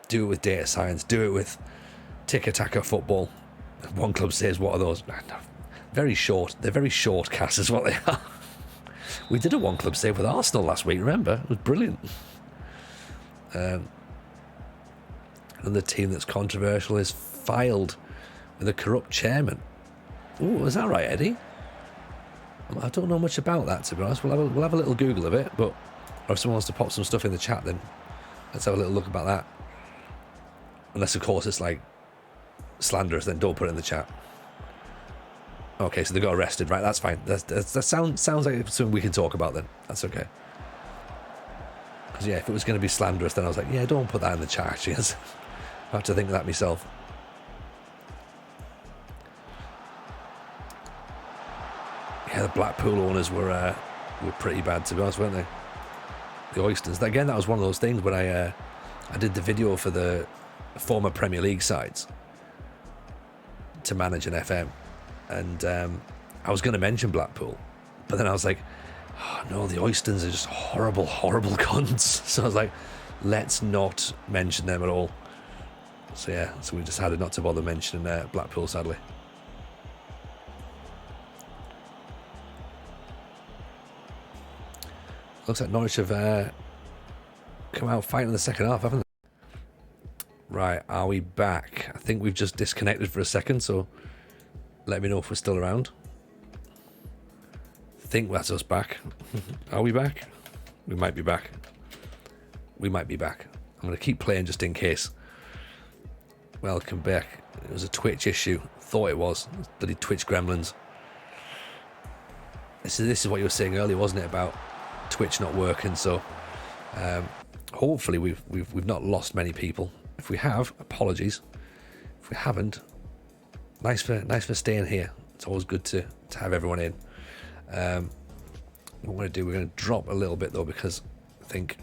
Do it with data science. Do it with tick-a-taka football. One club says, what are those? Very short. They're very short casts is what they are. We did a one club save with Arsenal last week, remember? It was brilliant. Another team that's controversial is Filed with a corrupt chairman. Oh, is that right, Eddie? I don't know much about that, to be honest. We'll have a little Google of it, but or if someone wants to pop some stuff in the chat, then let's have a little look about that. Unless, of course, it's like slanderous, then don't put it in the chat. Okay, so they got arrested, right? That's fine. That sounds like something we can talk about then. That's okay. Because yeah, if it was going to be slanderous, then I was like, yeah, don't put that in the chat. Actually, I have to think of that myself. Yeah, the Blackpool owners were pretty bad, to be honest, weren't they? The Oysters. Again, that was one of those things when I did the video for the former Premier League sides to manage an FM, and I was going to mention Blackpool, but then I was like, oh no, the Oysters are just horrible cunts. So I was like, let's not mention them at all. So yeah, so we decided not to bother mentioning Blackpool, sadly. Looks like Norwich have come out fighting in the second half, haven't they? Right, are we back? I think we've just disconnected for a second, so let me know if we're still around. I think that's us back. Are we back? We might be back. We might be back. I'm going to keep playing just in case. Welcome back. It was a Twitch issue. Thought it was. Bloody Twitch gremlins. This is what you were saying earlier, wasn't it, about Twitch not working? So hopefully we've not lost many people. If we have, apologies. If we haven't, nice for staying here. It's always good to have everyone in. What we're going to do, we're going to drop a little bit though, because I think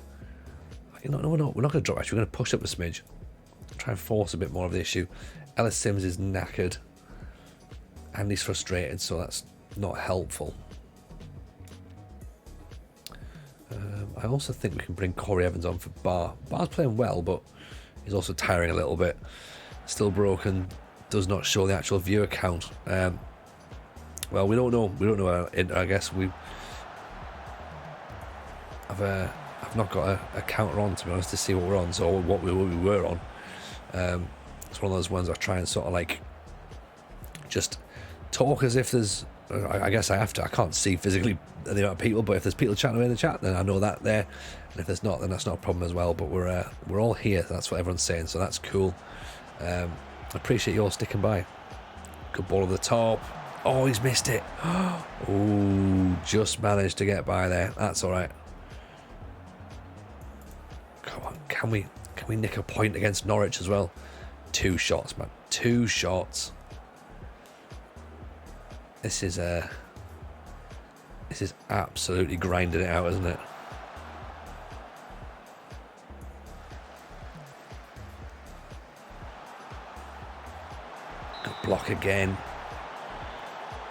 no, we're not going to drop. Actually, we're going to push up a smidge. Try and force a bit more of the issue. Ellis Sims is knackered and he's frustrated, so that's not helpful. I also think we can bring Corey Evans on for Bar. Bar's playing well, but he's also tiring a little bit. Still broken. Does not show the actual viewer count. Well, we don't know. I guess I've not got a counter on, to be honest, to see what we're on. So what we were on. It's one of those ones I try and sort of like just talk as if there's. I guess I have to. I can't see physically the amount of people, but if there's people chatting away in the chat, then I know that there. And if there's not, then that's not a problem as well. But we're all here. That's what everyone's saying, so that's cool. I appreciate you all sticking by. Good ball over the top. Oh, he's missed it. Oh, just managed to get by there. That's all right. Come on, can we nick a point against Norwich as well? 2 shots, man. 2 shots. This is absolutely grinding it out, isn't it? Good block again.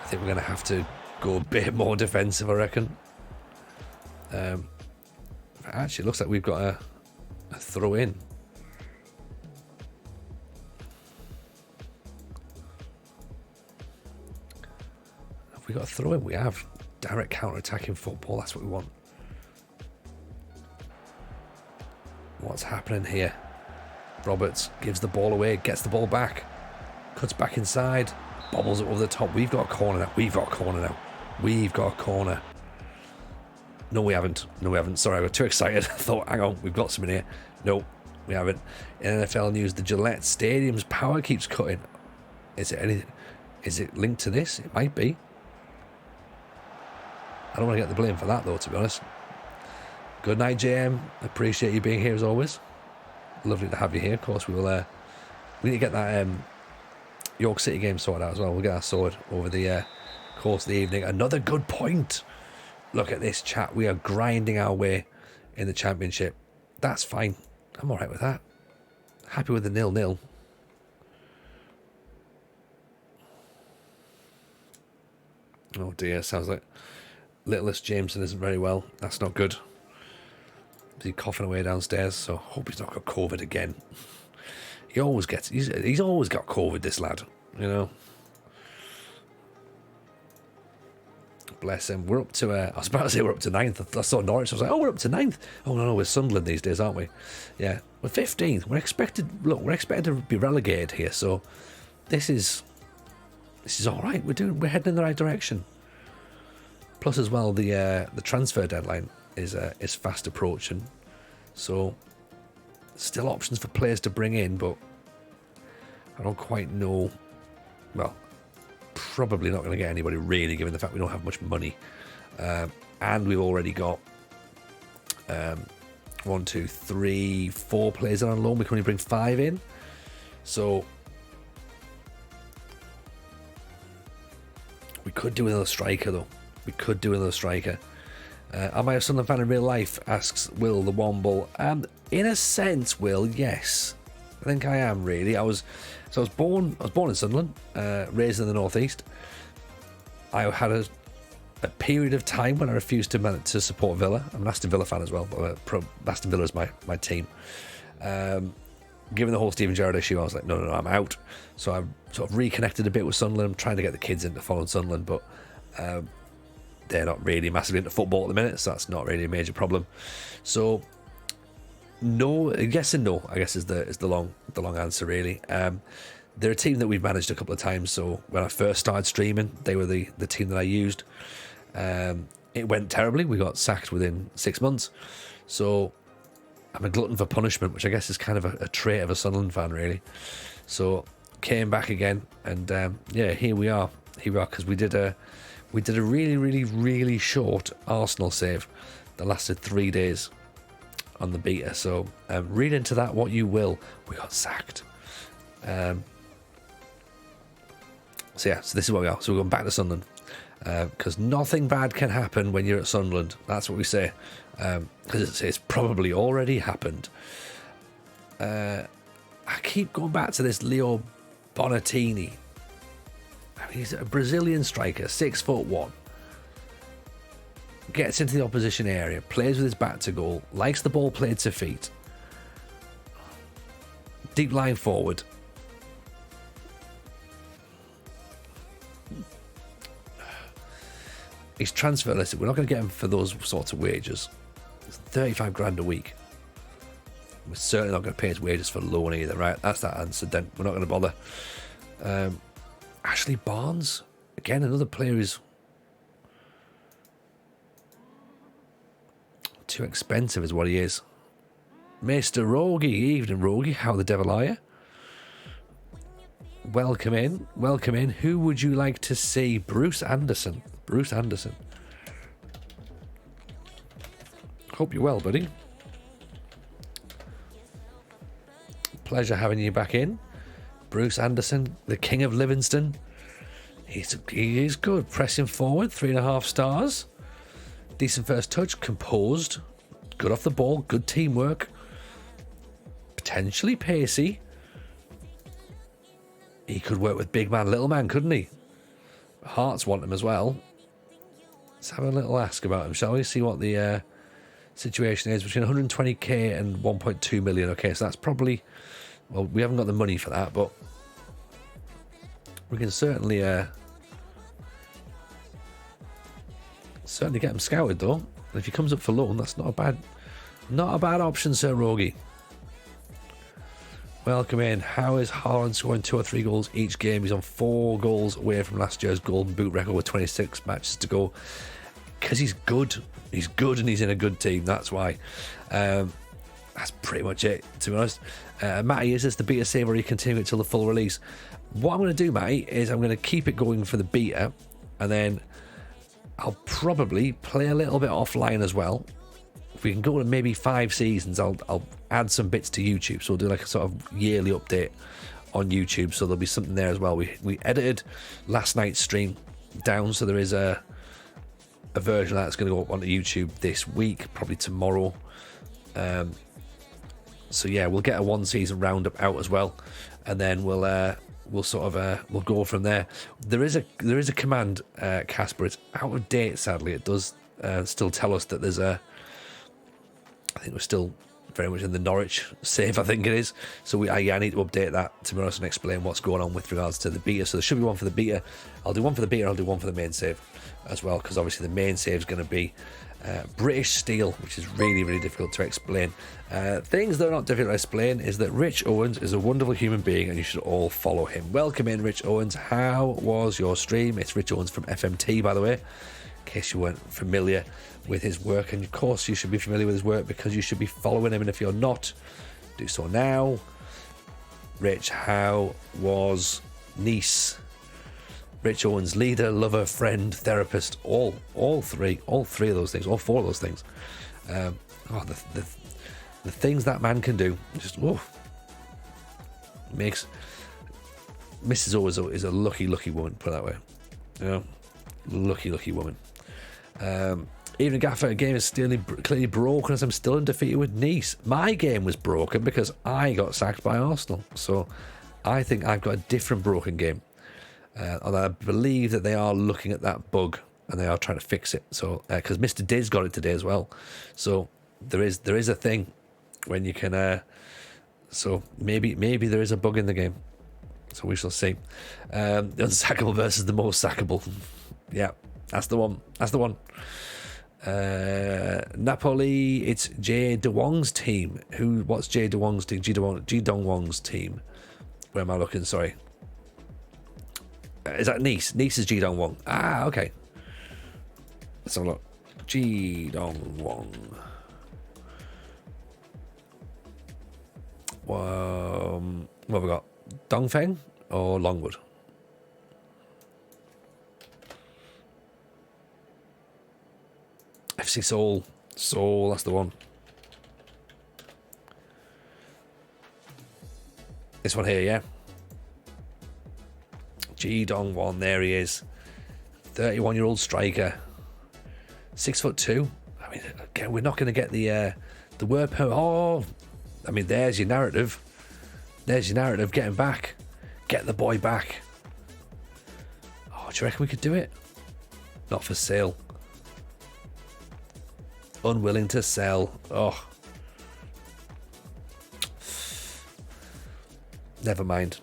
I think we're going to have to go a bit more defensive, I reckon. Actually, it looks like we've got a throw in. Have we got a throw in? We have. Direct counter-attacking football, that's what we want. What's happening here? Roberts gives the ball away, gets the ball back, cuts back inside, bobbles it over the top. We've got a corner now. We've got a corner. No, we haven't. Sorry, I got too excited. I thought, hang on, we've got something here. No, we haven't. In NFL news, the Gillette Stadium's power keeps cutting. Is it linked to this? It might be. I don't want to get the blame for that, though, to be honest. Good night, JM. Appreciate you being here as always. Lovely to have you here. Of course, we will. We need to get that York City game sorted out as well. We'll get that sorted over the course of the evening. Another good point. Look at this, chat. We are grinding our way in the championship. That's fine. I'm all right with that. Happy with the 0-0. Oh dear, sounds like littlest Jameson isn't very well. That's not good. He's coughing away downstairs, so hope he's not got COVID again. He's always got COVID, this lad, you know. Bless him. We're up to I was about to say we're up to 9th. I saw Norwich, I was like, oh, we're up to 9th. Oh no, we're Sunderland these days, aren't we? Yeah, we're 15th. We're expected to be relegated here, so this is all right. We're heading in the right direction. Plus, as well, the transfer deadline is fast approaching, so still options for players to bring in, but I don't quite know. Well, probably not going to get anybody really, given the fact we don't have much money, and we've already got 1, 2, 3, 4 players on loan. We can only bring 5 in, so we could do another striker though. We could do another striker. Am I a Sunderland fan in real life? Asks Will the Womble. In a sense, Will, yes. I think I am really. I was born in Sunderland, raised in the northeast. I had a period of time when I refused to support Villa. I'm an Aston Villa fan as well, but Aston Villa is my team. Given the whole Steven Gerrard issue, I was like, no, I'm out. So I sort of reconnected a bit with Sunderland. I'm trying to get the kids into following Sunderland, but they're not really massively into football at the minute, so that's not really a major problem. So no, yes and no, I guess is the long answer really. They're a team that we've managed a couple of times. So when I first started streaming, they were the team that I used. It went terribly. We got sacked within 6 months. So I'm a glutton for punishment, which I guess is kind of a trait of a Sunderland fan, really. So came back again, and here we are because we did a really, really, really short Arsenal save that lasted 3 days on the beta. So read into that what you will. We got sacked. So this is what we are. So we're going back to Sunderland because nothing bad can happen when you're at Sunderland. That's what we say, because it's probably already happened. I keep going back to this Leo Bonatini. I mean, he's a Brazilian striker, 6'1", gets into the opposition area, plays with his back to goal, likes the ball played to feet, deep line forward. He's transfer listed. We're not going to get him for those sorts of wages. It's 35 grand a week. We're certainly not going to pay his wages for loan either, right? That's that answer. Then we're not going to bother. Ashley Barnes, again, another player who's too expensive, is what he is. Mr. Rogie, evening Rogie. How the devil are you? Welcome in. Welcome in. Who would you like to see? Bruce Anderson. Bruce Anderson. Hope you're well, buddy. Pleasure having you back in. Bruce Anderson, the king of Livingston. He is good. Pressing forward, 3.5 stars. Decent first touch, composed. Good off the ball, good teamwork. Potentially pacey. He could work with big man, little man, couldn't he? Hearts want him as well. Let's have a little ask about him, shall we? See what the situation is between 120k and 1.2 million. Okay, so that's probably... Well, we haven't got the money for that, but we can certainly get him scouted, though. And if he comes up for loan, that's not a bad option, Sir Rogie. Welcome in. How is Haaland scoring 2 or 3 goals each game? He's on 4 goals away from last year's golden boot record with 26 matches to go. Because he's good. He's good and he's in a good team. That's why. That's pretty much it, to be honest. Matty, is this the beta save or are you continuing it till the full release? What I'm going to do, Matty, is I'm going to keep it going for the beta, and then I'll probably play a little bit offline as well. If we can go to maybe 5 seasons, I'll add some bits to YouTube. So we'll do like a sort of yearly update on YouTube. So there'll be something there as well. We edited last night's stream down, so there is a version of that's going to go up onto YouTube this week, probably tomorrow. So yeah, we'll get a 1 season roundup out as well, and then we'll go from there. There is a command, Casper. It's out of date, sadly. It does still tell us that there's I think we're still very much in the Norwich save, I think it is. So I need to update that tomorrow and explain what's going on with regards to the beta. So there should be one for the beta. I'll do one for the beta. I'll do one for the main save as well, because obviously the main save is going to be British Steel, which is really, really difficult to explain. Things that are not difficult to explain is that Rich Owens is a wonderful human being and you should all follow him. Welcome in, Rich Owens. How was your stream? It's Rich Owens from FMT, by the way. in case you weren't familiar with his work. And of course you should be familiar with his work because you should be following him, and if you're not, do so now. Rich, how was Nice? Rich Owens, leader, lover, friend, therapist, all three of those things, all four of those things. The things that man can do, just makes Mrs. O is a lucky woman, put it that way. Lucky woman. Even Gaffer, a game is still clearly broken as I'm still undefeated with Nice. My game was broken because I got sacked by Arsenal, so I think I've got a different broken game. Although I believe that they are looking at that bug and they are trying to fix it. So because Mr. Diz got it today as well, so there is a thing when you can. So maybe there is a bug in the game. So we shall see. The unsackable versus the most sackable. Yeah, that's the one. Napoli, it's Jay De Wong's team. What's Jay De Wong's team? Ji Dong Wong's team. Where am I looking? Sorry. Is that Nice? Nice is Ji Dong Wong. Ah, okay. Let's have a look. Ji Dong Wong. What have we got? Dongfeng or Longwood? FC Seoul, that's the one. This one here, yeah. Ji Dong Won, there he is. 31-year-old striker. 6'2". I mean, again, we're not going to get the word per. Oh, I mean, there's your narrative. Get him back. Get the boy back. Oh, do you reckon we could do it? Not for sale. Unwilling to sell. Oh. Never mind.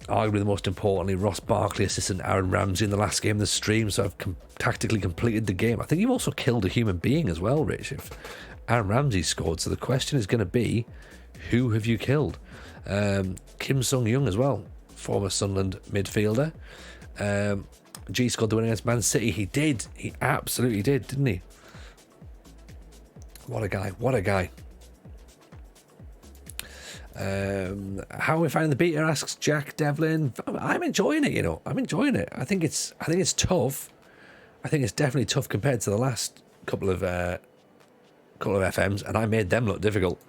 Arguably the most importantly, Ross Barkley assisted Aaron Ramsey in the last game of the stream, so I've tactically completed the game. I think you've also killed a human being as well, Rich, if Aaron Ramsey scored. So the question is going to be, who have you killed? Kim Sung-young as well, former Sunderland midfielder. G scored the win against Man City. He did. He absolutely did, didn't he? What a guy. How are we finding the beta, asks Jack Devlin. I'm enjoying it, I'm enjoying it. I think it's tough. I think it's definitely tough compared to the last couple of FMs, and I made them look difficult.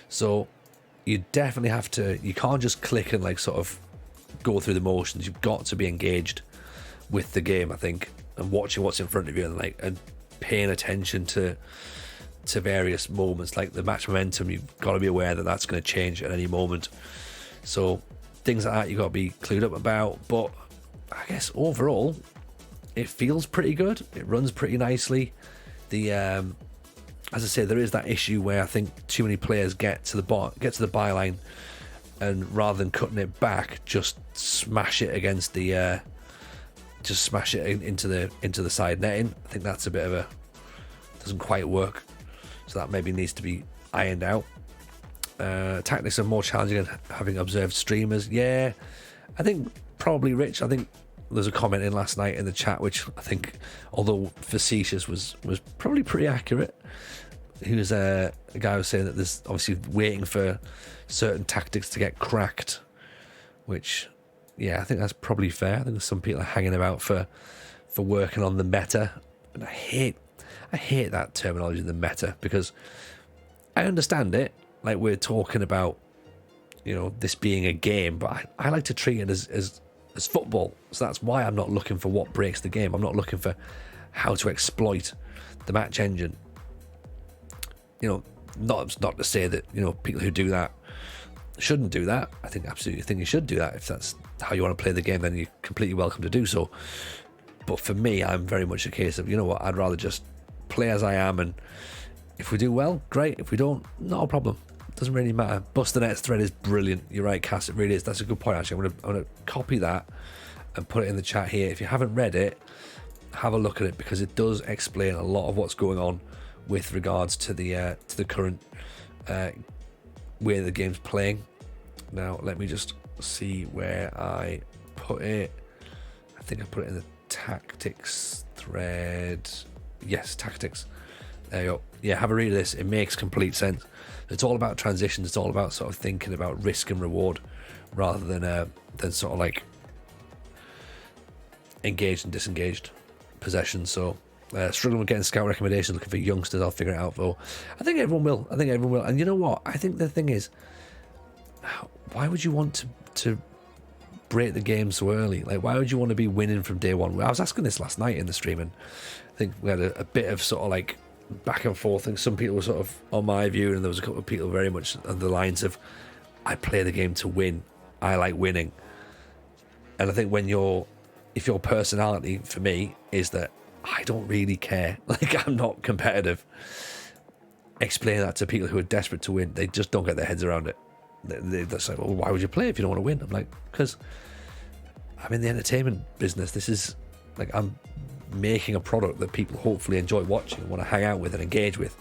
So you definitely have to, you can't just click and like sort of go through the motions. You've got to be engaged with the game, I think, and watching what's in front of you and paying attention to various moments, like the match momentum. You've got to be aware that that's going to change at any moment. So things like that you've got to be clued up about. But I guess overall, it feels pretty good. It runs pretty nicely. As I say, there is that issue where I think too many players get to the byline, and rather than cutting it back, just smash it against the, into the side netting. I think that's a bit of doesn't quite work. So that maybe needs to be ironed out. Tactics are more challenging than having observed streamers. Yeah, I think probably, Rich. I think there's a comment in last night in the chat, which I think, although facetious, was probably pretty accurate. He was a guy who was saying that there's obviously waiting for certain tactics to get cracked, which, yeah, I think that's probably fair. I think there's some people are hanging about for working on the meta, and I hate that terminology, the meta, because I understand it. Like, we're talking about, this being a game, but I like to treat it as football. So that's why I'm not looking for what breaks the game. I'm not looking for how to exploit the match engine. Not to say that, people who do that shouldn't do that. I think you should do that. If that's how you want to play the game, then you're completely welcome to do so. But for me, I'm very much a case of, I'd rather just play as I am, and if we do well, great. If we don't, not a problem. Doesn't really matter. Bust the Nets thread is brilliant. You're right, Cass, it really is. That's a good point, actually. I'm gonna copy that and put it in the chat here. If you haven't read it, have a look at it, because it does explain a lot of what's going on with regards to the current way the game's playing. Now, let me just see where I put it. I think I put it in the tactics thread. Yes, tactics. There you go. Yeah, have a read of this. It makes complete sense. It's all about transitions. It's all about sort of thinking about risk and reward rather than sort of like engaged and disengaged possession. So struggling with getting scout recommendations, looking for youngsters. I'll figure it out though. I think everyone will. And you know what? I think the thing is, why would you want to break the game so early? Like, why would you want to be winning from day one? I was asking this last night in the stream, and I think we had a bit of sort of like back and forth. I think some people were sort of on my view, and there was a couple of people very much on the lines of, I play the game to win. I like winning. And I think if your personality for me is that I don't really care, like I'm not competitive, explain that to people who are desperate to win, they just don't get their heads around it. They're like, well, why would you play if you don't want to win? I'm like, because I'm in the entertainment business. This is like, I'm making a product that people hopefully enjoy watching and want to hang out with and engage with.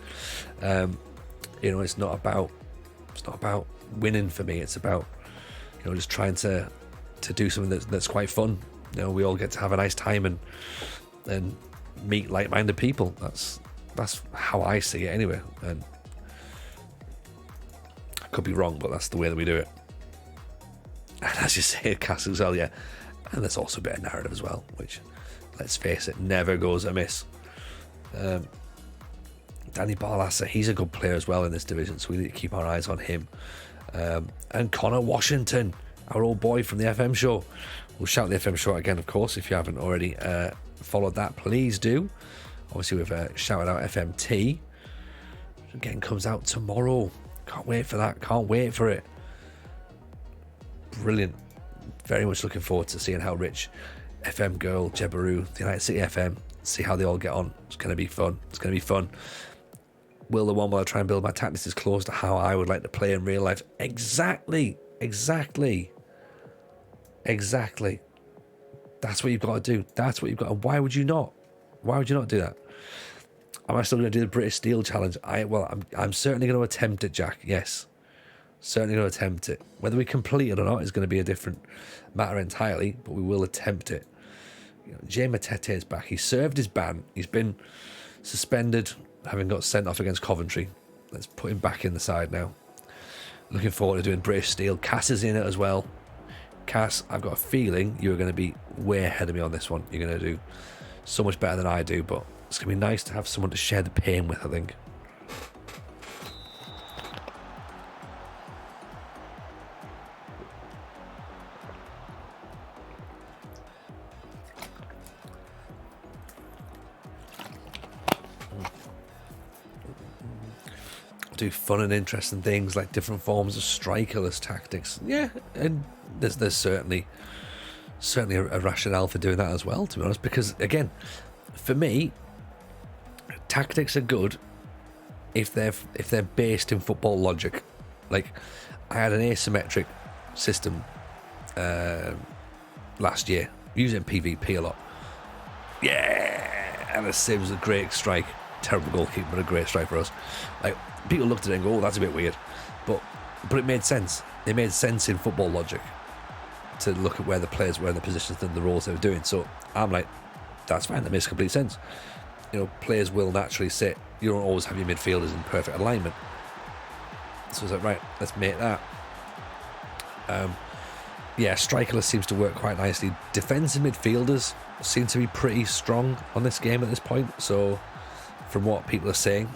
It's not about winning for me. It's about just trying to do something that's quite fun. We all get to have a nice time and meet like-minded people. That's how I see it anyway. And I could be wrong, but that's the way that we do it. And as you say, Cass as well, yeah. And there's also a bit of narrative as well, which, let's face it, never goes amiss. Danny Barlasser, he's a good player as well in this division, so we need to keep our eyes on him. And Connor Washington, our old boy from the FM show. We'll shout the FM show again, of course, if you haven't already followed that, please do. Obviously, we've shouted out FMT. Again, comes out tomorrow. Can't wait for that. Can't wait for it. Brilliant. Very much looking forward to seeing how Rich, FM Girl, Jebaru, the United City FM, see how they all get on. It's going to be fun. Will the one where I try and build my tactics is close to how I would like to play in real life? Exactly. That's what you've got to do. And why would you not? Why would you not do that? Am I still going to do the British Steel Challenge? I'm certainly going to attempt it, Jack. Yes. Certainly going to attempt it. Whether we complete it or not is going to be a different matter entirely, but we will attempt it. Jay Matete is back. He served his ban. He's been suspended, having got sent off against Coventry. Let's put him back in the side now. Looking forward to doing British Steel. Cass is in it as well. Cass, I've got a feeling you're going to be way ahead of me on this one. You're going to do so much better than I do, but it's going to be nice to have someone to share the pain with, I think. Do fun and interesting things like different forms of strikerless tactics. Yeah, and there's certainly a rationale for doing that as well, to be honest, because again, for me, tactics are good if they're based in football logic. Like, I had an asymmetric system last year, using PvP a lot. Yeah, and Sim's a great strike. Terrible goalkeeper, but a great strike for us. Like, people looked at it and go, oh, that's a bit weird. But it made sense. It made sense in football logic to look at where the players were in the positions and the roles they were doing. So I'm like, that's fine. That makes complete sense. Players will naturally sit. You don't always have your midfielders in perfect alignment. So I was like, right, let's make that. Strikerless seems to work quite nicely. Defensive midfielders seem to be pretty strong on this game at this point. So from what people are saying,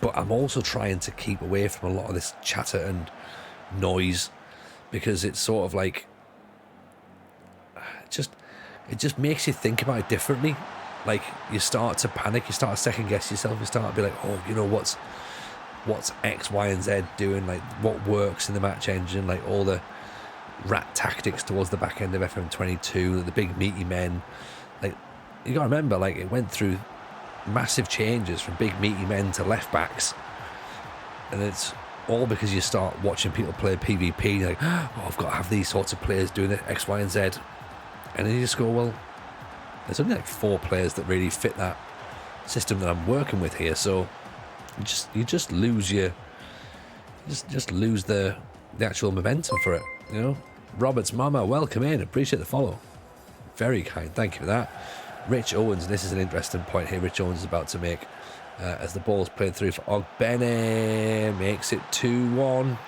but I'm also trying to keep away from a lot of this chatter and noise, because it's sort of like it just makes you think about it differently. Like, you start to panic, you start to second guess yourself, you start to be like, oh, what's X, Y, and Z doing? Like, what works in the match engine? Like, all the rat tactics towards the back end of FM22, the big meaty men. Like, you got to remember, like, it went through massive changes from big meaty men to left backs, and it's all because you start watching people play PvP and you're like, oh, I've got to have these sorts of players doing it, X, Y, and Z, and then you just go, well, there's only like 4 players that really fit that system that I'm working with here. So you just lose the actual momentum for it. Robert's mama, welcome in, appreciate the follow, very kind, thank you for that. Rich Owens, this is an interesting point here Rich Owens is about to make, as the ball's played through for Ogbene, makes it 2-1.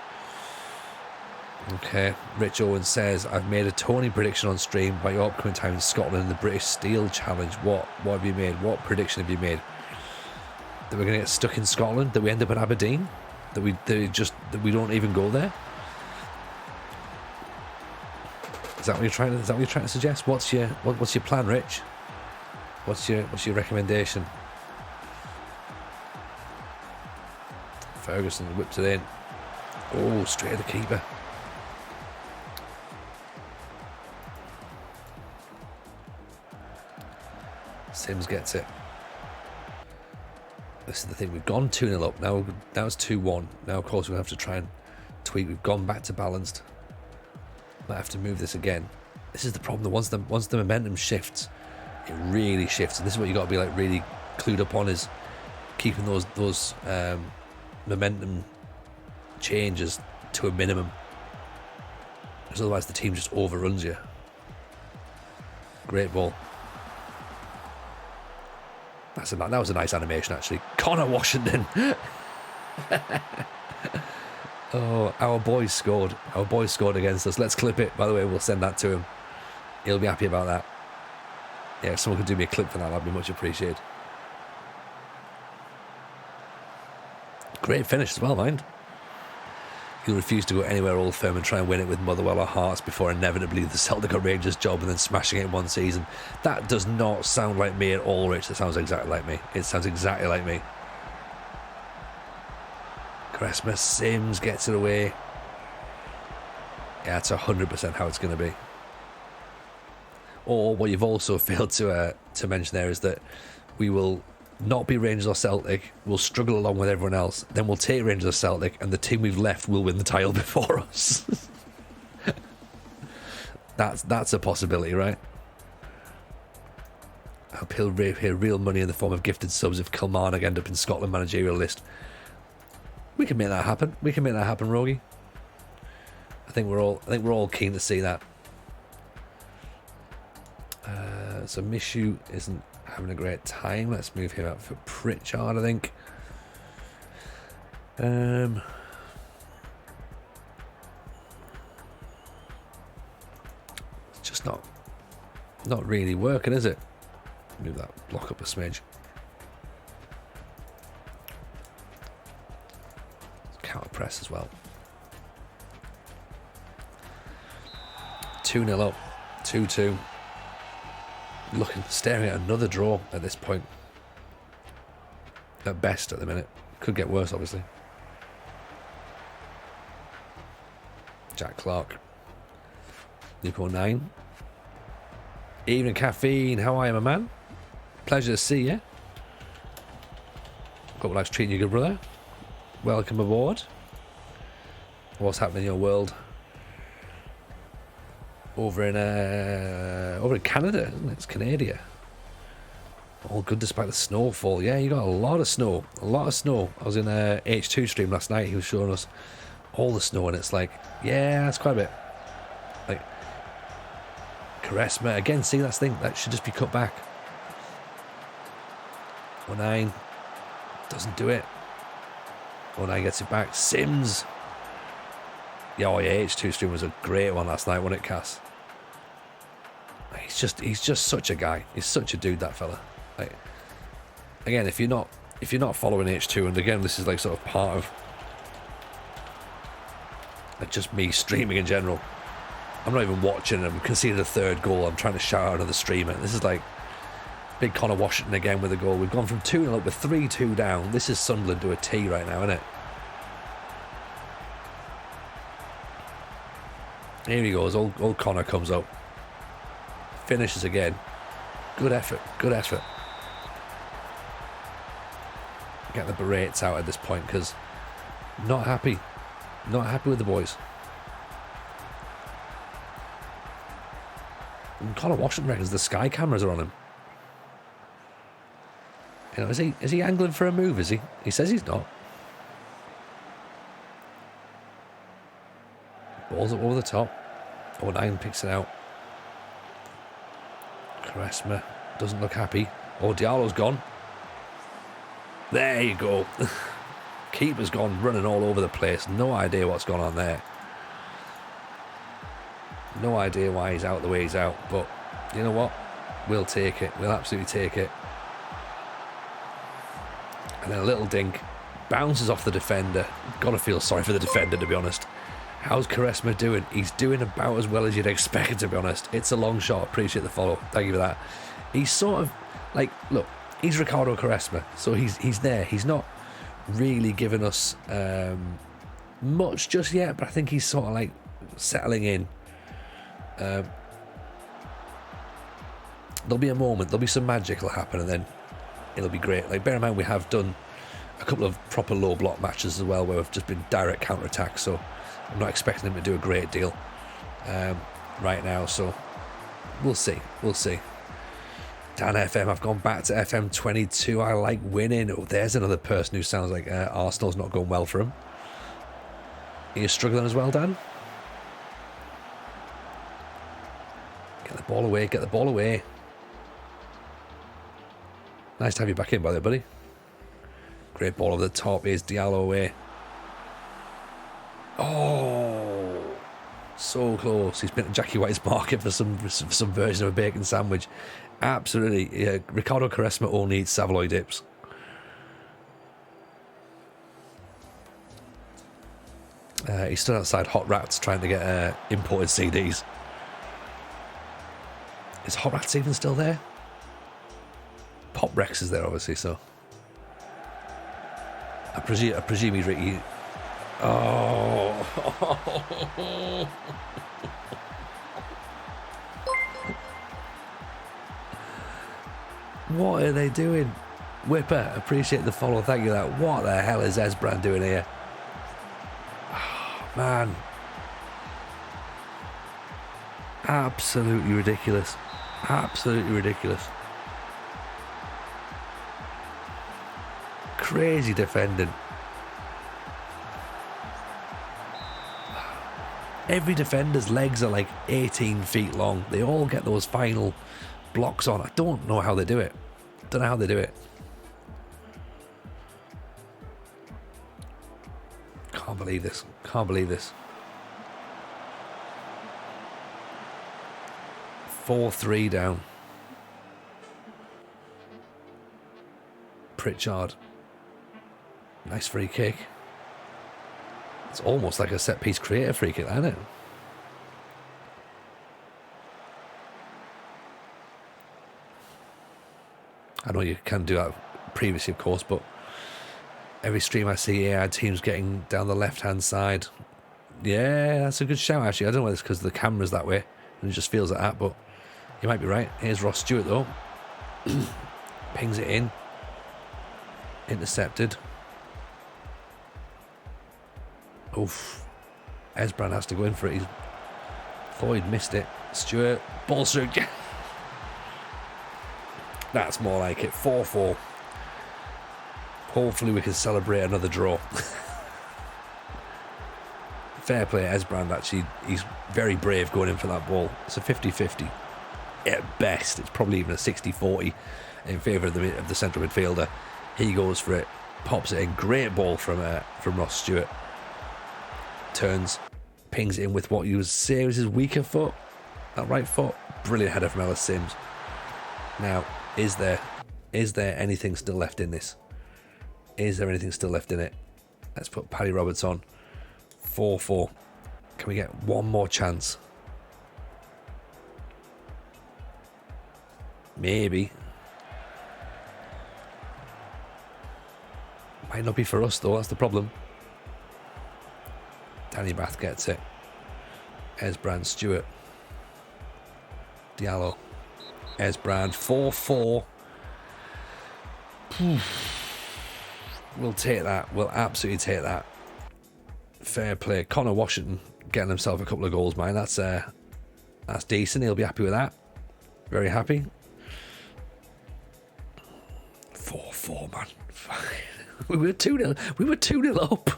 Okay, Rich Owens says, I've made a Tony prediction on stream about your upcoming time in Scotland in the British Steel Challenge. What have you made? What prediction have you made? That we're going to get stuck in Scotland? That we end up at Aberdeen? That we don't even go there? Is that what you're trying to suggest? What's your plan, Rich? What's your recommendation? Ferguson whips it in. Oh, straight at the keeper. Sims gets it. This is the thing. We've gone 2-0 up. Now it's 2-1. Now, of course, we'll have to try and tweak. We've gone back to balanced. Might have to move this again. This is the problem. Once the momentum shifts, it really shifts. And this is what you got to be like really clued up on, is keeping those momentum changes to a minimum, because otherwise the team just overruns you. Great ball. That was a nice animation, actually. Connor Washington. Oh, our boys scored. Our boys scored against us. Let's clip it. By the way, we'll send that to him. He'll be happy about that. Yeah, if someone could do me a clip for that, that'd be much appreciated. Great finish as well, mind. He'll refuse to go anywhere Old Firm and try and win it with Motherwell or Hearts before inevitably the Celtic or Rangers job and then smashing it in one season. That does not sound like me at all, Rich. That sounds exactly like me. It sounds exactly like me. Christmas Sims gets it away. Yeah, that's 100% how it's going to be. Or what you've also failed to mention there is that we will not be Rangers or Celtic, we'll struggle along with everyone else, then we'll take Rangers or Celtic, and the team we've left will win the title before us. That's a possibility, right? I hope he'll hear real money in the form of gifted subs if Kilmarnock end up in Scotland managerial list. We can make that happen. We can make that happen, Rogie. I think we're all keen to see that. So Mishu isn't having a great time. Let's move him up for Pritchard, I think. It's just not really working, is it? Move that block up a smidge. Counter press as well. 2-0 up. 2-2. Staring at another draw at this point. At best at the minute. Could get worse, obviously. Jack Clark. Nico 9. Evening Caffeine. How are you, my man? Pleasure to see you. Hope life's treating you good, brother. Welcome aboard. What's happening in your world? Over in Canada, isn't it? It's Canada. All good despite the snowfall. Yeah, you got a lot of snow. A lot of snow. I was in a H2 stream last night. He was showing us all the snow, and it's like, yeah, that's quite a bit. Like, Charisma. Again, see, that's the thing. That should just be cut back. 09. Doesn't do it. 09 gets it back. Sims. Yeah, oh yeah, H2 stream was a great one last night, wasn't it, Cass? He's just such a guy. He's such a dude, that fella. Like, again, if you're not following H2, and again, this is like sort of part of like just me streaming in general. I'm not even watching. I'm conceded a third goal. I'm trying to shout out another streamer. This is like big Connor Washington again with a goal. We've gone from 2-0 up with 3-2 down. This is Sunderland to a T right now, isn't it? Here he goes. Old Connor comes up. Finishes again. Good effort. Good effort. Get the berates out at this point because not happy. Not happy with the boys. And Connor Washington reckons the sky cameras are on him. You know, is he angling for a move, is he? He says he's not. Balls up over the top. 09 picks it out. Charisma Doesn't look happy. Oh, Diallo's gone. There you go. Keeper's gone running all over the place. No idea what's gone on there. No idea why he's out the way he's out. But you know what? We'll take it. We'll absolutely take it. And then a little dink. Bounces off the defender. Gotta feel sorry for the defender, to be honest. How's Quaresma doing? He's doing about as well as you'd expect, to be honest. It's a long shot. Appreciate the follow. Thank you for that. He's sort of like, look, he's Ricardo Quaresma, so he's there. He's not really giving us much just yet, but I think he's sort of like settling in. There'll be a moment, there'll be some magic will happen, and then it'll be great. Like, bear in mind, we have done a couple of proper low block matches as well, where we've just been direct counter attacks, so I'm not expecting him to do a great deal right now, so we'll see. Dan FM, I've gone back to FM22. I like winning. Oh, there's another person who sounds like Arsenal's not going well for him. Are you struggling as well, Dan? Get the ball away. Nice to have you back in, by the way, buddy. Great ball over the top. Here's Diallo away. Oh, so close. He's been at Jackie White's market for some version of a bacon sandwich. Absolutely. Yeah, Ricardo Quaresma only eats Savoy dips. He stood outside Hot Rats trying to get imported CDs. Is Hot Rats even still there? Pop Rex is there, obviously, so I presume he's Ricky. Oh. What are they doing? Whipper, appreciate the follow. Thank you for that. What the hell is Esbrand doing here? Oh, man. Absolutely ridiculous. Absolutely ridiculous. Crazy defending. Every defender's legs are like 18 feet long. They all get those final blocks on. I don't know how they do it. Don't know how they do it. Can't believe this. Can't believe this. 4-3 down. Pritchard. Nice free kick. It's almost like a set piece creator free kick, isn't it? I know you can do that previously, of course, but every stream I see AI teams getting down the left-hand side. Yeah, that's a good shout, actually. I don't know whether it's because the camera's that way and it just feels like that, but you might be right. Here's Ross Stewart, though. Pings it in. Intercepted. Oof. Esbrand has to go in for it. Floyd missed it. Stewart. Ball through. That's more like it. 4-4. Hopefully we can celebrate another draw. Fair play, Esbrand, actually. He's very brave going in for that ball. It's a 50-50. At best, it's probably even a 60-40 in favour of the central midfielder. He goes for it. Pops it in. Great ball from Ross Stewart. Turns. Pings it in with what you would say was his weaker foot. That right foot. Brilliant header from Ellis Sims. Now, is there anything still left in this? Is there anything still left in it? Let's put Paddy Roberts on. 4-4. Can we get one more chance? Maybe. Might not be for us, though. That's the problem. Danny Bath gets it. Esbrand, Stewart. Diallo. Esbrand. 4-4. We'll take that. We'll absolutely take that. Fair play. Connor Washington getting himself a couple of goals, man. That's decent. He'll be happy with that. Very happy. 4-4, man. We were 2-0. We were 2-0 up.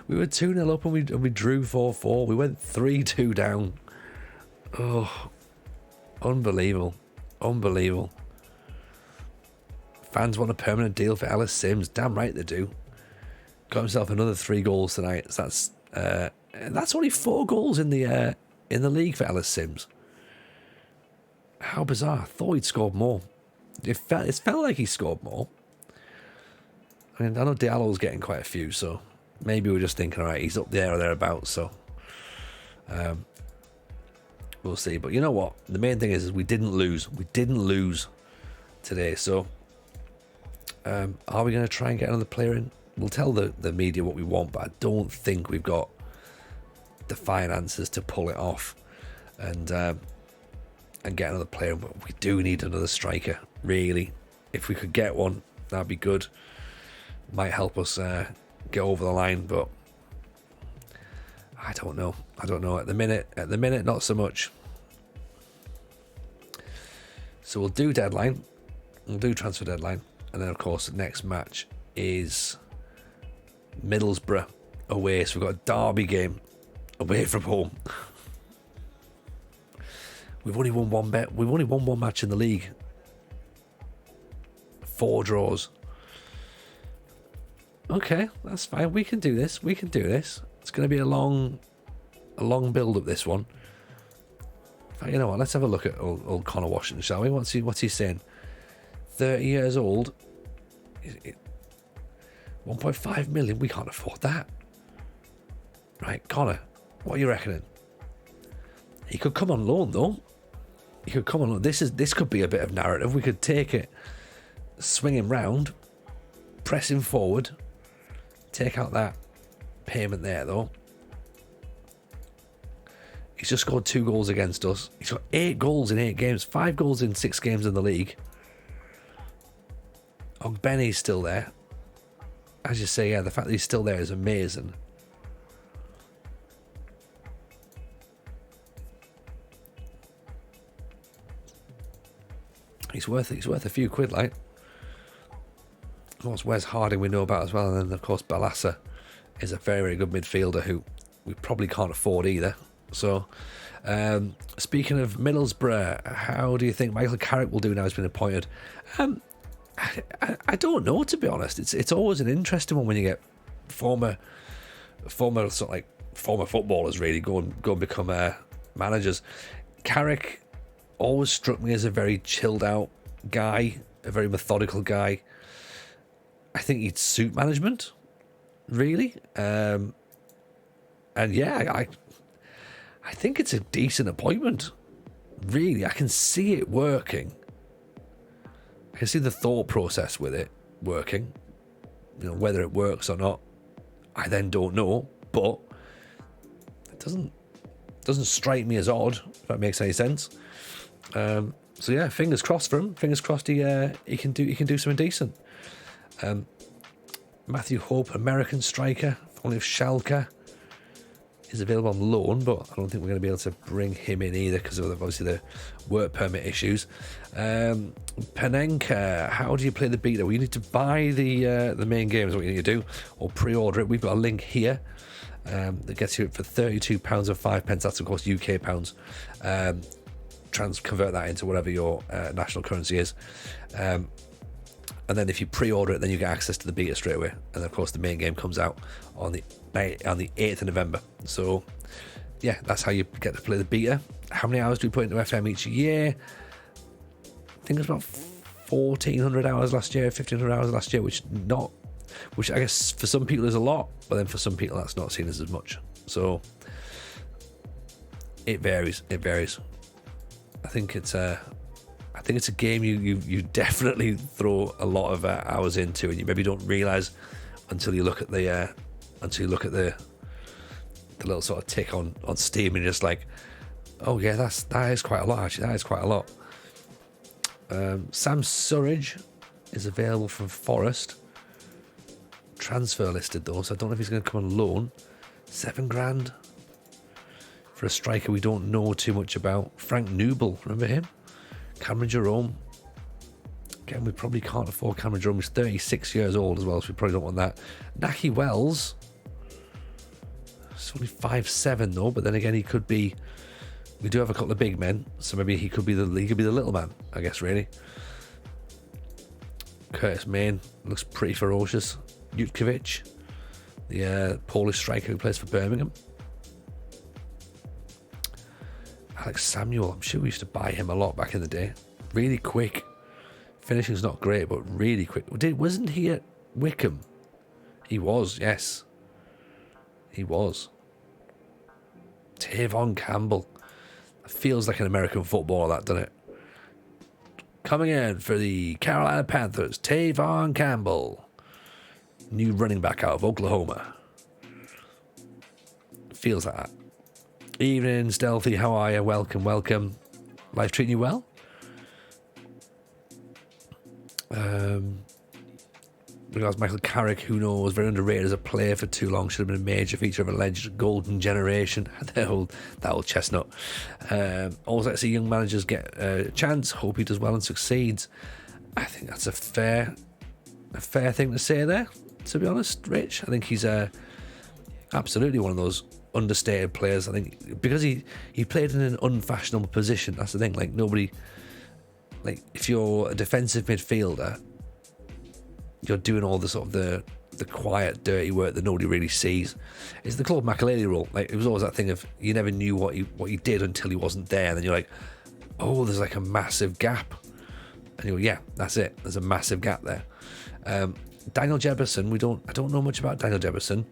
We were 2-0 up and we drew 4-4. We went 3-2 down. Oh, unbelievable. Unbelievable. Fans want a permanent deal for Ellis Sims. Damn right they do. Got himself another 3 goals tonight. So that's only 4 goals in the league for Ellis Sims. How bizarre. I thought he'd scored more. It felt like he scored more. I mean, I know Diallo's getting quite a few, so maybe we're just thinking, all right, he's up there or thereabouts, so we'll see. But you know what? The main thing is we didn't lose. We didn't lose today, so are we going to try and get another player in? We'll tell the media what we want, but I don't think we've got the finances to pull it off and get another player. But we do need another striker, really. If we could get one, that'd be good. Might help us get over the line, but I don't know. At the minute, not so much. So we'll do deadline. We'll do transfer deadline, and then of course the next match is Middlesbrough away. So we've got a derby game away from home. We've only won one bet. We've only won one match in the league. 4 draws. Okay, that's fine. We can do this. It's going to be a long build up, this one. You know what? Let's have a look at old Connor Washington, shall we? What's he saying? 30 years old. 1.5 million. We can't afford that. Right, Connor, what are you reckoning? He could come on loan though. This could be a bit of narrative. We could take it, swing him round, press him forward, take out that payment there though. He's just scored 2 goals against us. He's got 8 goals in 8 games, 5 goals in 6 games in the league. Ogbenny's still there. As you say, yeah, the fact that he's still there is amazing. He's worth a few quid, like. Of course, Wes Harding we know about as well, and then of course Balassa is a very, very good midfielder who we probably can't afford either. So, speaking of Middlesbrough, how do you think Michael Carrick will do now he's been appointed? I don't know, to be honest. It's always an interesting one when you get former sort of like former footballers really go and become managers. Carrick always struck me as a very chilled out guy, a very methodical guy. I think he'd suit management, really. And yeah, I think it's a decent appointment. Really, I can see it working. I can see the thought process with it working. You know, whether it works or not, I then don't know. But it doesn't strike me as odd, if that makes any sense. So yeah, fingers crossed for him. Fingers crossed he can do something decent. Matthew Hope, American striker, formerly of Schalke, is available on loan, but I don't think we're going to be able to bring him in either because of obviously the work permit issues. Panenka, how do you play the beta? Well, you need to buy the main game is what you need to do, or pre-order it. We've got a link here that gets you it for £32.05. That's of course UK pounds. Convert that into whatever your national currency is. And then if you pre-order it, then you get access to the beta straight away. And of course, the main game comes out on the 8th of November. So, yeah, that's how you get to play the beta. How many hours do we put into FM each year? I think it was about 1,400 hours last year, 1,500 hours last year, which I guess for some people is a lot, but then for some people that's not seen as much. So, it varies. I think it's a game you definitely throw a lot of hours into, and you maybe don't realise until you look at the little sort of tick on Steam, and you're just like, oh yeah, that is quite a lot. Actually, that is quite a lot. Sam Surridge is available from Forest. Transfer listed though, so I don't know if he's going to come on loan. £7,000 for a striker we don't know too much about. Frank Newble, remember him? Cameron Jerome. Again, we probably can't afford Cameron Jerome. He's 36 years old as well, so we probably don't want that. Naki Wells. It's only 5'7" though, but then again, he could be we do have a couple of big men, so maybe he could be the little man, I guess, really. Curtis Main looks pretty ferocious. Jutkiewicz, the Polish striker who plays for Birmingham. Alex Samuel, I'm sure we used to buy him a lot back in the day. Really quick. Finishing's not great, but really quick. Wasn't he at Wickham? He was, yes. He was. Tavon Campbell. Feels like an American footballer, that, doesn't it? Coming in for the Carolina Panthers, Tavon Campbell. New running back out of Oklahoma. Feels like that. Evening, Stealthy. How are you? Welcome, welcome. Life treating you well? Regards Michael Carrick, who knows, very underrated as a player for too long, should have been a major feature of a alleged golden generation. that old chestnut. Always like to see young managers get a chance. Hope he does well and succeeds. I think that's a fair thing to say there, to be honest, Rich. I think he's absolutely one of those understated players. I think because he played in an unfashionable position. That's the thing. Like, nobody, like, if you're a defensive midfielder, you're doing all the sort of the quiet, dirty work that nobody really sees. It's the Claude Makelele rule. Like, it was always that thing of you never knew what he did until he wasn't there, and then you're like, oh, there's like a massive gap, and you go, yeah, that's it. There's a massive gap there. Daniel Jefferson, I don't know much about Daniel Jefferson.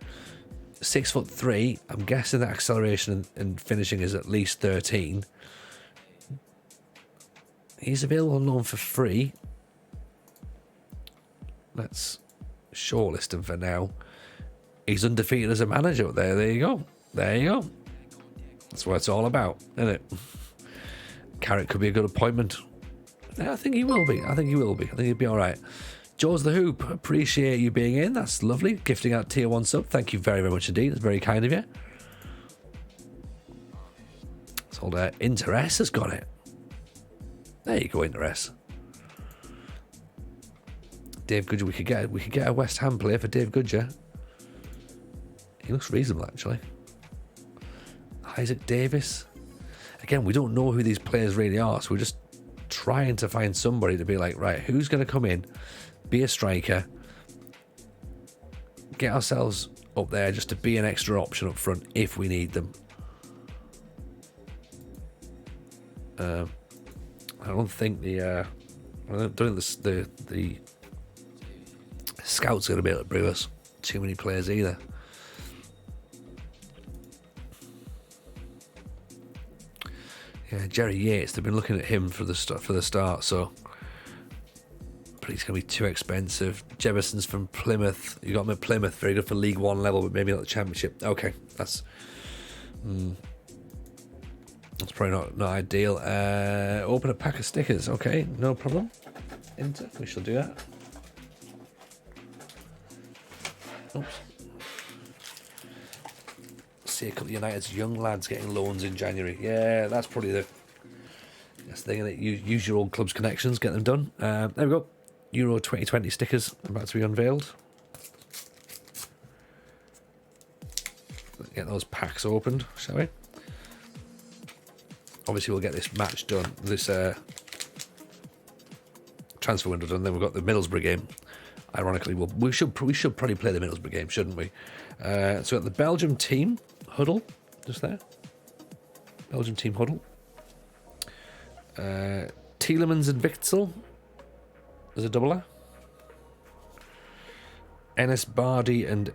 6'3". I'm guessing that acceleration and finishing is at least 13. He's available on loan for free. Let's shortlist him for now. He's undefeated as a manager. There you go. That's what it's all about, isn't it? Carrick could be a good appointment. I think he will be. I think he'll be all right. Jaws the Hoop, appreciate you being in. That's lovely. Gifting out tier 1 sub. Thank you very, very much indeed. It's very kind of you. It's called Interest has got it. There you go, Interest. Dave Goodger, we could get a West Ham player for Dave Goodger. He looks reasonable, actually. Isaac Davis. Again, we don't know who these players really are, so we're just trying to find somebody to be like, right, who's going to come in, be a striker, get ourselves up there just to be an extra option up front if we need them. I don't think the scouts are going to be able to bring us too many players either. Yeah, Jerry Yates, they've been looking at him for the start, so but he's going to be too expensive. Jefferson's from Plymouth. You got him at Plymouth, very good for League One level, but maybe not the Championship. Okay, that's probably not ideal. Open a pack of stickers. Okay, no problem. We shall do that. Oops. See a couple of United's young lads getting loans in January. Yeah, that's probably the thing. That use your old club's connections, get them done. There we go. Euro 2020 stickers about to be unveiled. Let's get those packs opened, shall we? Obviously, we'll get this match done. This transfer window done. Then we've got the Middlesbrough game. Ironically, we should probably play the Middlesbrough game, shouldn't we? So we've got the Belgium team huddle just there. Belgium team huddle. Tielemans and Witsel as a doubler. Enes Bardi and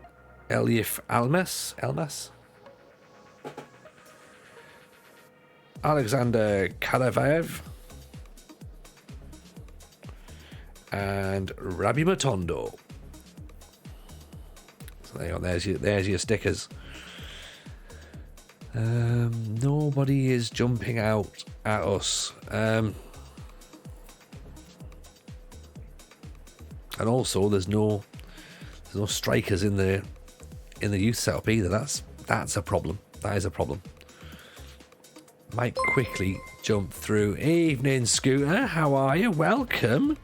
Elif Elmas. Alexander Karavayev and Rabbi Matondo. So there you go, there's your stickers. Nobody is jumping out at us. And also there's no strikers in the youth setup either. That's a problem. That is a problem. Might quickly jump through. Evening, Scooter. How are you? Welcome.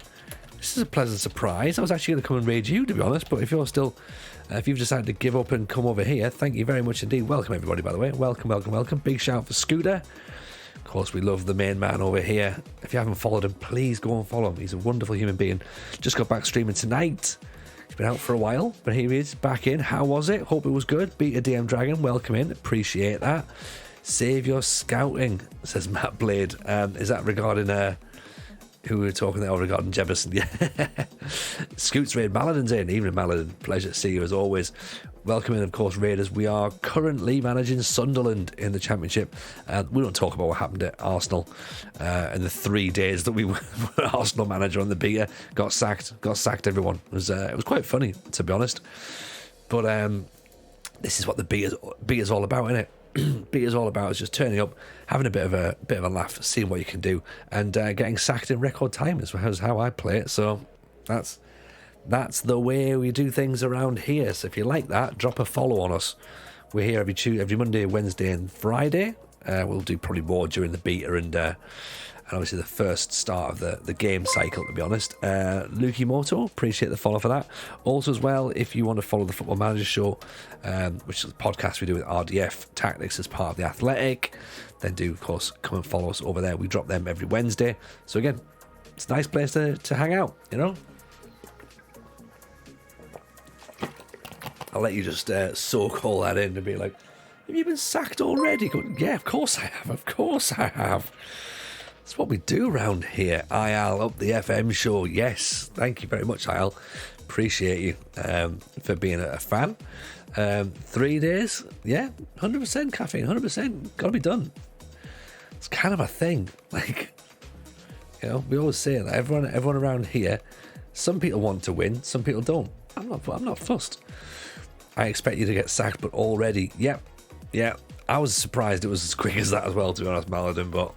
This is a pleasant surprise. I was actually going to come and raid you, to be honest, but if you've decided to give up and come over here, thank you very much indeed. Welcome, everybody, by the way. Welcome. Big shout for Scooter. Of course, we love the main man over here. If you haven't followed him, please go and follow him. He's a wonderful human being. Just got back streaming tonight. He's been out for a while, but here he is, back in. How was it? Hope it was good. Beat a DM Dragon. Welcome in. Appreciate that. Save your scouting, says Matt Blade. Is that regarding who we were talking there regarding Jefferson? Yeah. Scoots Raid Maladin's in. Evening, Maladin. Pleasure to see you as always. Welcome in, of course, Raiders. We are currently managing Sunderland in the Championship. We don't talk about what happened at Arsenal in the 3 days that we were Arsenal manager on the beta. Got sacked, everyone. It was quite funny, to be honest. But this is what the beta's all about, isn't it? Beta's all about is just turning up, having a bit of a laugh, seeing what you can do, and getting sacked in record time is how I play it. So that's the way we do things around here. So if you like that, drop a follow on us. We're here every Monday, Wednesday, and Friday. We'll do probably more during the beta and obviously the first start of the game cycle, to be honest. Lukey Moto, appreciate the follow for that. Also as well, if you want to follow the Football Manager Show, which is a podcast we do with RDF Tactics as part of The Athletic, then do, of course, come and follow us over there. We drop them every Wednesday. So again, it's a nice place to hang out, you know? I'll let you just soak all that in and be like, have you been sacked already? Go, yeah, of course I have. That's what we do around here. IAL up the FM show. Yes, thank you very much, IAL. Appreciate you for being a fan. 3 days, yeah, 100% caffeine, 100%. Got to be done. It's kind of a thing. Like, you know, we always say that everyone around here. Some people want to win, some people don't. I'm not fussed. I expect you to get sacked, but already, yeah. I was surprised it was as quick as that as well, to be honest, Maladin, but.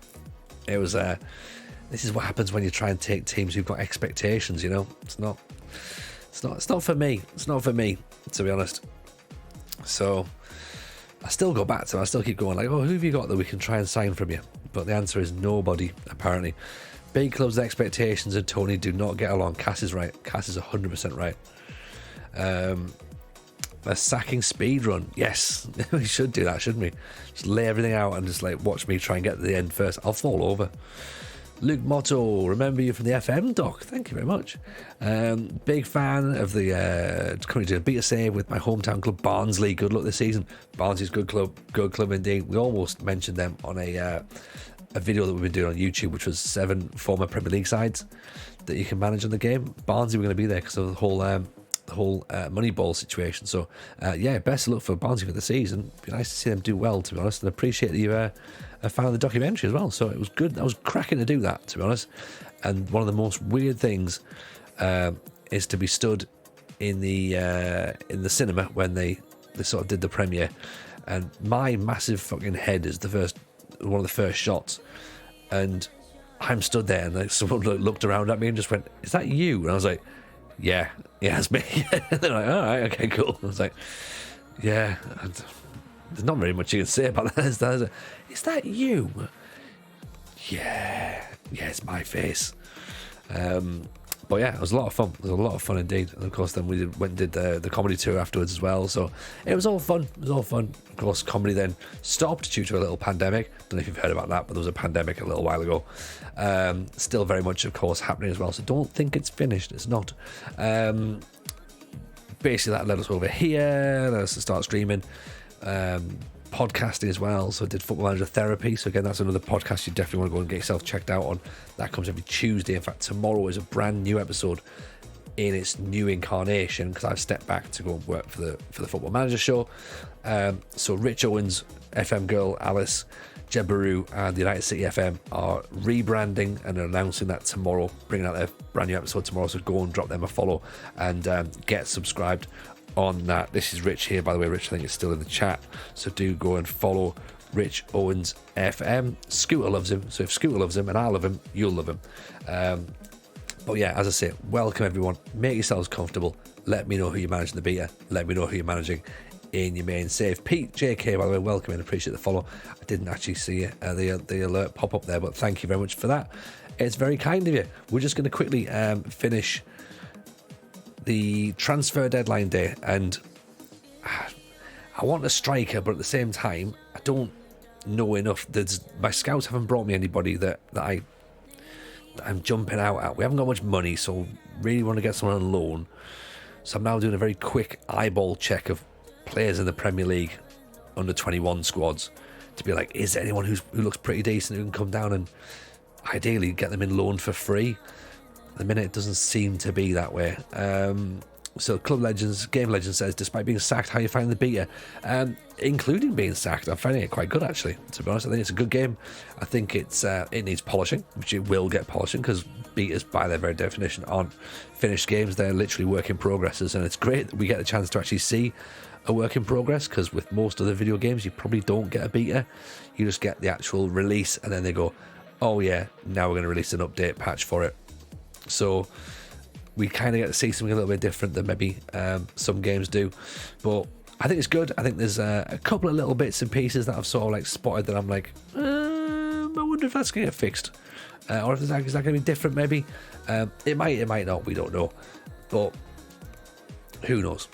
It was. This is what happens when you try and take teams who've got expectations. You know, it's not for me. It's not for me, to be honest. So I still go back to them. I still keep going like, oh, who have you got that we can try and sign from you? But the answer is nobody, apparently. Big clubs' expectations and Tony do not get along. Cass is right. Cass is 100% right. A sacking speed run. Yes, we should do that, shouldn't we? Just lay everything out and just like watch me try and get to the end first. I'll fall over. Luke Motto, remember you from the FM doc. Thank you very much. Big fan of the coming to a beta save with my hometown club Barnsley. Good luck this season. Barnsley's good club indeed. We almost mentioned them on a video that we've been doing on YouTube, which was 7 former Premier League sides that you can manage on the game. Barnsley were going to be there because of the whole Moneyball situation. So best of luck for Barnsley for the season. Be nice to see them do well, to be honest, and appreciate that you found the documentary as well. So it was good. I was cracking to do that, to be honest. And one of the most weird things is to be stood in the cinema when they sort of did the premiere, and my massive fucking head is one of the first shots, and I'm stood there and like someone looked around at me and just went, "Is that you?" And I was like, yeah, it's me. And they're like, all right, okay, cool. I was like, yeah, there's not very much you can say about that. Is that you? Yeah, it's my face. But yeah, it was a lot of fun. It was a lot of fun indeed. And of course, then we went and did the comedy tour afterwards as well. So it was all fun. Of course, comedy then stopped due to a little pandemic. Don't know if you've heard about that, but there was a pandemic a little while ago. Still very much, of course, happening as well. So don't think it's finished. It's not. Basically, that led us over here. Let us start streaming. Podcasting as well. So I did Football Manager Therapy. So again, that's another podcast you definitely want to go and get yourself checked out on. That comes every Tuesday. In fact, tomorrow is a brand new episode in its new incarnation because I've stepped back to go and work for the Football Manager Show. So Rich Owens, FM Girl, Alice, Jebaru and the United City FM are rebranding and announcing that tomorrow, bringing out their brand new episode tomorrow. So go and drop them a follow and get subscribed on that. This is Rich here, by the way. Rich, I think, is still in the chat, so do go and follow Rich Owens FM. Scooter loves him, so if Scooter loves him and I love him, you'll love him. But yeah, as I say, welcome everyone. Make yourselves comfortable. Let me know who you're managing the beta. Let me know who you're managing in your main save. Pete JK, by the way, welcome and appreciate the follow. I didn't actually see the alert pop up there, but thank you very much for that. It's very kind of you. We're just going to quickly finish the transfer deadline day, and I want a striker, but at the same time, I don't know enough. My scouts haven't brought me anybody that I'm jumping out at. We haven't got much money, so really want to get someone on loan. So I'm now doing a very quick eyeball check of players in the Premier League under 21 squads to be like, is there anyone who looks pretty decent who can come down and ideally get them in loan for free? At the minute, it doesn't seem to be that way. So Game Legends says, despite being sacked, how are you finding the beta? Including being sacked, I'm finding it quite good, actually, to be honest. I think it's a good game. I think it needs polishing, which it will get polishing, because betas, by their very definition, aren't finished games. They're literally work in progresses, and it's great that we get the chance to actually see a work in progress, because with most other video games, you probably don't get a beta. You just get the actual release, and then they go, oh yeah, now we're going to release an update patch for it. So we kind of get to see something a little bit different than maybe some games do, but I think it's good. I think there's a couple of little bits and pieces that I've sort of like spotted that I'm like, I wonder if that's going to get fixed, or if is that going to be different maybe. It might not, we don't know, but who knows.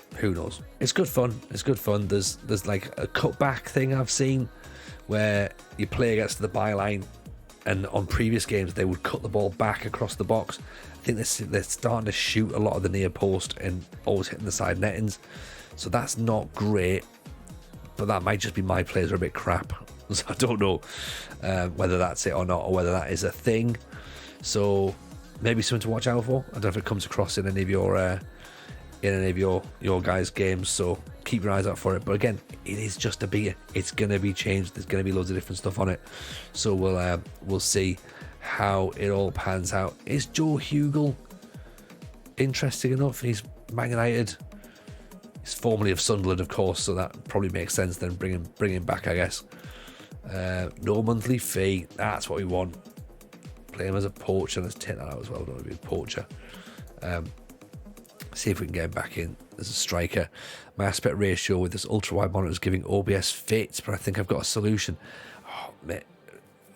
It's good fun. There's like a cutback thing I've seen where your player gets to the byline, and on previous games they would cut the ball back across the box. I think they're starting to shoot a lot of the near post and always hitting the side nettings, so that's not great. But that might just be my players are a bit crap, so I don't know whether that's it or not, or whether that is a thing. So maybe something to watch out for. I don't know if it comes across in any of your guys' games, so keep your eyes out for it. But again, it is just a beta. It's going to be changed. There's going to be loads of different stuff on it, so we'll see how it all pans out. Is Joe Hugel interesting enough? He's Man United. He's formerly of Sunderland, of course, so that probably makes sense then. Bring him back, I guess. No monthly fee. That's what we want. Play him as a poacher. Let's take that out as well. Don't want to be a poacher. See if we can get him back in as a striker. My aspect ratio with this ultra wide monitor is giving OBS fits, but I think I've got a solution. Oh, mate.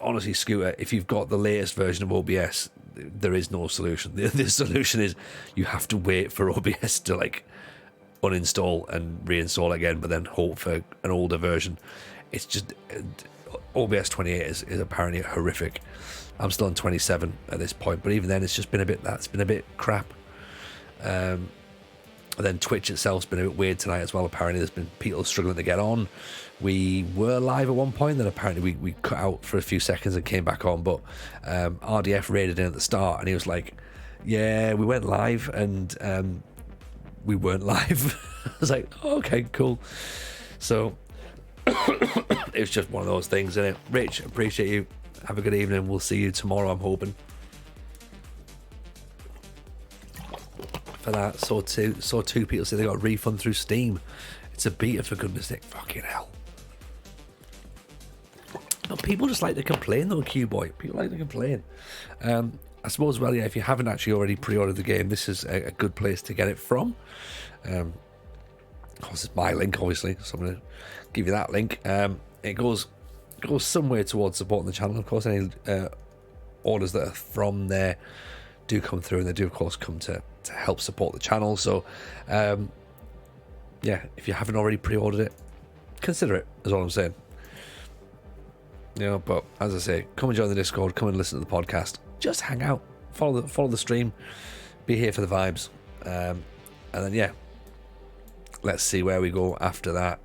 Honestly, Scooter, if you've got the latest version of OBS, there is no solution. The solution is you have to wait for OBS to like uninstall and reinstall again, but then hope for an older version. It's just OBS 28 is apparently horrific. I'm still on 27 at this point, but even then, it's just been a bit crap. And then Twitch itself's been a bit weird tonight as well. Apparently there's been people struggling to get on. We were live at one point, then apparently we cut out for a few seconds and came back on, but RDF raided in at the start and he was like, yeah, we went live, and we weren't live. I was like, oh, okay, cool. So it was just one of those things, isn't it? Rich, appreciate you. Have a good evening. We'll see you tomorrow, I'm hoping. For that, saw two people say they got a refund through Steam. It's a beta, for goodness sake. Fucking hell. No, people just like to complain though, Q-Boy. People like to complain. I suppose, well, yeah, if you haven't actually already pre-ordered the game, this is a good place to get it from. Of course, it's my link, obviously, so I'm going to give you that link. It goes somewhere towards supporting the channel. Of course, any orders that are from there do come through, and they do, of course, come to help support the channel. So, yeah, if you haven't already pre-ordered it, consider it, is all I'm saying. You know, but as I say, come and join the Discord, come and listen to the podcast, just hang out, follow the stream, be here for the vibes, and then yeah, let's see where we go after that.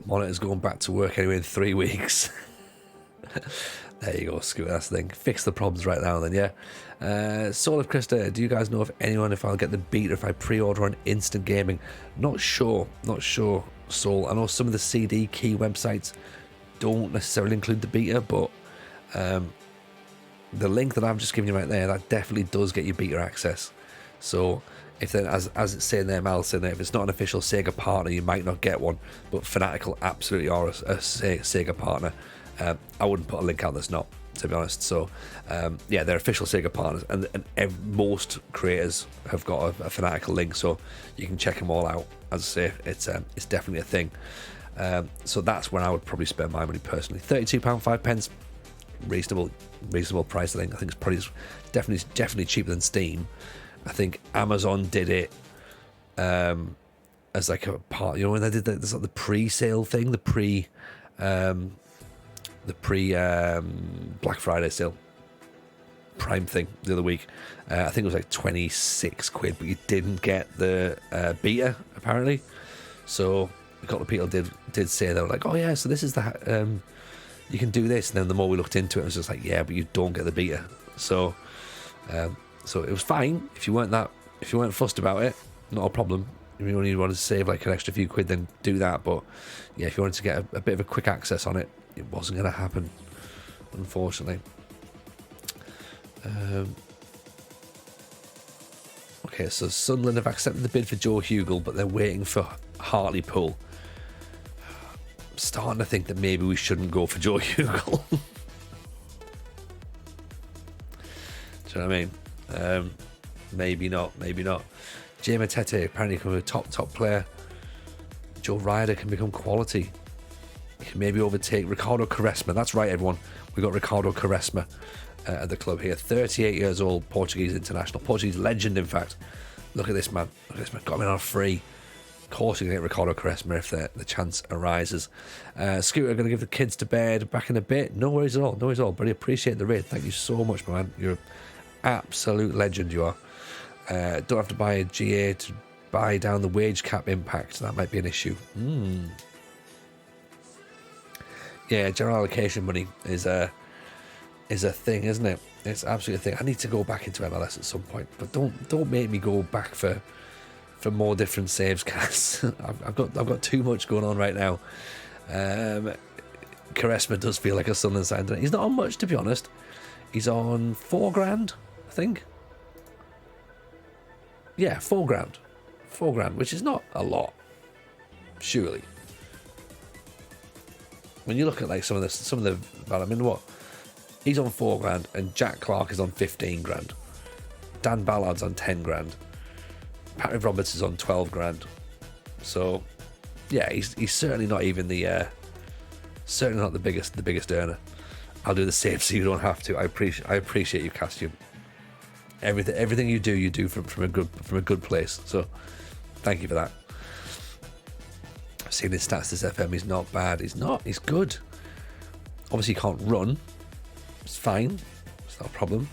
Monitor's going back to work anyway in 3 weeks. There you go, Scooter, that's the thing. Fix the problems right now then, yeah. Soul of Krista, do you guys know if I'll get the beta if I pre-order on Instant Gaming? Not sure, Soul. I know some of the CD key websites don't necessarily include the beta, but the link that I've just given you right there, that definitely does get you beta access. So if then, as it's saying there, Mal saying there, if it's not an official Sega partner, you might not get one, but Fanatical absolutely are a Sega partner. I wouldn't put a link out that's not, to be honest. So yeah, they're official Sega partners, and most creators have got a Fanatical link, so you can check them all out. As I say, it's definitely a thing. So that's where I would probably spend my money personally. £32.05, reasonable price. I think it's probably definitely cheaper than Steam. I think Amazon did it as like a part, you know, when they did the pre-sale thing, the pre Black Friday sale, Prime thing the other week. I think it was like 26 quid, but you didn't get the beta apparently. So a couple of people did say, they were like, oh yeah, so this is the you can do this. And then the more we looked into it, it was just like, yeah, but you don't get the beta. So so it was fine if you weren't fussed about it, not a problem. If you only wanted to save like an extra few quid, then do that. But yeah, if you wanted to get a bit of a quick access on it, it wasn't going to happen, unfortunately. Okay, so Sunderland have accepted the bid for Joe Hugel, but they're waiting for Hartlepool. I'm starting to think that maybe we shouldn't go for Joe Hugel. Do you know what I mean? Maybe not. Jay Matete apparently can be a top player. Joe Ryder can become quality. He can maybe overtake Ricardo Quaresma. That's right, everyone. We got Ricardo Quaresma at the club here. 38 years old, Portuguese international. Portuguese legend, in fact. Look at this man. Got him in on a free. Of course you can get Ricardo Quaresma if the chance arises. Scooter, going to give the kids to bed back in a bit. No worries at all. But I appreciate the raid. Thank you so much, man. You're an absolute legend, you are. Don't have to buy a GA to buy down the wage cap impact. That might be an issue. Yeah, general allocation money is a thing, isn't it? It's absolutely a thing. I need to go back into MLS at some point, but don't make me go back for more different saves, Cass. I've got too much going on right now. Quaresma does feel like a Sunderland sign. He's not on much, to be honest. He's on $4,000, I think. Yeah, $4,000, which is not a lot, surely. When you look at like some of the, I mean, what? He's on $4,000, and Jack Clark is on $15,000. Dan Ballard's on $10,000. Patrick Roberts is on $12,000. So, yeah, he's certainly not even certainly not the biggest earner. I'll do the same so you don't have to. I appreciate you, Castium. Everything you do from a good place. So, thank you for that. I've seen his stats this FM. He's not bad. He's good. Obviously, he can't run. It's fine. It's not a problem.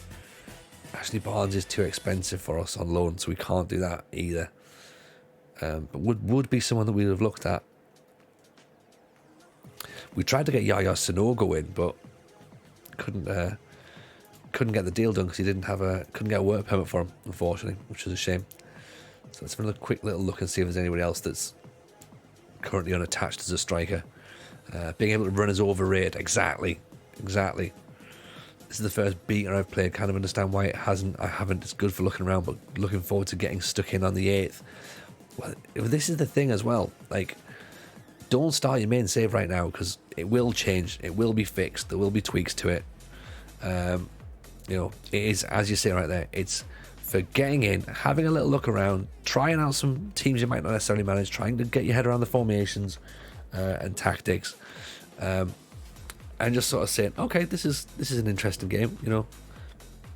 Ashley Barnes is too expensive for us on loan, so we can't do that either. But would be someone that we'd have looked at. We tried to get Yaya Sanogo in, but couldn't get the deal done because he couldn't get a work permit for him, unfortunately, which is a shame. So let's have a quick little look and see if there's anybody else that's currently unattached as a striker. Being able to run is overrated. Exactly. This is the first beater I've played. Kind of understand why I haven't. It's good for looking around, but looking forward to getting stuck in on the 8th. Well, this is the thing as well. Like, don't start your main save right now because it will change. It will be fixed. There will be tweaks to it. You know, it is, as you say right there, it's for getting in, having a little look around, trying out some teams you might not necessarily manage, trying to get your head around the formations and tactics, and just sort of saying, okay, this is an interesting game. You know,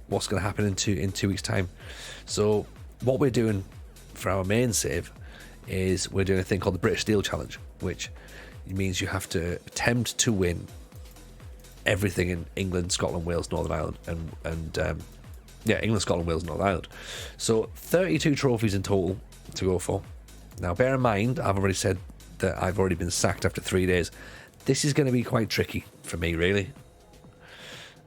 what's going to happen in 2 weeks' time. So what we're doing for our main save is we're doing a thing called the British Steel Challenge, which means you have to attempt to win everything in England, Scotland, Wales, Northern Ireland, and England, Scotland, Wales, Northern Ireland. So 32 trophies in total to go for. Now, bear in mind, I've already said that I've already been sacked after 3 days. This is going to be quite tricky for me, really.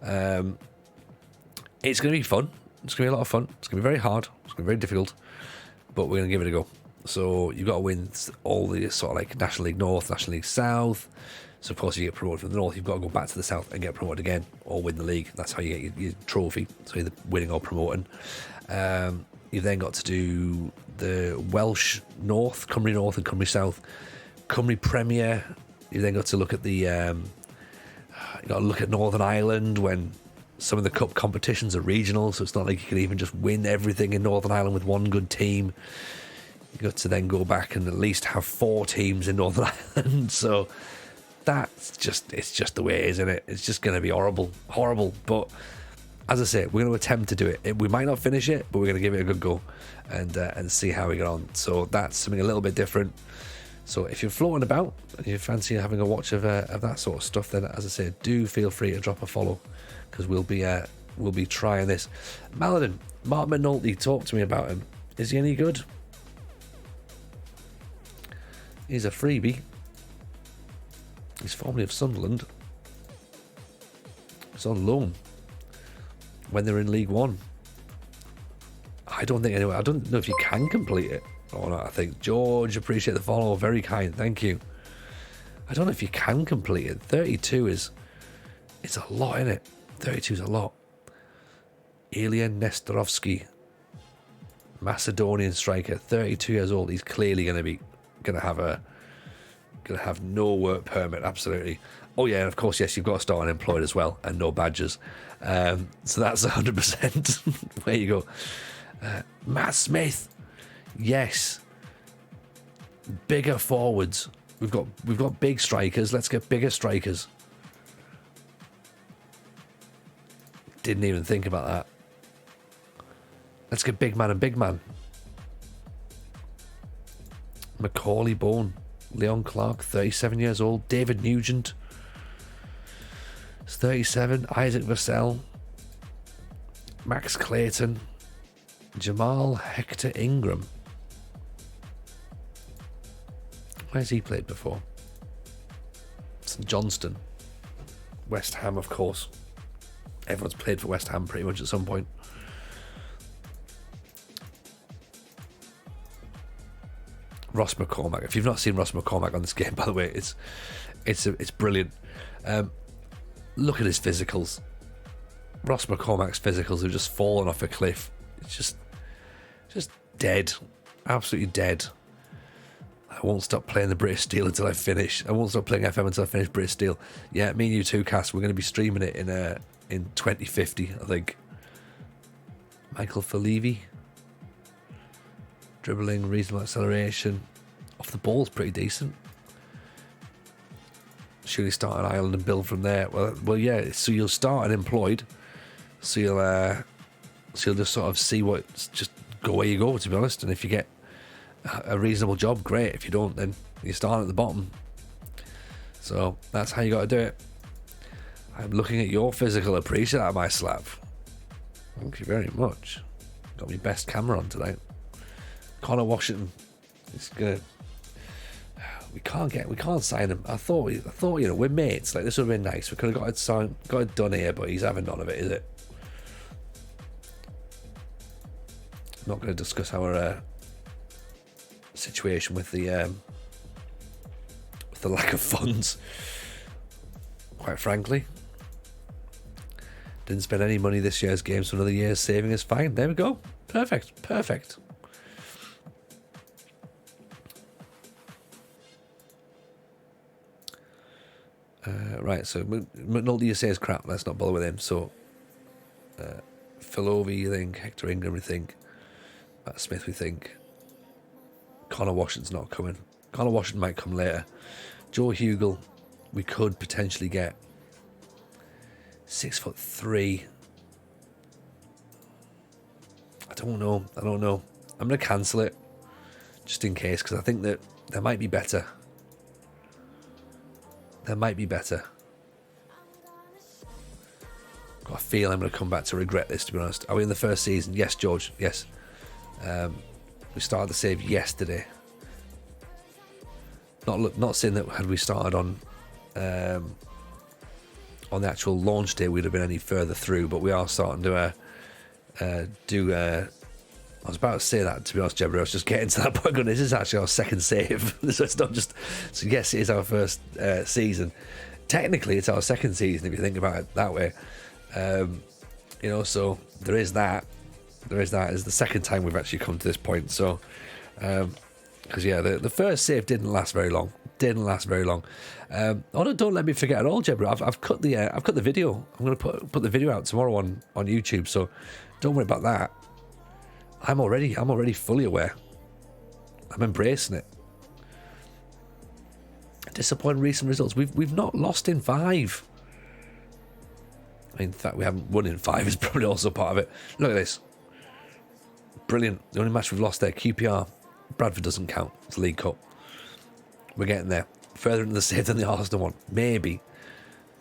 It's going to be fun. It's going to be a lot of fun. It's going to be very hard. It's going to be very difficult, but we're going to give it a go. So you've got to win all the sort of like National League North, National League South. So of course you get promoted from the North, you've got to go back to the South and get promoted again, or win the league. That's how you get your trophy. So either winning or promoting. You've then got to do the Welsh North, Cymru North and Cymru South, Cymru Premier. You've then got to look at you got to look at Northern Ireland when some of the cup competitions are regional, so it's not like you can even just win everything in Northern Ireland with one good team. You've got to then go back and at least have 4 teams in Northern Ireland. So it's just the way it is, isn't it? It's just going to be horrible. But as I say, we're going to attempt to do it. We might not finish it, but we're going to give it a good go and see how we get on. So that's something a little bit different. So if you're floating about and you fancy having a watch of that sort of stuff, then as I say, do feel free to drop a follow, because we'll be trying this. Maladin, Mark McNulty, talk to me about him. Is he any good? He's a freebie. He's formerly of Sunderland. He's on loan when they're in League One. I don't know if you can complete it or not. I think George, appreciate the follow, very kind, thank you. I don't know if you can complete it. 32 it's a lot, isn't it? 32 is a lot. Ilya Nestorovsky, Macedonian striker, 32 years old. He's clearly gonna have no work permit. Absolutely. Oh yeah, and of course, yes, you've got to start unemployed as well, and no badges. So that's 100%. Where you go, Matt Smith. Yes, bigger forwards. We've got big strikers. Let's get bigger strikers. Didn't even think about that. Let's get big man and big man. Macaulay Bone, Leon Clark, 37 years old. David Nugent is 37. Isaac Vassell, Max Clayton, Jamal Hector Ingram. Where's he played before? St Johnstone. West Ham, of course. Everyone's played for West Ham pretty much at some point. Ross McCormack. If you've not seen Ross McCormack on this game, by the way, it's brilliant. Look at his physicals. Ross McCormack's physicals have just fallen off a cliff. It's just dead, absolutely dead. I won't stop playing the British Steel until I finish. I won't stop playing FM until I finish British Steel. Yeah, me and you too, Cass. We're going to be streaming it in 2050, I think. Michael Falevi. Dribbling, reasonable acceleration. Off the ball's pretty decent. Should he start in Ireland and build from there? Well, yeah. So you'll start unemployed. So you'll just sort of see just go where you go. To be honest, and if you get a reasonable job, great. If you don't, then you start at the bottom. So that's how you got to do it. I'm looking at your physical. Appreciate that, my slab. Thank you very much. Got my best camera on tonight. Connor Washington. It's good. We can't sign him. I thought we're mates. Like, this would have been nice. We could have got it done here, but he's having none of it, is it? Not going to discuss our situation with the lack of funds. Quite frankly, didn't spend any money this year's game, so another year's saving is fine. There we go. Perfect. Right, so McNulty, you say, is crap. Let's not bother with him. So, Philovi, you think. Hector Ingram, we think. Matt Smith, we think. Connor Washington's not coming. Connor Washington might come later. Joe Hugel, we could potentially get. 6'3". I don't know. I'm going to cancel it just in case, because I think that there might be better. Got a feel I'm going to come back to regret this, to be honest. Are we in the first season? Yes, George. Yes. We started the save yesterday. Not saying that had we started on the actual launch day we'd have been any further through, but we are starting to I was about to say that, to be honest, Jebber. I was just getting to that point. This is actually our second save. So it's not just. So yes, it is our first season. Technically, it's our second season if you think about it that way. So there is that. It's the second time we've actually come to this point. So, because the first save didn't last very long. Don't let me forget at all, Jebber. I've cut the video. I'm going to put the video out tomorrow on YouTube. So don't worry about that. I'm already fully aware. I'm embracing it. Disappointing recent results. We've not lost in 5. I mean, the fact we haven't won in 5 is probably also part of it. Look at this. Brilliant. The only match we've lost there, QPR. Bradford doesn't count. It's League Cup. We're getting there. Further into the save than the Arsenal one. Maybe.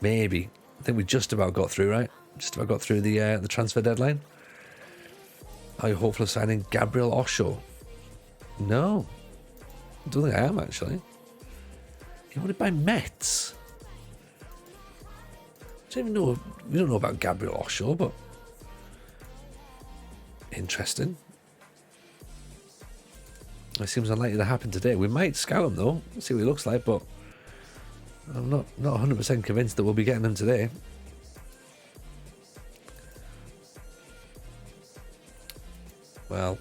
I think we just about got through, right? Just about got through the transfer deadline. Are you hopeful of signing Gabriel Osho? No. I don't think I am, actually. He wanted by Mets. I don't even know. We don't know about Gabriel Osho, but interesting. It seems unlikely to happen today. We might scout him though, see what he looks like, but I'm not 100% convinced that we'll be getting him today. Well,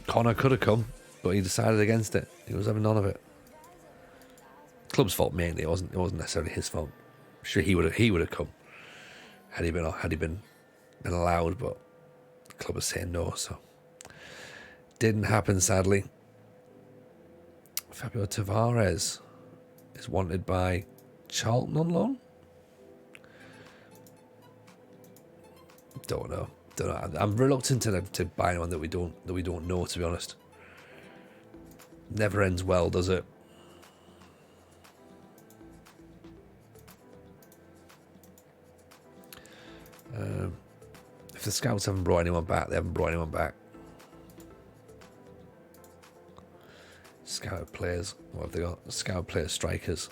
Connor could have come, but he decided against it. He was having none of it. Club's fault mainly. It wasn't necessarily his fault. I'm sure he would have come had he been allowed, but the club was saying no, so didn't happen, sadly. Fabio Tavares is wanted by Charlton on loan. Don't know. I'm reluctant to buy anyone that we don't know, to be honest. Never ends well, does it? If the scouts haven't brought anyone back, they haven't brought anyone back. Scout players. What have they got? Scout players, strikers.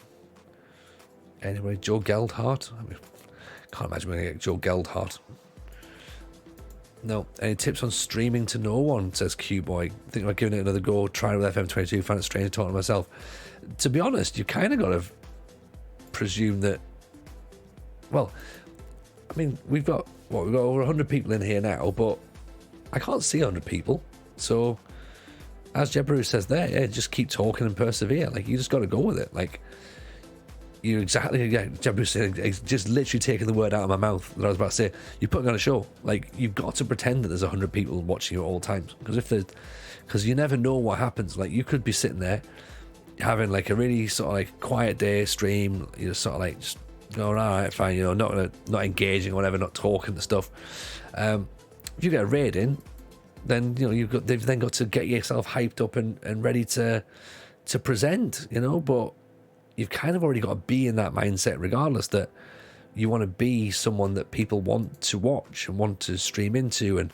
Anyway, Joe Geldhart. I mean, can't imagine we're going to get Joe Geldhart. No. Any tips on streaming to no one, says Q-Boy. Think about giving it another go. Try it with FM23. Find it strange talking to myself. To be honest, you kind of got to presume that... Well, I mean, we've got over 100 people in here now, but I can't see 100 people. So, as Jebru says there, yeah, just keep talking and persevere. Like, you just got to go with it. Like, you exactly, yeah, Jebru said, just literally taking the word out of my mouth that I was about to say. You're putting on a show. Like, you've got to pretend that there's 100 people watching you at all times. Because you never know what happens. Like, you could be sitting there having like a really sort of like quiet day stream, you know, sort of like just going, all right, fine, you know, not engaging or whatever, not talking and stuff. If you get a raid in, then you know they've then got to get yourself hyped up and ready to present, you know. But you've kind of already got to be in that mindset, regardless, that you want to be someone that people want to watch and want to stream into. And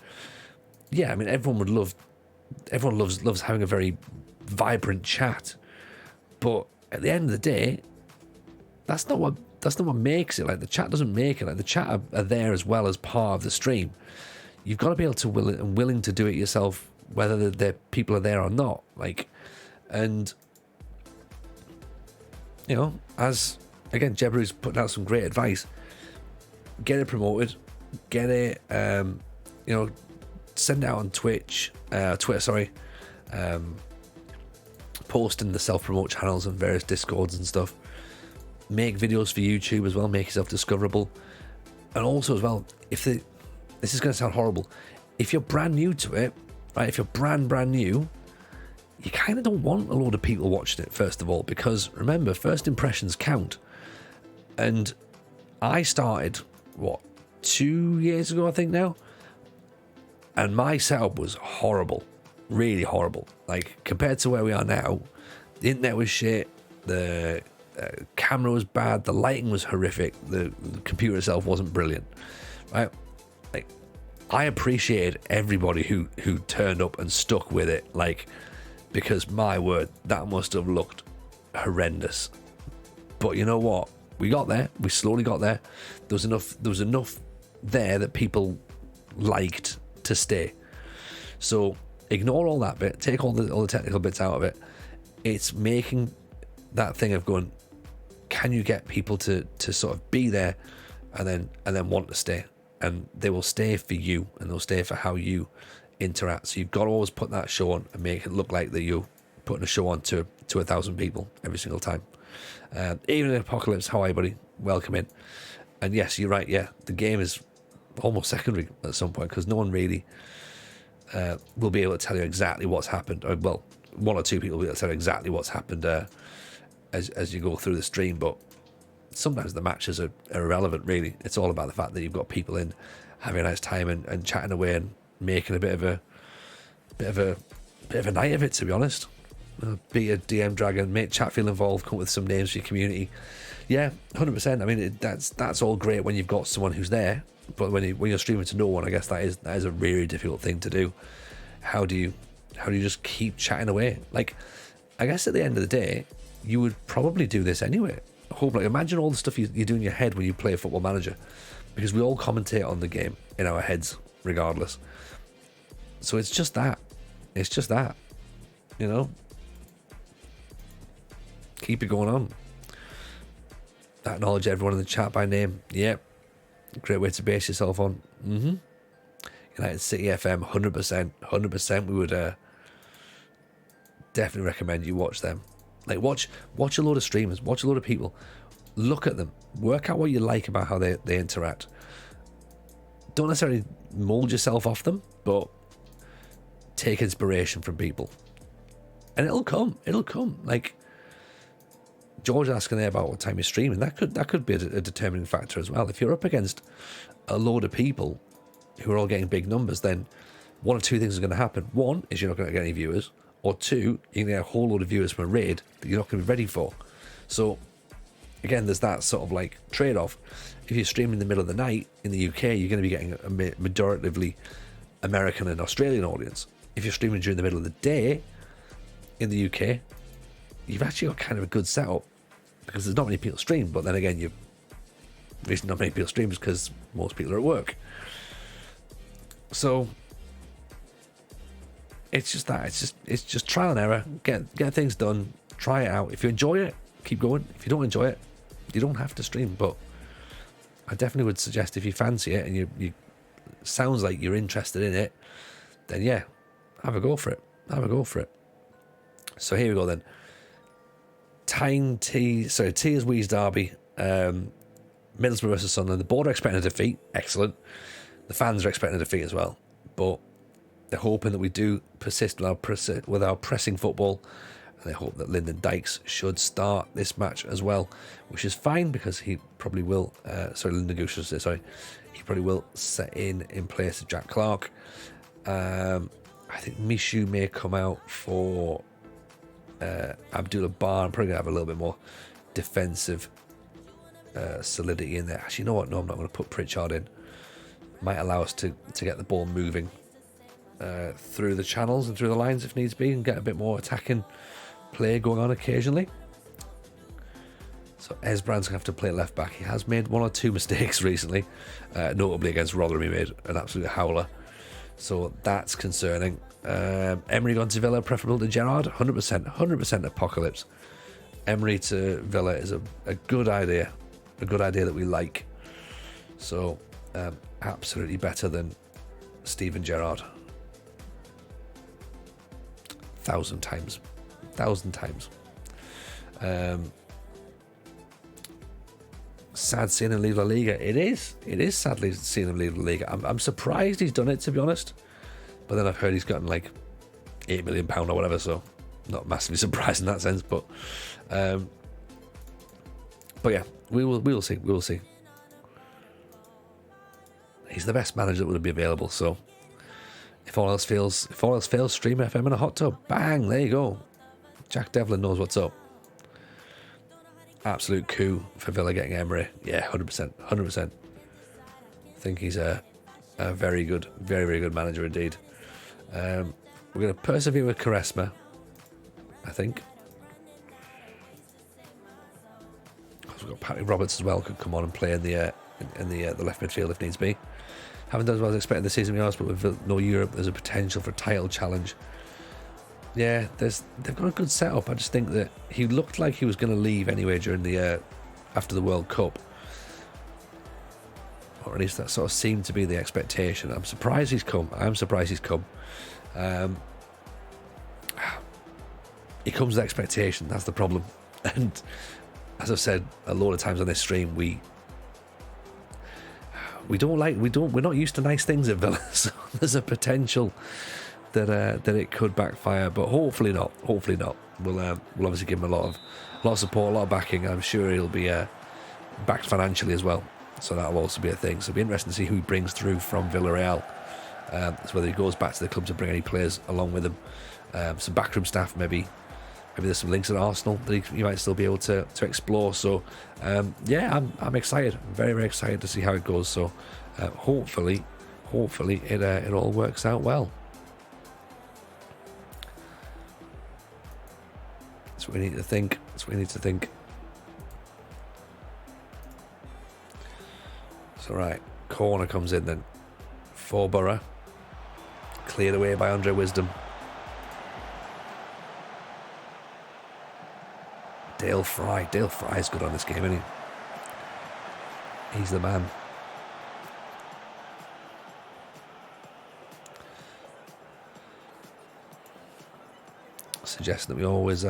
yeah, I mean, everyone loves having a very vibrant chat, but at the end of the day, that's not what makes it. Like, the chat doesn't make it. Like, the chat are there as well as part of the stream. You've got to be able to willing to do it yourself, whether the people are there or not. Like, and you know, as again, Jebru's putting out some great advice. Get it promoted, get it, you know, send it out on Twitter, sorry. Post in the self-promote channels and various Discords and stuff. Make videos for YouTube as well, make yourself discoverable. And also as well, this is going to sound horrible, if you're brand new to it, right, if you're brand new, you kind of don't want a load of people watching it, first of all, because remember, first impressions count. And I started, 2 years ago, I think now, and my setup was horrible, really horrible. Like, compared to where we are now, the internet was shit, the camera was bad, the lighting was horrific, the computer itself wasn't brilliant, right? Like, I appreciate everybody who turned up and stuck with it, like, because my word, that must have looked horrendous. But you know what? We got there. We slowly got there. There was enough there that people liked to stay. So ignore all that bit. Take all the technical bits out of it. It's making that thing of going, can you get people to sort of be there and then want to stay? And they will stay for you, and they'll stay for how you interact. So you've got to always put that show on and make it look like that you're putting a show on to 1,000 people every single time. Even in Apocalypse, how are you, buddy? Welcome in. And yes, you're right, yeah, the game is almost secondary at some point, because no one really will be able to tell you exactly what's happened. Well, one or two people will be able to tell you exactly what's happened as you go through the stream, but sometimes the matches are irrelevant, really. It's all about the fact that you've got people in having a nice time and chatting away and making a bit of a night of it, to be honest. Be a DM dragon, make chat feel involved, come up with some names for your community. Yeah, 100%. I mean, that's all great when you've got someone who's there, but when you're streaming to no one, I guess that is a really difficult thing to do. How do you just keep chatting away? Like, I guess at the end of the day, you would probably do this anyway. Like, imagine all the stuff you do in your head when you play Football Manager, because we all commentate on the game in our heads regardless. So it's just that, you know. Keep it going on. Acknowledge everyone in the chat by name. Yep. Great way to base yourself on. United City FM, 100%. We would definitely recommend you watch them. Like, watch a load of streamers, watch a load of people, look at them, work out what you like about how they interact. Don't necessarily mold yourself off them, but take inspiration from people, and it'll come. Like George asking there about what time you're streaming, that could be a determining factor as well. If you're up against a load of people who are all getting big numbers, then one of two things is going to happen. One is you're not going to get any viewers, or two, you're going to get a whole load of viewers from a raid that you're not going to be ready for. So again, there's that sort of like trade-off. If you're streaming in the middle of the night in the UK, you're going to be getting a majoritively American and Australian audience. If you're streaming during the middle of the day in the UK, you've actually got kind of a good setup, because there's not many people stream. But then again, the reason not many people stream is because most people are at work. So it's just that. It's just trial and error. Get things done. Try it out. If you enjoy it, keep going. If you don't enjoy it, you don't have to stream. But I definitely would suggest, if you fancy it and you sounds like you're interested in it, then yeah, have a go for it. So here we go then. T as Wees Derby, Middlesbrough versus Sunderland. The board are expecting a defeat. Excellent. The fans are expecting a defeat as well, but they're hoping that we do persist with our pressing football, and they hope that Lyndon Dykes should start this match as well, which is fine, because he probably will. Lyndon Goose should say, sorry. He probably will set in place of Jack Clark. I think Mishu may come out for Abdullah Bar. I'm probably going to have a little bit more defensive solidity in there. Actually, you know what? No, I'm not going to put Pritchard in. Might allow us to get the ball moving through the channels and through the lines if needs be, and get a bit more attacking play going on occasionally. So Esbrand's going to have to play left back. He has made one or two mistakes recently, notably against Rotherham. He made an absolute howler, so that's concerning. Emery gone to Villa, preferable to Gerrard. 100% Apocalypse. Emery to Villa is a good idea, that we like. So absolutely better than Steven Gerrard. 1,000 times. Sad seeing him leave La Liga. It is sadly seeing him leave La Liga. I'm surprised he's done it, to be honest. But then I've heard he's gotten like £8 million or whatever, so not massively surprised in that sense. But yeah, we will see. He's the best manager that would be available. So if all else fails, stream FM in a hot tub. Bang! There you go. Jack Devlin knows what's up. Absolute coup for Villa getting Emery. Yeah, 100%. I think he's a very good, very good manager indeed. We're going to persevere with Quaresma, I think. We've got Patrick Roberts as well, could come on and play in the left midfield if needs be. Haven't done as well as expected this season, but with no Europe, there's a potential for a title challenge. Yeah, they've got a good setup. I just think that he looked like he was going to leave anyway during after the World Cup, or at least that sort of seemed to be the expectation. I'm surprised he's come. He comes with expectation. That's the problem. And as I've said a lot of times on this stream, we're not used to nice things at Villa, so there's a potential that it could backfire, but hopefully not. We'll obviously give him a lot of support, a lot of backing. I'm sure he'll be backed financially as well. So that'll also be a thing. So it'll be interesting to see who he brings through from Villarreal. So whether he goes back to the club to bring any players along with him. Some backroom staff, maybe there's some links at Arsenal that he might still be able to explore. So yeah, I'm excited. I'm very, very excited to see how it goes. So hopefully it all works out well. That's what we need to think. So right, corner comes in then for Borough. Cleared away by Andre Wisdom. Dale Fry is good on this game, isn't he? He's the man. Suggesting that we always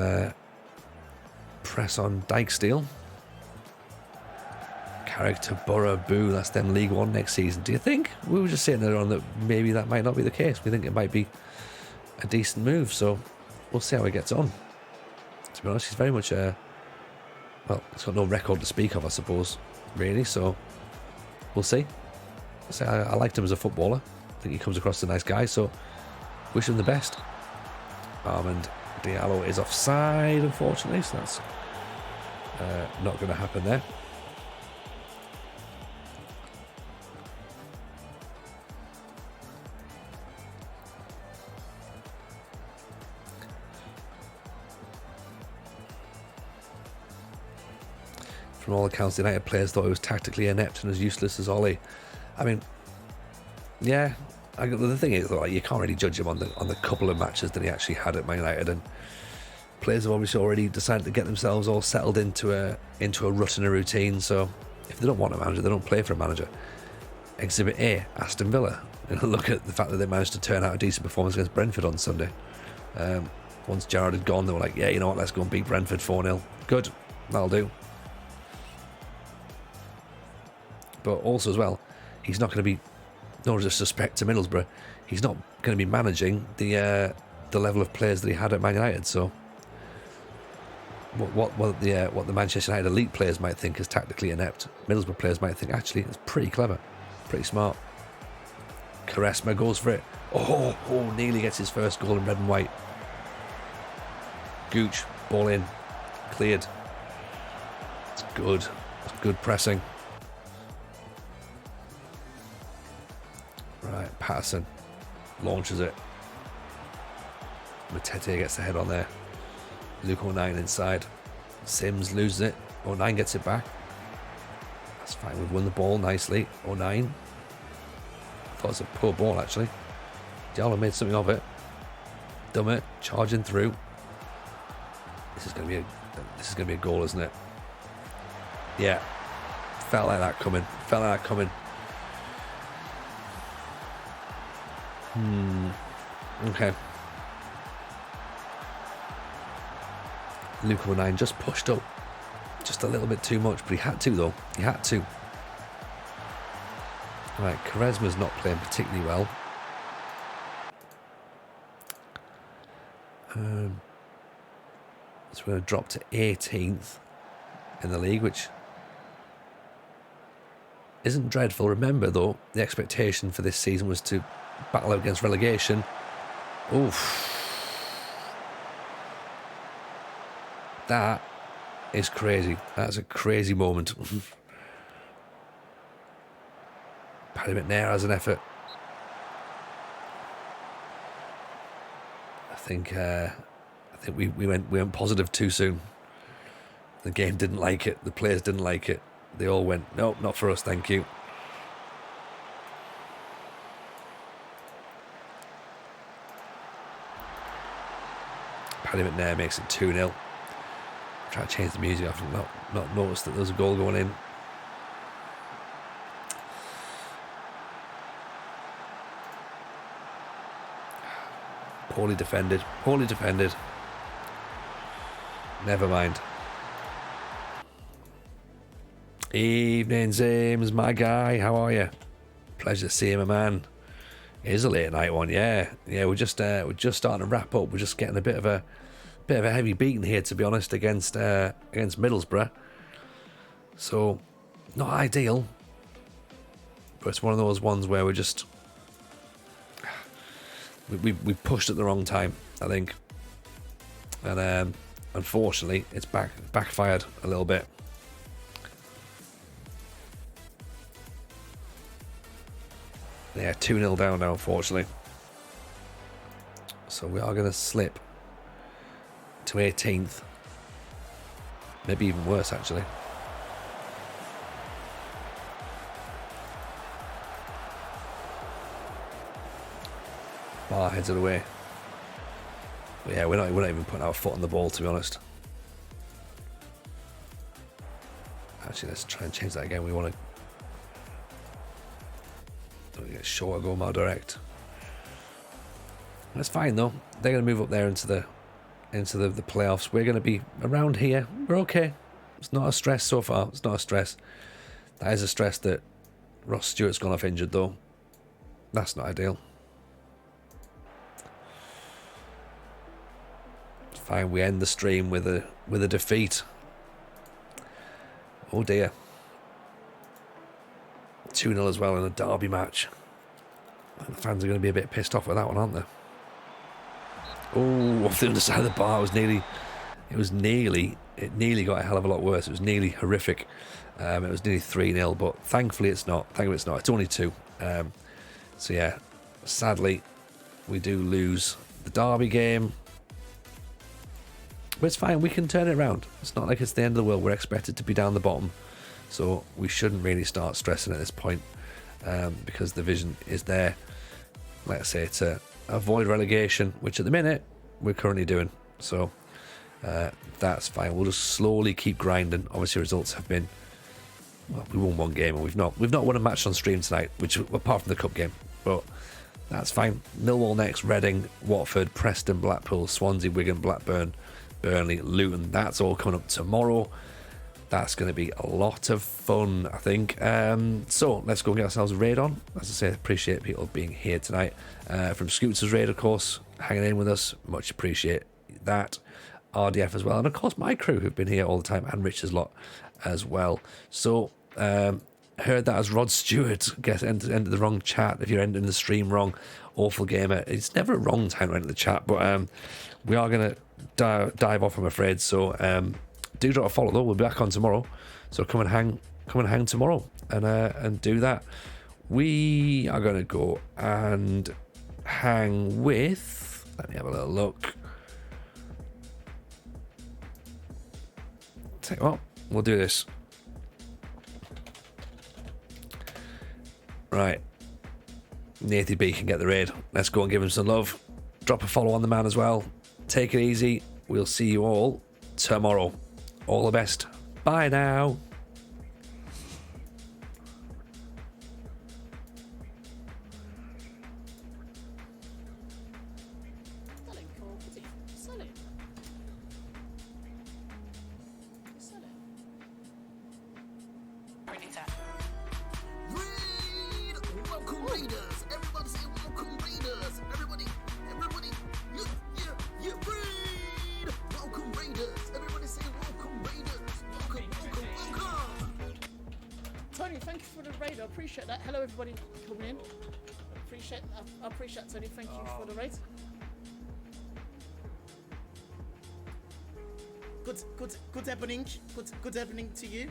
press on Dykesteel. Character Borough boo, that's them League One next season. Do you think? We were just saying there on that maybe that might not be the case. We think it might be a decent move, so we'll see how he gets on. To be honest, he's very much well, he's got no record to speak of, I suppose, really, so we'll see. I liked him as a footballer. I think he comes across as a nice guy, so wish him the best. Armand Diallo is offside, unfortunately, so that's not going to happen there. From all accounts, the United players thought he was tactically inept and as useless as Ollie. I mean, yeah. The thing is, though, you can't really judge him on the couple of matches that he actually had at Man United, and players have obviously already decided to get themselves all settled into a rut and a routine. So if they don't want a manager, they don't play for a manager. Exhibit A, Aston Villa. Look at the fact that they managed to turn out a decent performance against Brentford on Sunday. Once Gerrard had gone, they were like, yeah, you know what, let's go and beat Brentford 4-0. Good, that'll do. But also as well, he's not going to be, no disrespect to Middlesbrough, he's not going to be managing the level of players that he had at Man United. So what the Manchester United elite players might think is tactically inept, Middlesbrough players might think actually it's pretty clever, pretty smart. Quaresma goes for it. Oh, nearly gets his first goal in red and white. Gooch, ball in, cleared. It's good. It's good pressing. Right, Patterson launches it. Matete gets the head on there. Luke O'Nien inside. Sims loses it. O'Nien gets it back. That's fine. We've won the ball nicely. O'Nien. Thought it was a poor ball actually. Diallo made something of it. Dumb it. Charging through. This is going to be a goal, isn't it? Yeah. Felt like that coming. Okay. Luke O'Nien just pushed up just a little bit too much, but he had to though. He had to. Right, Quaresma's not playing particularly well. So we're going to drop to 18th in the league, which isn't dreadful. Remember though, the expectation for this season was to battle against relegation. Oof. That is crazy. That's a crazy moment. Paddy McNair has an effort. I think we went positive too soon. The game didn't like it. The players didn't like it. They all went, nope, not for us, thank you. Paddy McNair makes it 2-0. Try to change the music. I've not noticed that there's a goal going in. Poorly defended. Never mind. Evening, James, my guy. How are you? Pleasure to see you, my man. It is a late night one, yeah. We're just starting to wrap up. We're just getting a bit of a heavy beating here, to be honest, against Middlesbrough. So Not ideal, but it's one of those ones where we're just we pushed at the wrong time, I think, and unfortunately it's backfired a little bit. Yeah, 2-0 down now, unfortunately. So we are going to slip to 18th. Maybe even worse, actually. Bar heads it away. But yeah, we're not even putting our foot on the ball, to be honest. Actually, let's try and change that again. We want to get shorter, go more direct. That's fine though. They're going to move up there into the playoffs. We're going to be around here. We're okay. It's not a stress so far. It's not a stress. That is a stress that Ross Stewart's gone off injured though. That's not ideal. It's fine. We end the stream with a defeat. Oh dear. 2-0 as well in a derby match. And the fans are going to be a bit pissed off with that one, aren't they? Oh, off the underside of the bar. It nearly got a hell of a lot worse. It was nearly horrific. It was nearly 3-0, but thankfully it's not. It's only 2. So yeah, sadly, we do lose the derby game. But it's fine. We can turn it around. It's not like it's the end of the world. We're expected to be down the bottom. So we shouldn't really start stressing at this point, because the vision is there, let's say, to avoid relegation, which at the minute we're currently doing. So that's fine. We'll just slowly keep grinding. Obviously, results have been, well, we won 1 game and we've not won a match on stream tonight, which apart from the cup game, but that's fine. Millwall next, Reading, Watford, Preston, Blackpool, Swansea, Wigan, Blackburn, Burnley, Luton. That's all coming up tomorrow. That's going to be a lot of fun, I think. So let's go and get ourselves a raid on. As I say, I appreciate people being here tonight. From Scooter's raid, of course, hanging in with us. Much appreciate that. RDF as well. And of course, my crew who've been here all the time, and Rich's lot as well. So, heard that as Rod Stewart entered the wrong chat. If you're ending the stream wrong, awful gamer. It's never a wrong time to enter the chat, but we are going to dive off, I'm afraid. So, do drop a follow though. We'll be back on tomorrow, so come and hang tomorrow and do that. We are going to go and hang with, let me have a little look. Tell you what, we'll do this. Right, Nathy B can get the raid. Let's go and give him some love. Drop a follow on the man as well. Take it easy. We'll see you all tomorrow. All the best. Bye now. Welcome Raiders! Everybody say welcome Raiders! Everybody, yeah, Raid! Welcome Raiders! Everybody say welcome Raiders! Welcome! Tony, thank you for the raid. I appreciate that. Hello, everybody coming in. I appreciate Tony. Thank you for the raid. Good evening. Good evening to you.